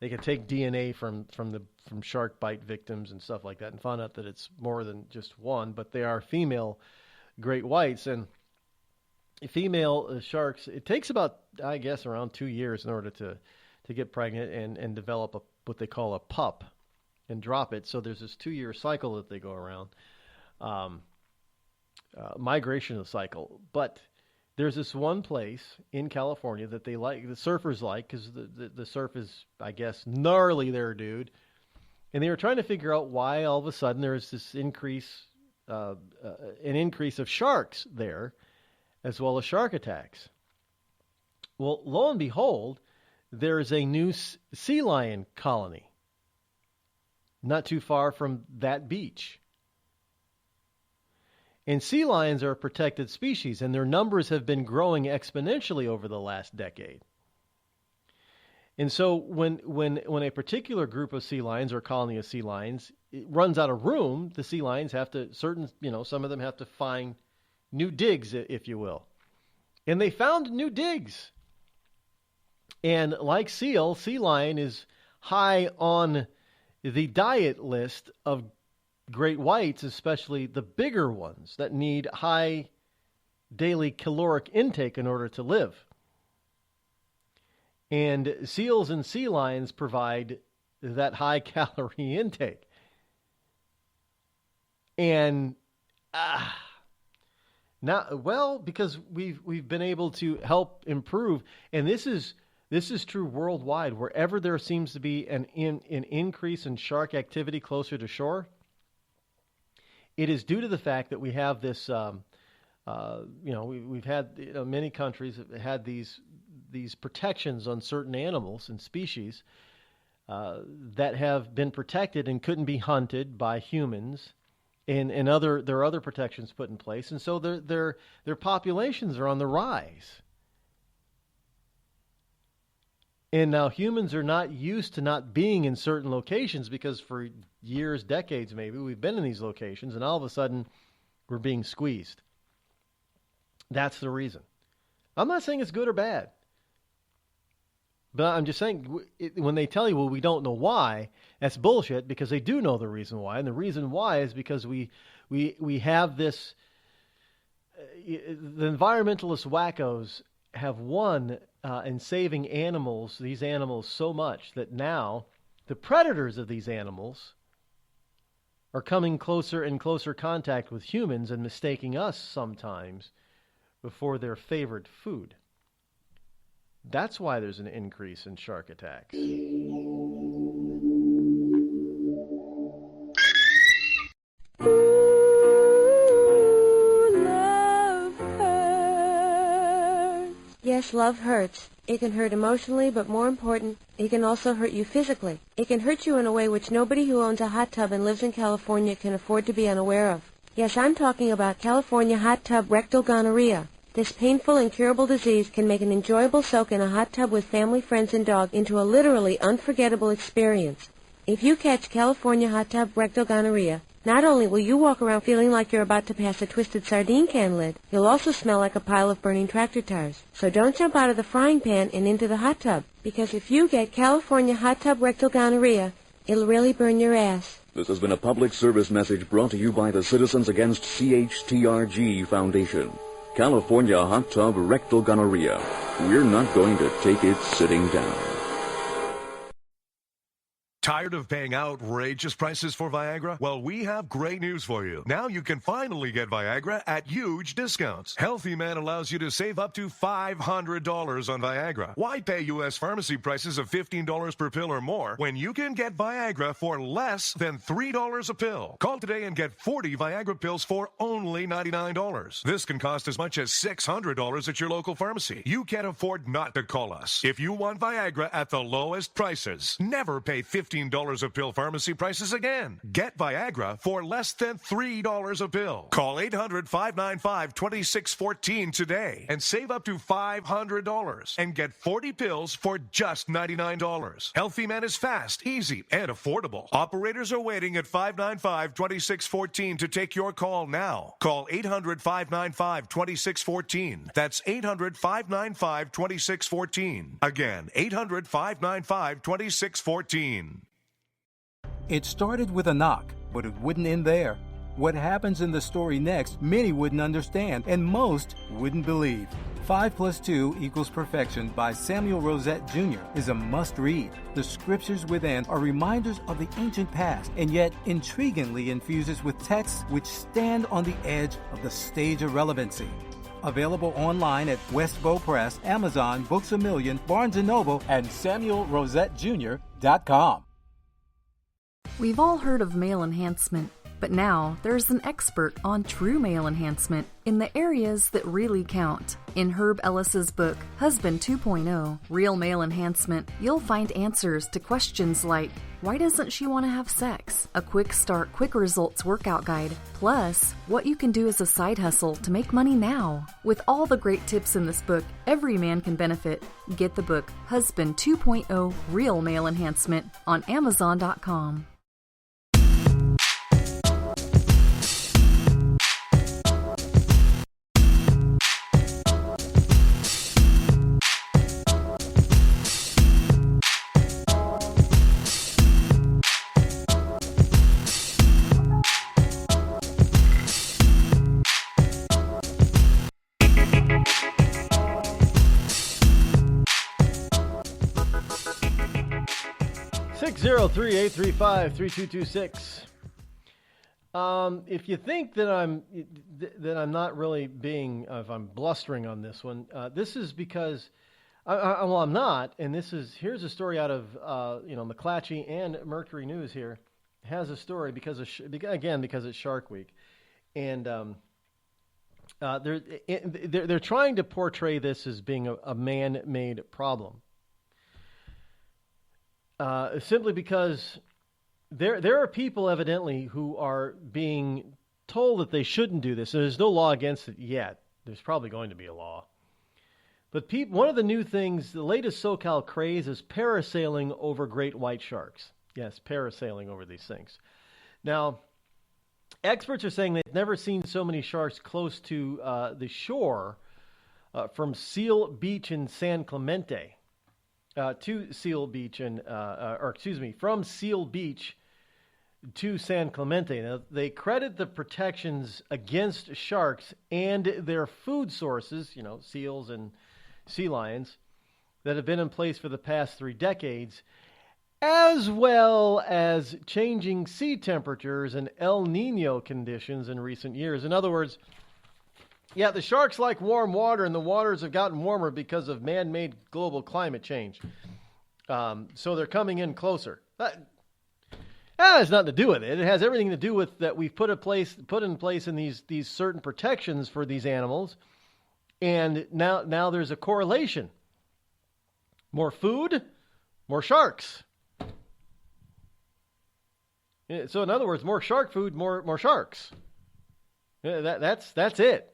they can take DNA from shark bite victims and stuff like that and found out that it's more than just one, but they are female great whites. And female sharks, it takes about, I guess, around 2 years in order to get pregnant and develop what they call a pup and drop it. So there's this 2-year cycle that they go around, migration cycle. But there's this one place in California that they like, the surfers like, because the surf is, I guess, gnarly there, dude. And they were trying to figure out why all of a sudden there's this an increase of sharks there, as well as shark attacks. Well, lo and behold, there's a new sea lion colony not too far from that beach. And sea lions are a protected species, and their numbers have been growing exponentially over the last decade. And so when a particular group of sea lions or colony of sea lions runs out of room, the sea lions have to, some of them have to find new digs, if you will. And they found new digs. And like sea lion is high on the diet list of great whites, especially the bigger ones that need high daily caloric intake in order to live. And seals and sea lions provide that high calorie intake. And now, because we've been able to help improve, and this is true worldwide. Wherever there seems to be an increase in shark activity closer to shore, it is due to the fact that we have this. We've had many countries have had these protections on certain animals and species that have been protected and couldn't be hunted by humans, and there are other protections put in place, and so their populations are on the rise. And now humans are not used to not being in certain locations because for years, decades maybe, we've been in these locations, and all of a sudden we're being squeezed. That's the reason. I'm not saying it's good or bad. But I'm just saying, when they tell you, well, we don't know why, that's bullshit, because they do know the reason why. And the reason why is because we have this, the environmentalist wackos have won in saving animals, these animals, so much that now the predators of these animals are coming closer and closer contact with humans and mistaking us sometimes for their favorite food. That's why there's an increase in shark attacks.
Yes, love hurts. It can hurt emotionally, but more important, it can also hurt you physically. It can hurt you in a way which nobody who owns a hot tub and lives in California can afford to be unaware of. Yes, I'm talking about California hot tub rectal gonorrhea. This painful, incurable disease can make an enjoyable soak in a hot tub with family, friends, and dog into a literally unforgettable experience. If you catch California hot tub rectal gonorrhea, not only will you walk around feeling like you're about to pass a twisted sardine can lid, you'll also smell like a pile of burning tractor tires. So don't jump out of the frying pan and into the hot tub, because if you get California hot tub rectal gonorrhea, it'll really burn your ass.
This has been a public service message brought to you by the Citizens Against CHTRG Foundation. California hot tub rectal gonorrhea. We're not going to take it sitting down.
Tired of paying outrageous prices for Viagra? Well, we have great news for you. Now you can finally get Viagra at huge discounts. Healthy Man allows you to save up to $500 on Viagra. Why pay U.S. pharmacy prices of $15 per pill or more when you can get Viagra for less than $3 a pill? Call today and get 40 Viagra pills for only $99. This can cost as much as $600 at your local pharmacy. You can't afford not to call us. If you want Viagra at the lowest prices, never pay $15 a pill pharmacy prices again. Get Viagra for less than $3 a pill. Call 800-595-2614 today and save up to $500 and get 40 pills for just $99. Healthy Man is fast, easy, and affordable. Operators are waiting at 595-2614 to take your call now. Call 800-595-2614. That's 800-595-2614. Again, 800-595-2614.
It started with a knock, but it wouldn't end there. What happens in the story next, many wouldn't understand, and most wouldn't believe. 5 + 2 = Perfection by Samuel Rosette Jr. is a must-read. The scriptures within are reminders of the ancient past, and yet intriguingly infuses with texts which stand on the edge of the stage of relevancy. Available online at Westbow Press, Amazon, Books A Million, Barnes & Noble, and SamuelRosetteJr.com.
We've all heard of male enhancement, but now there's an expert on true male enhancement in the areas that really count. In Herb Ellis's book, Husband 2.0, Real Male Enhancement, you'll find answers to questions like, why doesn't she want to have sex? A quick start, quick results workout guide, plus what you can do as a side hustle to make money now. With all the great tips in this book, every man can benefit. Get the book, Husband 2.0, Real Male Enhancement, on Amazon.com.
603-835-3226. If you think that I'm not really being, if I'm blustering on this one, this is because, I'm not. And here's a story out of McClatchy and Mercury News here has a story because it's Shark Week, and they're trying to portray this as being a man-made problem. simply because there are people evidently who are being told that they shouldn't do this. And there's no law against it yet. There's probably going to be a law. But one of the new things, the latest SoCal craze is parasailing over great white sharks. Yes, parasailing over these things. Now, experts are saying they've never seen so many sharks close to the shore from Seal Beach in San Clemente to Seal Beach from Seal Beach to San Clemente. Now, they credit the protections against sharks and their food sources, seals and sea lions, that have been in place for the past 3 decades, as well as changing sea temperatures and El Nino conditions in recent years. In other words, yeah, the sharks like warm water, and the waters have gotten warmer because of man-made global climate change. So they're coming in closer. That has nothing to do with it. It has everything to do with that we've put in place in these certain protections for these animals, and now there's a correlation. More food, more sharks. So in other words, more shark food, more sharks. That's it.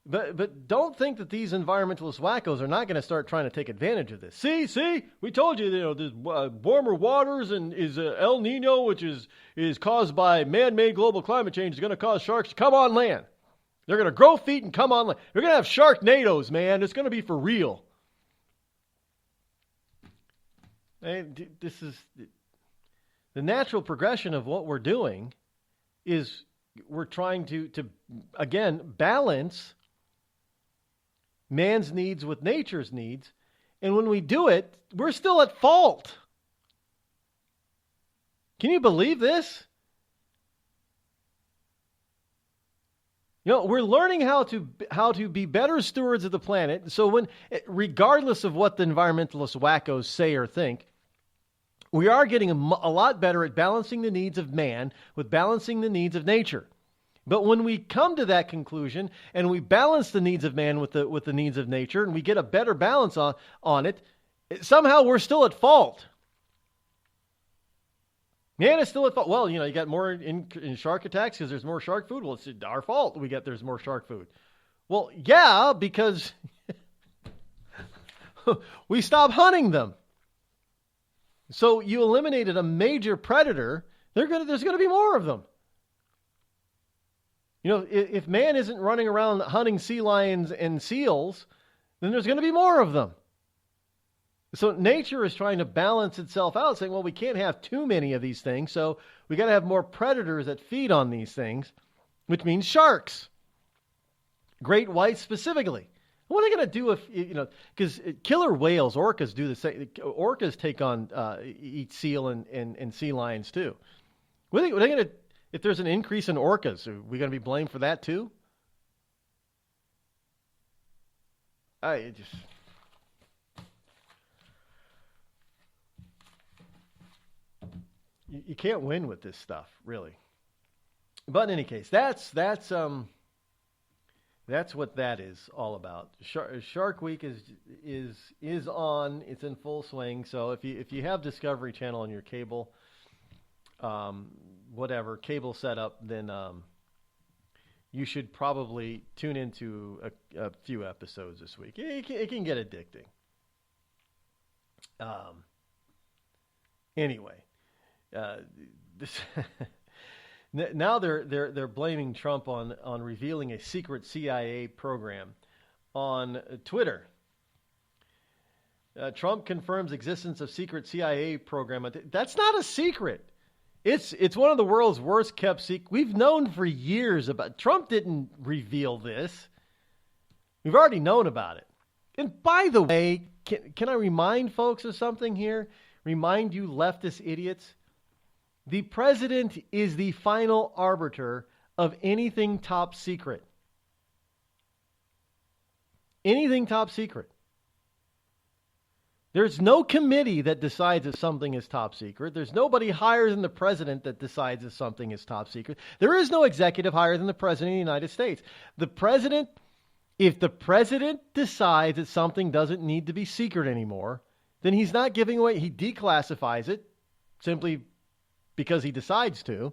But don't think that these environmentalist wackos are not going to start trying to take advantage of this. See, we told you, there's warmer waters and is El Nino, which is caused by man-made global climate change, is going to cause sharks to come on land. They're going to grow feet and come on land. They're going to have Sharknadoes, man. It's going to be for real. And this is the natural progression of what we're doing. Is we're trying to again balance man's needs with nature's needs. And when we do it, we're still at fault. Can you believe this? We're learning how to be better stewards of the planet. So regardless of what the environmentalist wackos say or think, we are getting a lot better at balancing the needs of man with balancing the needs of nature. But when we come to that conclusion and we balance the needs of man with the needs of nature, and we get a better balance on it, somehow we're still at fault. Man is still at fault. Well, you got more in shark attacks because there's more shark food. Well, it's our fault there's more shark food. Well, yeah, because we stopped hunting them. So you eliminated a major predator. There's going to be more of them. If man isn't running around hunting sea lions and seals, then there's going to be more of them. So nature is trying to balance itself out, saying, well, we can't have too many of these things, so we got to have more predators that feed on these things, which means sharks. Great whites specifically. What are they going to do if, because killer whales, orcas do the same. Orcas eat seal and sea lions too. What are they going to, if there's an increase in orcas, are we going to be blamed for that too? You can't win with this stuff, really. But in any case, that's what that is all about. Shark Week is on. It's in full swing. So if you have Discovery Channel on your cable, cable setup, then you should probably tune into a few episodes this week. It can get addicting. Anyway, now they're blaming Trump on revealing a secret CIA program on Twitter. Trump confirms existence of secret CIA program. That's not a secret. It's one of the world's worst kept secrets. We've known for years about. Trump didn't reveal this. We've already known about it. And by the way, can I remind folks of something here? Remind you leftist idiots. The president is the final arbiter of anything top secret. Anything top secret. There's no committee that decides if something is top secret. There's nobody higher than the president that decides if something is top secret. There is no executive higher than the president of the United States. If the president decides that something doesn't need to be secret anymore, then he's not giving away. He declassifies it simply because he decides to.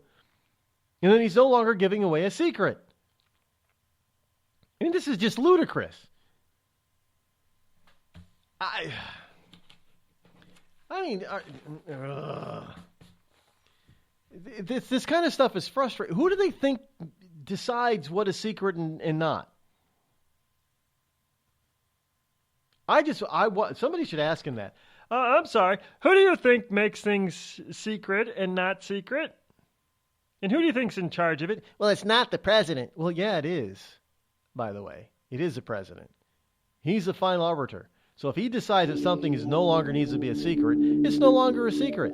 And then he's no longer giving away a secret. I mean, this is just ludicrous. This kind of stuff is frustrating. Who do they think decides what is secret and not? Somebody should ask him that.
I'm sorry. Who do you think makes things secret and not secret? And who do you think's in charge of it?
Well, it's not the president. Well, yeah, it is, by the way. It is the president. He's the final arbiter. So if he decides that something no longer needs to be a secret, it's no longer a secret.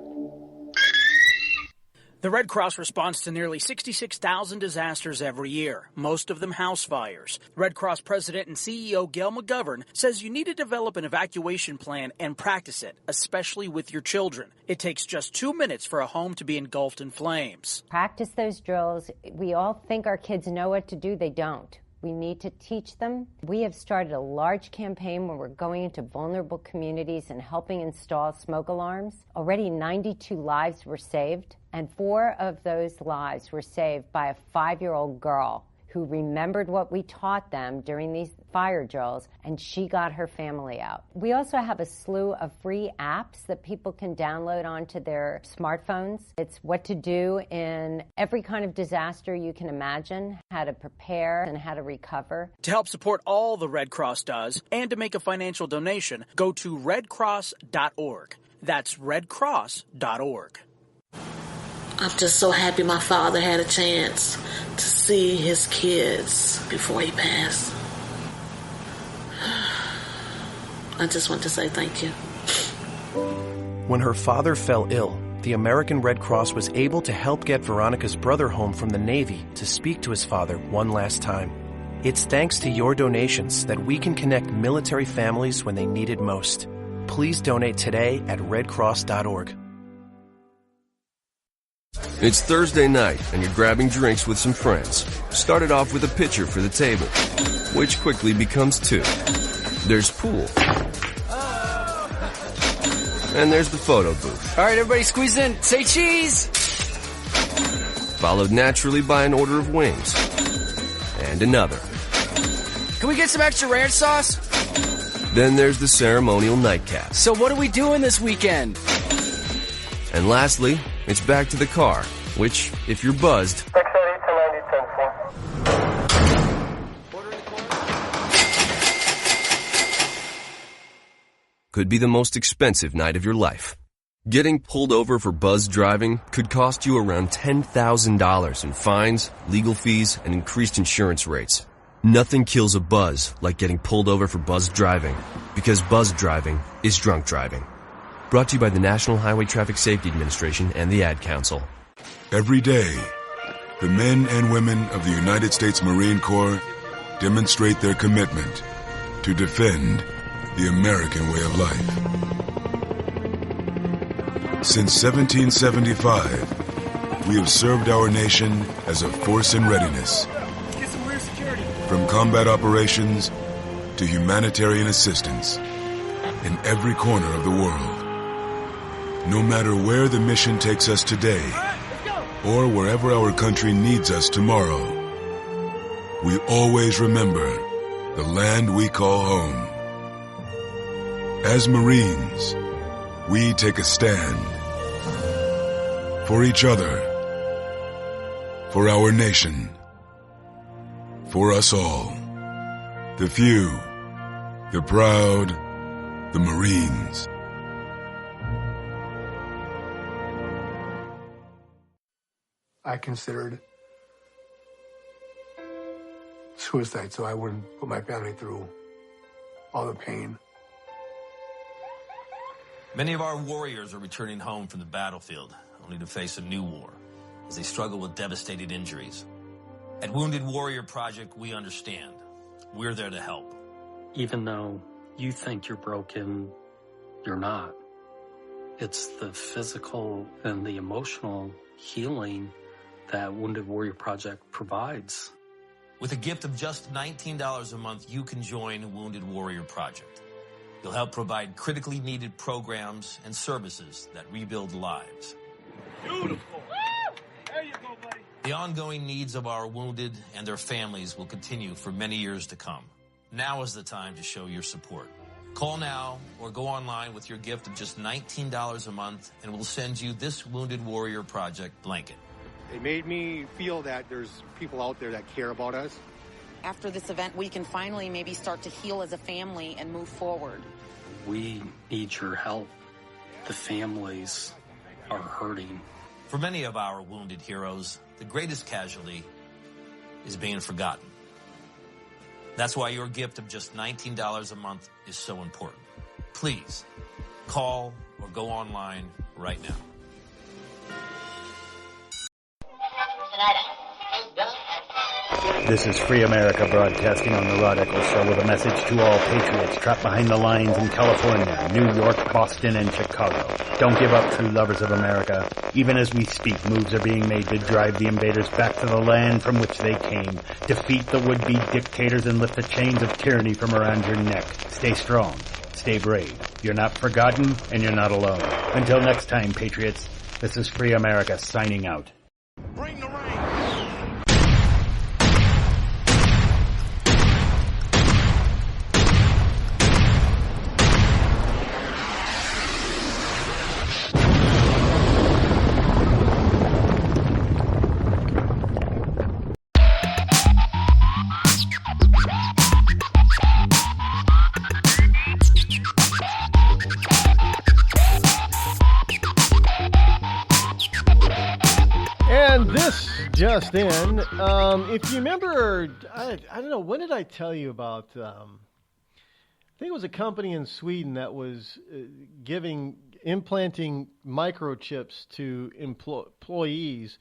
The Red Cross responds to nearly 66,000 disasters every year, most of them house fires. Red Cross President and CEO Gail McGovern says you need to develop an evacuation plan and practice it, especially with your children. It takes just 2 minutes for a home to be engulfed in flames.
Practice those drills. We all think our kids know what to do. They don't. We need to teach them. We have started a large campaign where we're going into vulnerable communities and helping install smoke alarms. Already 92 lives were saved, and 4 of those lives were saved by a 5-year-old girl who remembered what we taught them during these fire drills, and she got her family out. We also have a slew of free apps that people can download onto their smartphones. It's what to do in every kind of disaster you can imagine, how to prepare and how to recover.
To help support all the Red Cross does and to make a financial donation, go to redcross.org. That's redcross.org.
I'm just so happy my father had a chance to see his kids before he passed. I just want to say thank you.
When her father fell ill, the American Red Cross was able to help get Veronica's brother home from the Navy to speak to his father one last time. It's thanks to your donations that we can connect military families when they need it most. Please donate today at redcross.org.
It's Thursday night, and you're grabbing drinks with some friends. Started off with a pitcher for the table, which quickly becomes 2. There's pool. And there's the photo booth.
All right, everybody squeeze in. Say cheese!
Followed naturally by an order of wings. And another.
Can we get some extra ranch sauce?
Then there's the ceremonial nightcap.
So what are we doing this weekend?
And lastly, it's back to the car, which, if you're buzzed, could be the most expensive night of your life. Getting pulled over for buzzed driving could cost you around $10,000 in fines, legal fees, and increased insurance rates. Nothing kills a buzz like getting pulled over for buzzed driving, because buzzed driving is drunk driving. Brought to you by the National Highway Traffic Safety Administration and the Ad Council.
Every day, the men and women of the United States Marine Corps demonstrate their commitment to defend the American way of life. Since 1775, we have served our nation as a force in readiness.
Get some rear security.
From combat operations to humanitarian assistance in every corner of the world. No matter where the mission takes us today, or wherever our country needs us tomorrow, we always remember the land we call home. As Marines, we take a stand for each other, for our nation, for us all. The few, the proud, the Marines.
I considered suicide so I wouldn't put my family through all the pain.
Many of our warriors are returning home from the battlefield, only to face a new war as they struggle with devastating injuries. At Wounded Warrior Project, we understand. We're there to help.
Even though you think you're broken, you're not. It's the physical and the emotional healing that Wounded Warrior Project provides.
With a gift of just $19 a month, you can join Wounded Warrior Project. You'll help provide critically needed programs and services that rebuild lives.
Beautiful. There you go, buddy.
The ongoing needs of our wounded and their families will continue for many years to come. Now is the time to show your support. Call now or go online with your gift of just $19 a month, and we'll send you this Wounded Warrior Project blanket.
It made me feel that there's people out there that care about us.
After this event, we can finally maybe start to heal as a family and move forward.
We need your help. The families are hurting.
For many of our wounded heroes, the greatest casualty is being forgotten. That's why your gift of just $19 a month is so important. Please, call or go online right now.
This is Free America broadcasting on the Rod Eccles Show with a message to all patriots trapped behind the lines in California, New York, Boston, and Chicago. Don't give up, true lovers of America. Even as we speak, moves are being made to drive the invaders back to the land from which they came. Defeat the would-be dictators and lift the chains of tyranny from around your neck. Stay strong. Stay brave. You're not forgotten, and you're not alone. Until next time, patriots, this is Free America signing out.
Bring the rain.
Just in, if you remember, I don't know, when did I tell you about, I think it was a company in Sweden that was implanting microchips to employees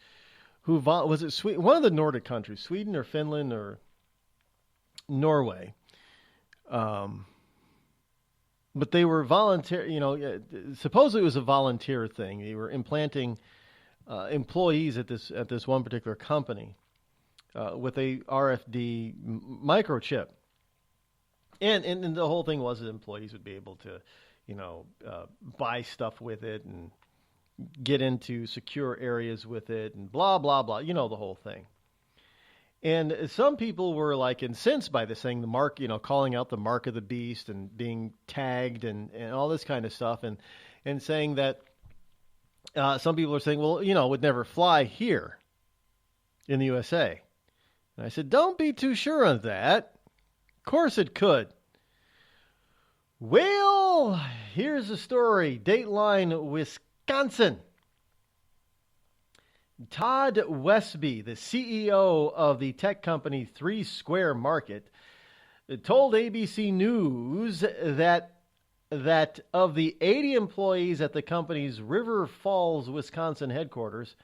who, was it Sweden, one of the Nordic countries, Sweden or Finland or Norway, but they were volunteer, supposedly it was a volunteer thing. They were implanting employees at this one particular company with a RFD microchip, and the whole thing was that employees would be able to, buy stuff with it and get into secure areas with it and blah blah blah, the whole thing. And some people were like incensed by this thing, the mark, calling out the mark of the beast and being tagged and all this kind of stuff, and saying that. Some people are saying, well, it would never fly here in the USA. And I said, don't be too sure of that. Of course it could. Well, here's the story. Dateline, Wisconsin. Todd Westby, the CEO of the tech company 3 Square Market, told ABC News that of the 80 employees at the company's River Falls, Wisconsin headquarters,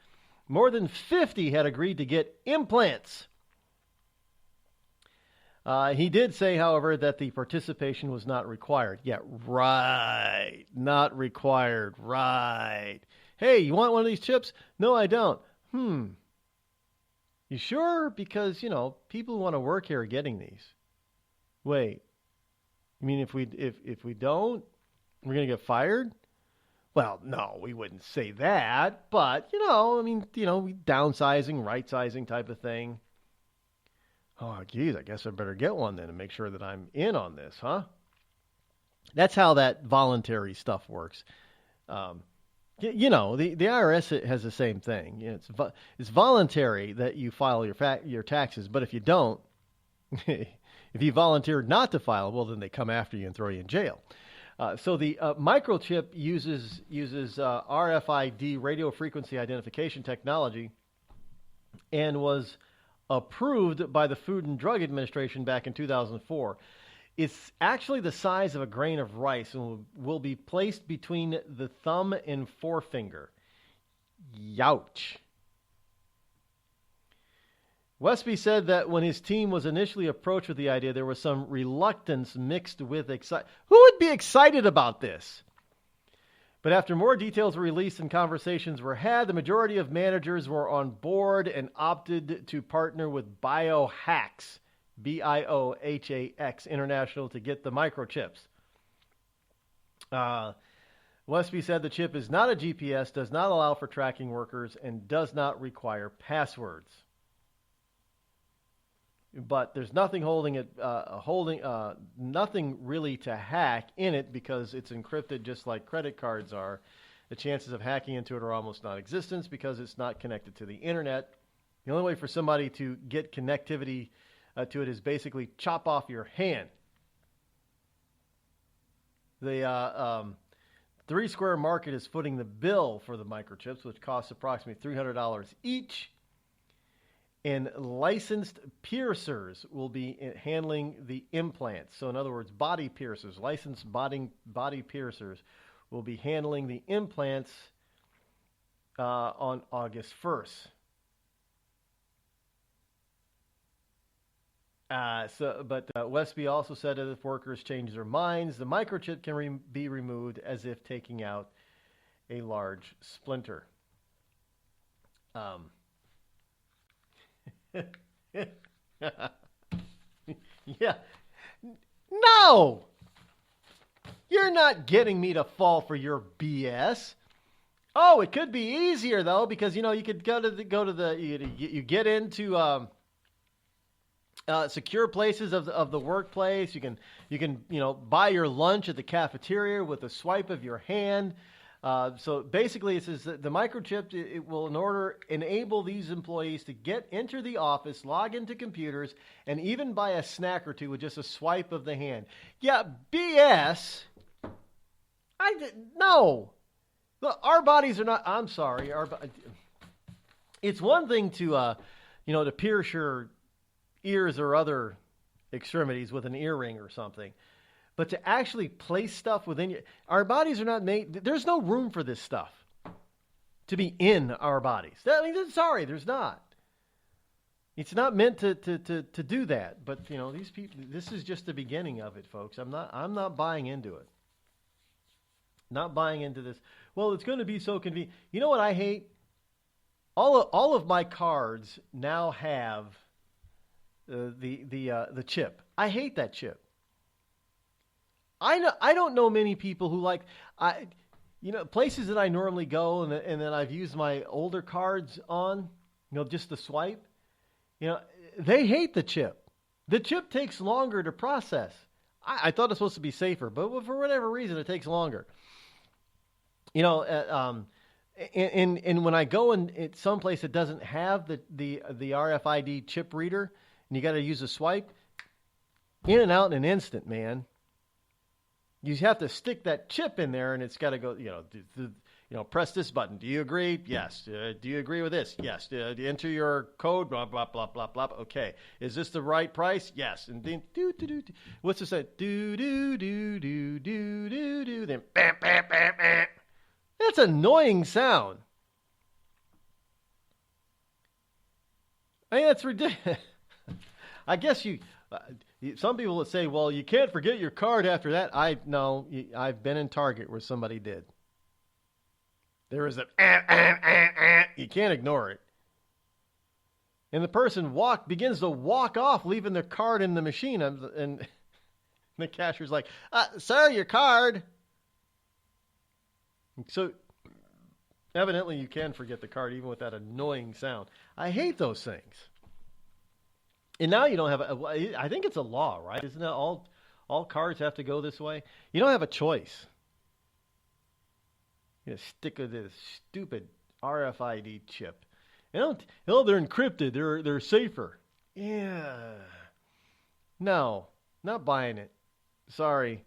more than 50 had agreed to get implants. He did say, however, that the participation was not required. Yeah, right. Not required. Right. Hey, you want one of these chips? No, I don't. You sure? Because, people who want to work here are getting these. Wait. You mean if we don't, we're going to get fired? Well, no, we wouldn't say that, but, downsizing, right-sizing type of thing. Oh, geez, I guess I better get one then and make sure that I'm in on this, huh? That's how that voluntary stuff works. The IRS has the same thing. It's voluntary that you file your taxes, but if you don't, if you volunteered not to file, well, then they come after you and throw you in jail. So the microchip uses RFID, radio frequency identification technology, and was approved by the Food and Drug Administration back in 2004. It's actually the size of a grain of rice and will be placed between the thumb and forefinger. Youch. Westby said that when his team was initially approached with the idea, there was some reluctance mixed with excitement. Who would be excited about this? But after more details were released and conversations were had, the majority of managers were on board and opted to partner with Biohax, BIOHAX International, to get the microchips. Westby said the chip is not a GPS, does not allow for tracking workers, and does not require passwords. But there's nothing holding it, nothing really to hack in it because it's encrypted just like credit cards are. The chances of hacking into it are almost non-existent because it's not connected to the internet. The only way for somebody to get connectivity to it is basically chop off your hand. The Three Square Market is footing the bill for the microchips, which costs approximately $300 each. And licensed piercers will be handling the implants. So in other words, body piercers, licensed body piercers will be handling the implants on August 1st. But Westby also said that if workers change their minds, the microchip can be removed as if taking out a large splinter. Yeah. No! You're not getting me to fall for your BS. Oh, it could be easier though, because you could you get into secure places of the workplace. You can buy your lunch at the cafeteria with a swipe of your hand. So basically, it says that the microchip it will enable these employees to enter the office, log into computers, and even buy a snack or two with just a swipe of the hand. Yeah, BS. No. Look, our bodies are not. I'm sorry. It's one thing to to pierce your ears or other extremities with an earring or something. But to actually place stuff within our bodies are not made. There's no room for this stuff to be in our bodies. Sorry, there's not. It's not meant to do that. But these people. This is just the beginning of it, folks. I'm not buying into it. Not buying into this. Well, it's going to be so convenient. You know what I hate? All of my cards now have the chip. I hate that chip. I don't know many people who places that I normally go and then I've used my older cards on, just the swipe. They hate the chip. The chip takes longer to process. I thought it's supposed to be safer, but for whatever reason, it takes longer. And when I go in it's someplace that doesn't have the RFID chip reader, and you got to use a swipe, in and out in an instant, man. You have to stick that chip in there, and it's got to go. Press this button. Do you agree? Yes. Do you agree with this? Yes. Enter your code. Blah blah blah blah blah. Okay. Is this the right price? Yes. And then what's this? Do do do do do do do. Then bam bam bam bam. That's an annoying sound. I mean, that's ridiculous. I guess some people would say, well, you can't forget your card after that. I've been in Target where somebody did. There is you can't ignore it. And the person begins to walk off, leaving their card in the machine. And the cashier's like, sir, your card. So evidently you can forget the card even with that annoying sound. I hate those things. And now you don't have I think it's a law, right? Isn't that all cards have to go this way? You don't have a choice. You stick with this stupid RFID chip. They're encrypted. They're safer. Yeah. No, not buying it. Sorry.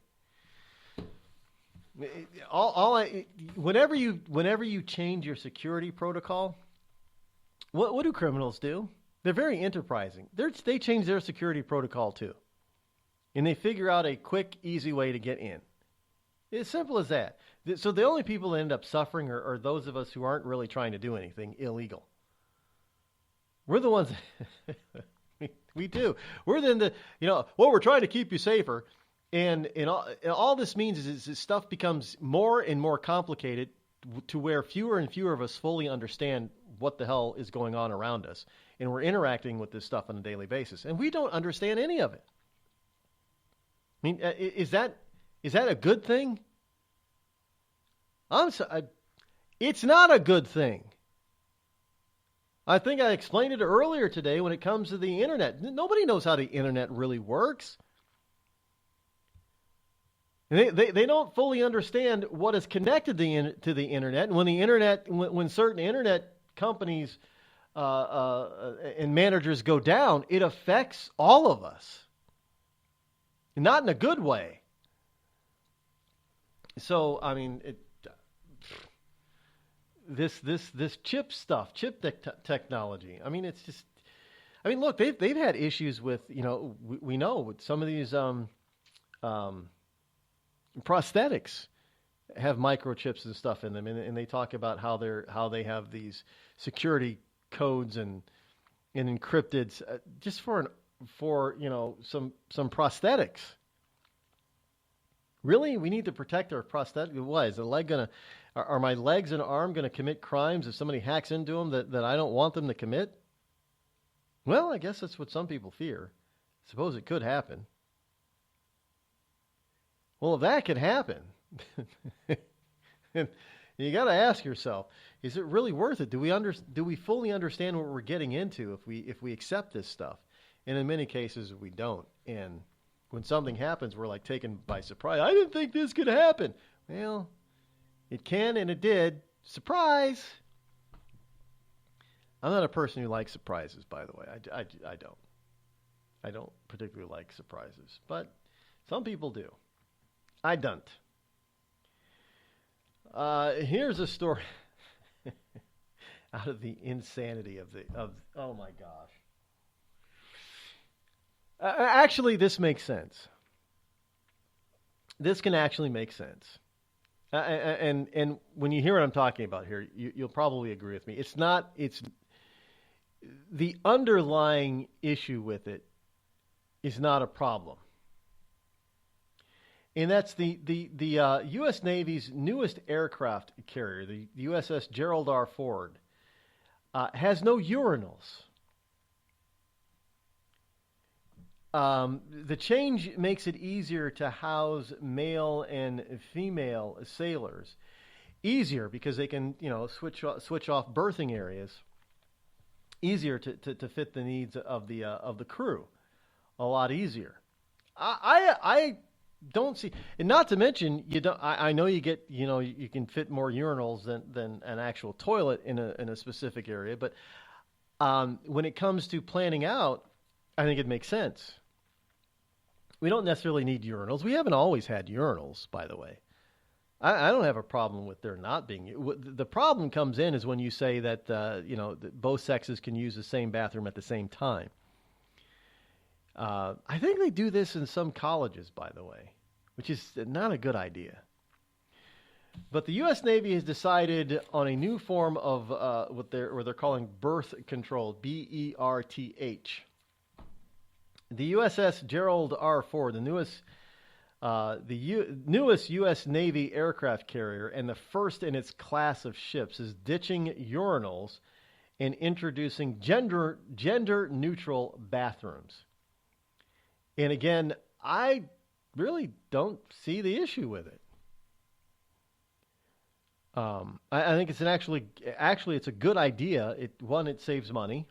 Whenever you change your security protocol, what do criminals do? They're very enterprising. They change their security protocol too. And they figure out a quick, easy way to get in. It's simple as that. So the only people that end up suffering are those of us who aren't really trying to do anything illegal. We're the ones, we do. We're then we're trying to keep you safer. And all this means is stuff becomes more and more complicated to where fewer and fewer of us fully understand what the hell is going on around us. And we're interacting with this stuff on a daily basis. And we don't understand any of it. I mean, is that a good thing? It's not a good thing. I think I explained it earlier today when it comes to the internet. Nobody knows how the internet really works. They don't fully understand what is connected to the internet. And when certain internet companies and managers go down, it affects all of us. Not in a good way. So, I mean, this chip stuff, technology. I mean, it's just. I mean, look, they've had issues with, we know with some of these prosthetics have microchips and stuff in them, and they talk about how they have these security codes and encrypted just for some prosthetics. Really, we need to protect our prosthetic. What is the leg gonna? Are my legs and arm going to commit crimes if somebody hacks into them that I don't want them to commit? Well, I guess that's what some people fear. Suppose it could happen. Well, if that could happen, you got to ask yourself: is it really worth it? Do we fully understand what we're getting into if we accept this stuff? And in many cases, we don't. And when something happens, we're like taken by surprise. I didn't think this could happen. Well, it can, and it did. Surprise! I'm not a person who likes surprises, by the way. I don't. I don't particularly like surprises, but some people do. I don't. Here's a story out of the insanity of oh my gosh. Actually, this makes sense. This can actually make sense. And when you hear what I'm talking about here, you'll probably agree with me. It's the underlying issue with it is not a problem. And that's the U.S. Navy's newest aircraft carrier, the USS Gerald R. Ford, has no urinals. The change makes it easier to house male and female sailors. Easier because they can, switch off berthing areas. Easier to fit the needs of the crew. A lot easier. I don't see, and not to mention you don't. I know you get, you can fit more urinals than an actual toilet in a specific area, but when it comes to planning out, I think it makes sense. We don't necessarily need urinals. We haven't always had urinals, by the way. I don't have a problem with there not being. The problem comes in is when you say that that both sexes can use the same bathroom at the same time. I think they do this in some colleges, by the way, which is not a good idea. But the U.S. Navy has decided on a new form of what they're calling birth control, BERTH. The USS Gerald R. Ford, the newest U.S. Navy aircraft carrier and the first in its class of ships, is ditching urinals and introducing gender-neutral bathrooms. And again, I really don't see the issue with it. I think it's actually it's a good idea. It saves money.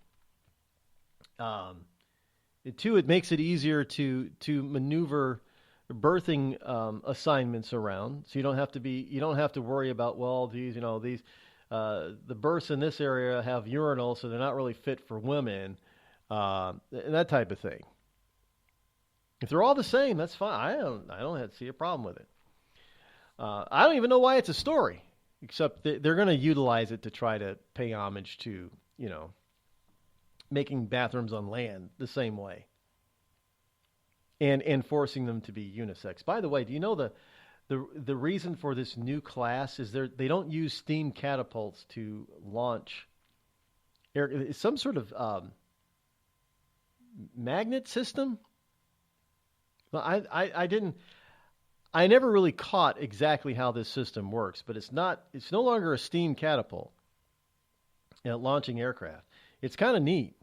Two, it makes it easier to maneuver birthing assignments around, so you don't have to worry about the berths in this area have urinals, so they're not really fit for women, and that type of thing. If they're all the same, that's fine. I don't have to see a problem with it. I don't even know why it's a story, except they're going to utilize it to try to pay homage to making bathrooms on land the same way, and forcing them to be unisex. By the way, do you know the reason for this new class is they don't use steam catapults to launch air. It's some sort of magnet system. Well, I never really caught exactly how this system works, but it's no longer a steam catapult launching aircraft. It's kind of neat.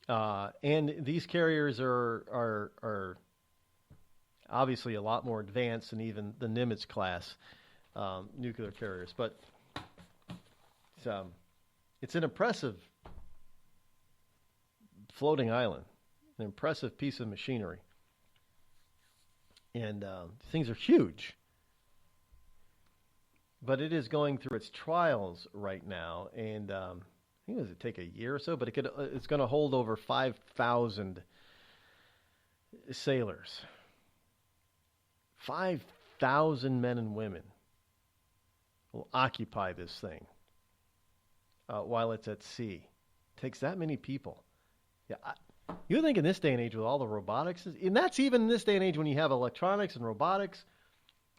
And these carriers are obviously a lot more advanced than even the Nimitz class nuclear carriers. But it's an impressive floating island, an impressive piece of machinery. And things are huge. But it is going through its trials right now. And I think it would take a year or so, but it's going to hold over 5,000 sailors. 5,000 men and women will occupy this thing while it's at sea. It takes that many people. Yeah, you think in this day and age with all the robotics, and that's even in this day and age when you have electronics and robotics,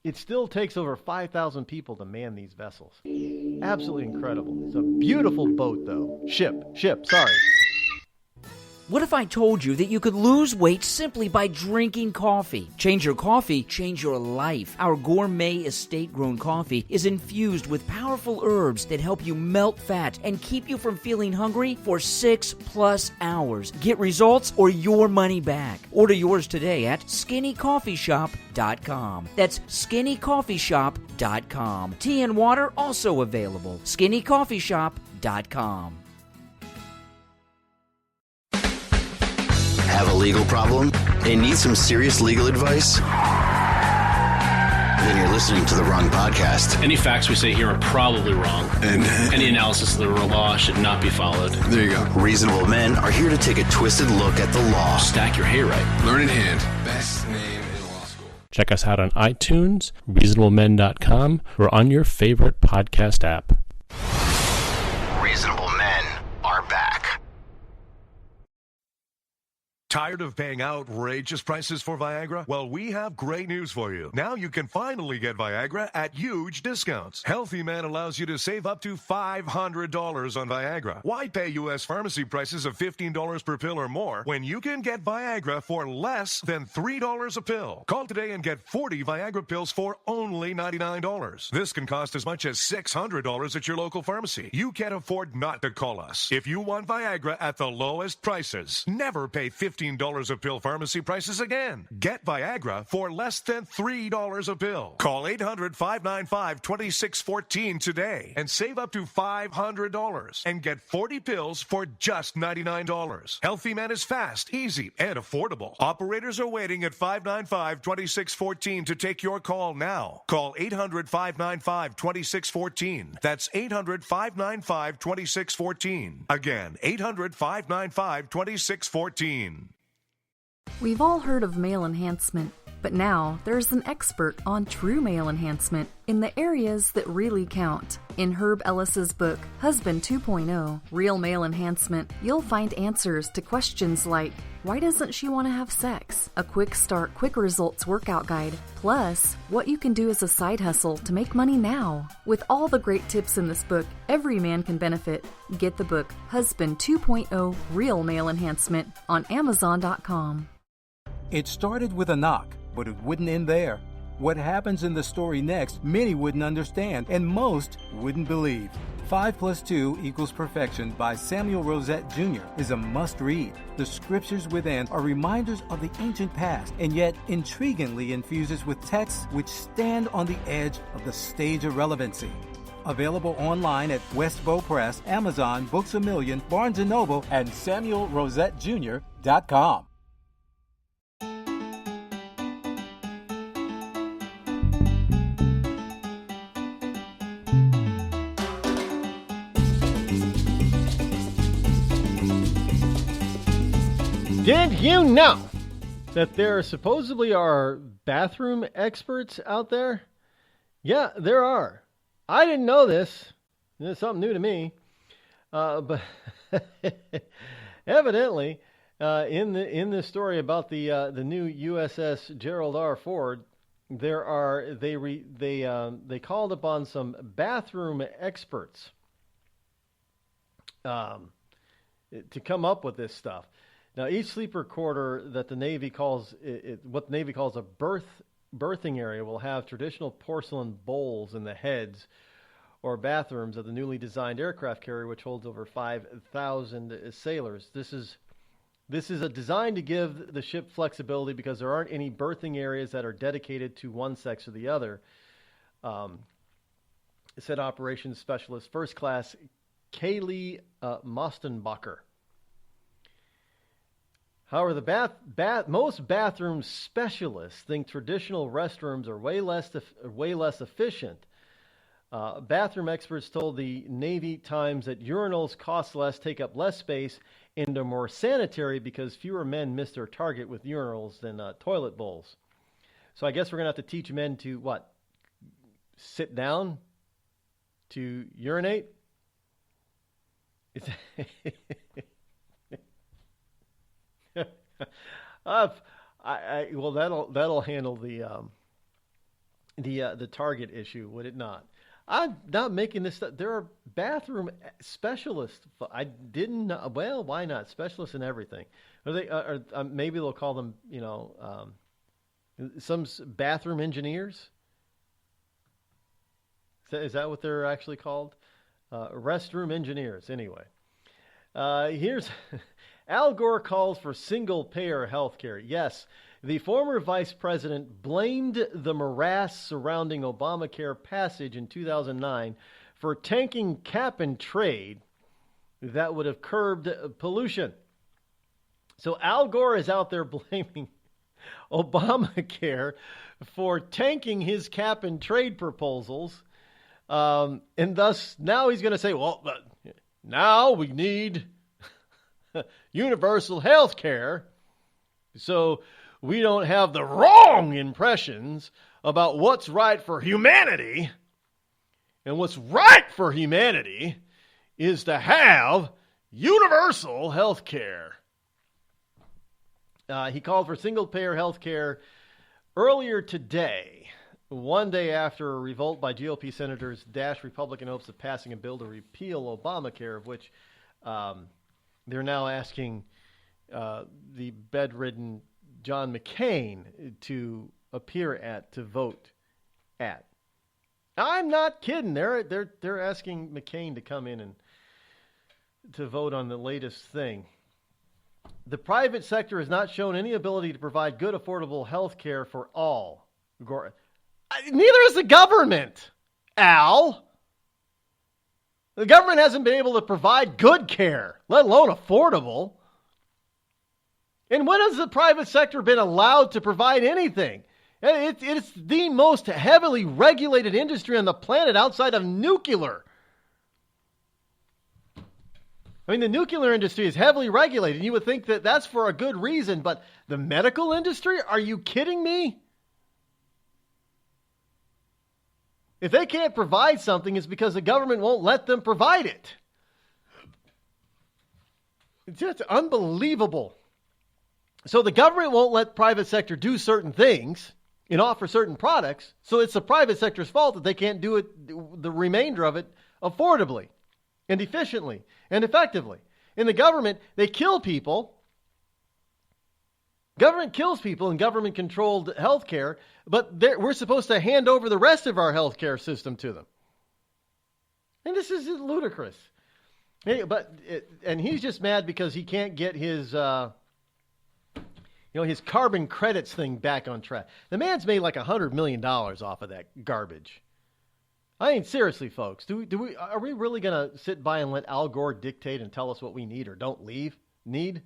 it still takes over 5,000 people to man these vessels. Absolutely incredible. It's a beautiful boat, though. Ship, sorry.
What if I told you that you could lose weight simply by drinking coffee? Change your coffee, change your life. Our gourmet estate-grown coffee is infused with powerful herbs that help you melt fat and keep you from feeling hungry for 6+ hours. Get results or your money back. Order yours today at skinnycoffeeshop.com. That's skinnycoffeeshop.com. Tea and water also available. skinnycoffeeshop.com.
Have a legal problem and need some serious legal advice? Then you're listening to the wrong podcast.
Any facts we say here are probably wrong, and any analysis of the law should not be followed.
There you go. Reasonable Men are here to take a twisted look at the law.
Stack your hay right.
Learn in hand. Best name in law school.
Check us out on iTunes, reasonablemen.com, or on your favorite podcast app.
Reasonable Men are back.
Tired of paying outrageous prices for Viagra? Well, we have great news for you. Now you can finally get Viagra at huge discounts. Healthy Man allows you to save up to $500 on Viagra. Why pay U.S. pharmacy prices of $15 per pill or more when you can get Viagra for less than $3 a pill? Call today and get 40 Viagra pills for only $99. This can cost as much as $600 at your local pharmacy. You can't afford not to call us. If you want Viagra at the lowest prices, never pay $15 a pill pharmacy prices again. Get Viagra for less than $3 a pill. Call 800-595-2614 today and save up to $500 and get 40 pills for just $99. Healthy Man is fast, easy, and affordable. Operators are waiting at 595-2614 to take your call now. Call 800-595-2614. That's 800-595-2614. Again, 800-595-2614.
We've all heard of male enhancement, but now there's an expert on true male enhancement in the areas that really count. In Herb Ellis's book, Husband 2.0, Real Male Enhancement, you'll find answers to questions like, why doesn't she want to have sex? A quick start, quick results workout guide, plus what you can do as a side hustle to make money now. With all the great tips in this book, every man can benefit. Get the book, Husband 2.0, Real Male Enhancement, on Amazon.com.
It started with a knock, but it wouldn't end there. What happens in the story next, many wouldn't understand, and most wouldn't believe. 5 + 2 = Perfection by Samuel Rosette Jr. is a must-read. The scriptures within are reminders of the ancient past, and yet intriguingly infuses with texts which stand on the edge of the stage of relevancy. Available online at Westbow Press, Amazon, Books A Million, Barnes & Noble, and SamuelRosetteJr.com.
Did you know that there supposedly are bathroom experts out there? Yeah, there are. I didn't know this. It's something new to me. But evidently, in this story about the new USS Gerald R. Ford, they called upon some bathroom experts to come up with this stuff. Now, each sleeper quarter that the Navy calls what the Navy calls a berthing area will have traditional porcelain bowls in the heads or bathrooms of the newly designed aircraft carrier, which holds over 5,000 sailors. This is a design to give the ship flexibility because there aren't any berthing areas that are dedicated to one sex or the other. said operations specialist, first class Kaylee Mostenbacher. However, the most bathroom specialists think traditional restrooms are way less efficient. Bathroom experts told the Navy Times that urinals cost less, take up less space, and are more sanitary because fewer men miss their target with urinals than toilet bowls. So I guess we're going to have to teach men to, what, sit down to urinate? Well, that'll handle the target issue, would it not? I'm not making this stuff. There are bathroom specialists. I didn't know. Well, why not? Specialists in everything. Are they? Maybe they'll call them, some bathroom engineers. Is that what they're actually called? Restroom engineers. Anyway, here's Al Gore calls for single-payer health care. Yes, the former vice president blamed the morass surrounding Obamacare passage in 2009 for tanking cap and trade that would have curbed pollution. So Al Gore is out there blaming Obamacare for tanking his cap and trade proposals. And thus now he's going to say, well, now we need universal health care so we don't have the wrong impressions about what's right for humanity. And what's right for humanity is to have universal health care. He called for single-payer health care earlier today, one day after a revolt by GOP senators dashed Republican hopes of passing a bill to repeal Obamacare, of which they're now asking the bedridden John McCain to vote at. I'm not kidding. They're asking McCain to come in and to vote on the latest thing. The private sector has not shown any ability to provide good, affordable health care for all. Neither is the government, Al. The government hasn't been able to provide good care, let alone affordable. And when has the private sector been allowed to provide anything? It's the most heavily regulated industry on the planet outside of nuclear. I mean, the nuclear industry is heavily regulated. You would think that that's for a good reason, but the medical industry? Are you kidding me? If they can't provide something, it's because the government won't let them provide it. It's just unbelievable. So the government won't let private sector do certain things and offer certain products, so it's the private sector's fault that they can't do it, the remainder of it, affordably and efficiently and effectively. In the government, they kill people. Government kills people in government-controlled health care, but we're supposed to hand over the rest of our health care system to them. And this is ludicrous. And he's just mad because he can't get his his carbon credits thing back on track. The man's made like $100 million off of that garbage. I mean, seriously, folks, are we really going to sit by and let Al Gore dictate and tell us what we need or don't need?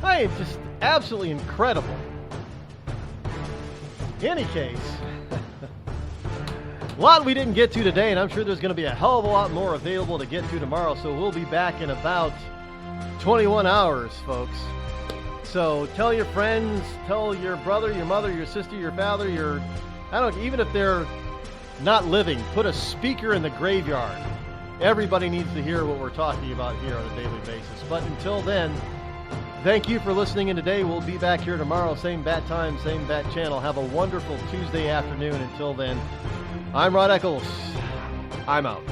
I am just absolutely incredible. In any case, a lot we didn't get to today, and I'm sure there's going to be a hell of a lot more available to get to tomorrow, so we'll be back in about 21 hours, folks. So tell your friends, tell your brother, your mother, your sister, your father, even if they're not living, put a speaker in the graveyard. Everybody needs to hear what we're talking about here on a daily basis. But until then, thank you for listening in today. We'll be back here tomorrow, same bat time, same bat channel. Have a wonderful Tuesday afternoon. Until then, I'm Rod Eccles. I'm out.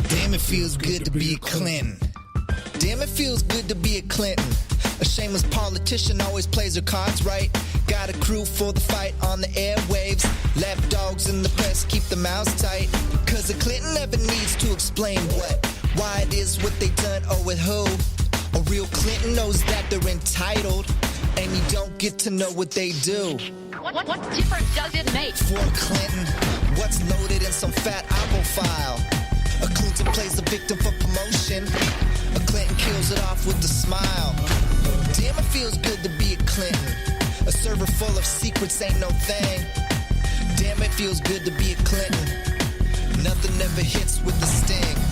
Damn, it feels good to be a Clinton. Damn, it feels good to be a Clinton. A shameless politician always plays her cards right. Got a crew for the fight on the airwaves. mouths tight. Cause a Clinton never needs to explain why it is what they done or with who. A real Clinton knows that they're entitled, and you don't get to know what they do.
What difference does it make?
For Clinton, what's loaded in some fat apple file? A Clinton plays the victim for promotion. A Clinton kills it off with a smile. Damn, it feels good to be a Clinton. A server full of secrets ain't no thing. Damn, it feels good to be a Clinton. Nothing ever hits with the sting.